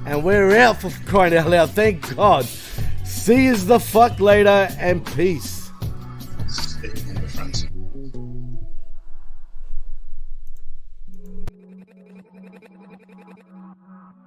[SPEAKER 5] And we're out, for crying out loud. Thank God. See yous the fuck later, and peace.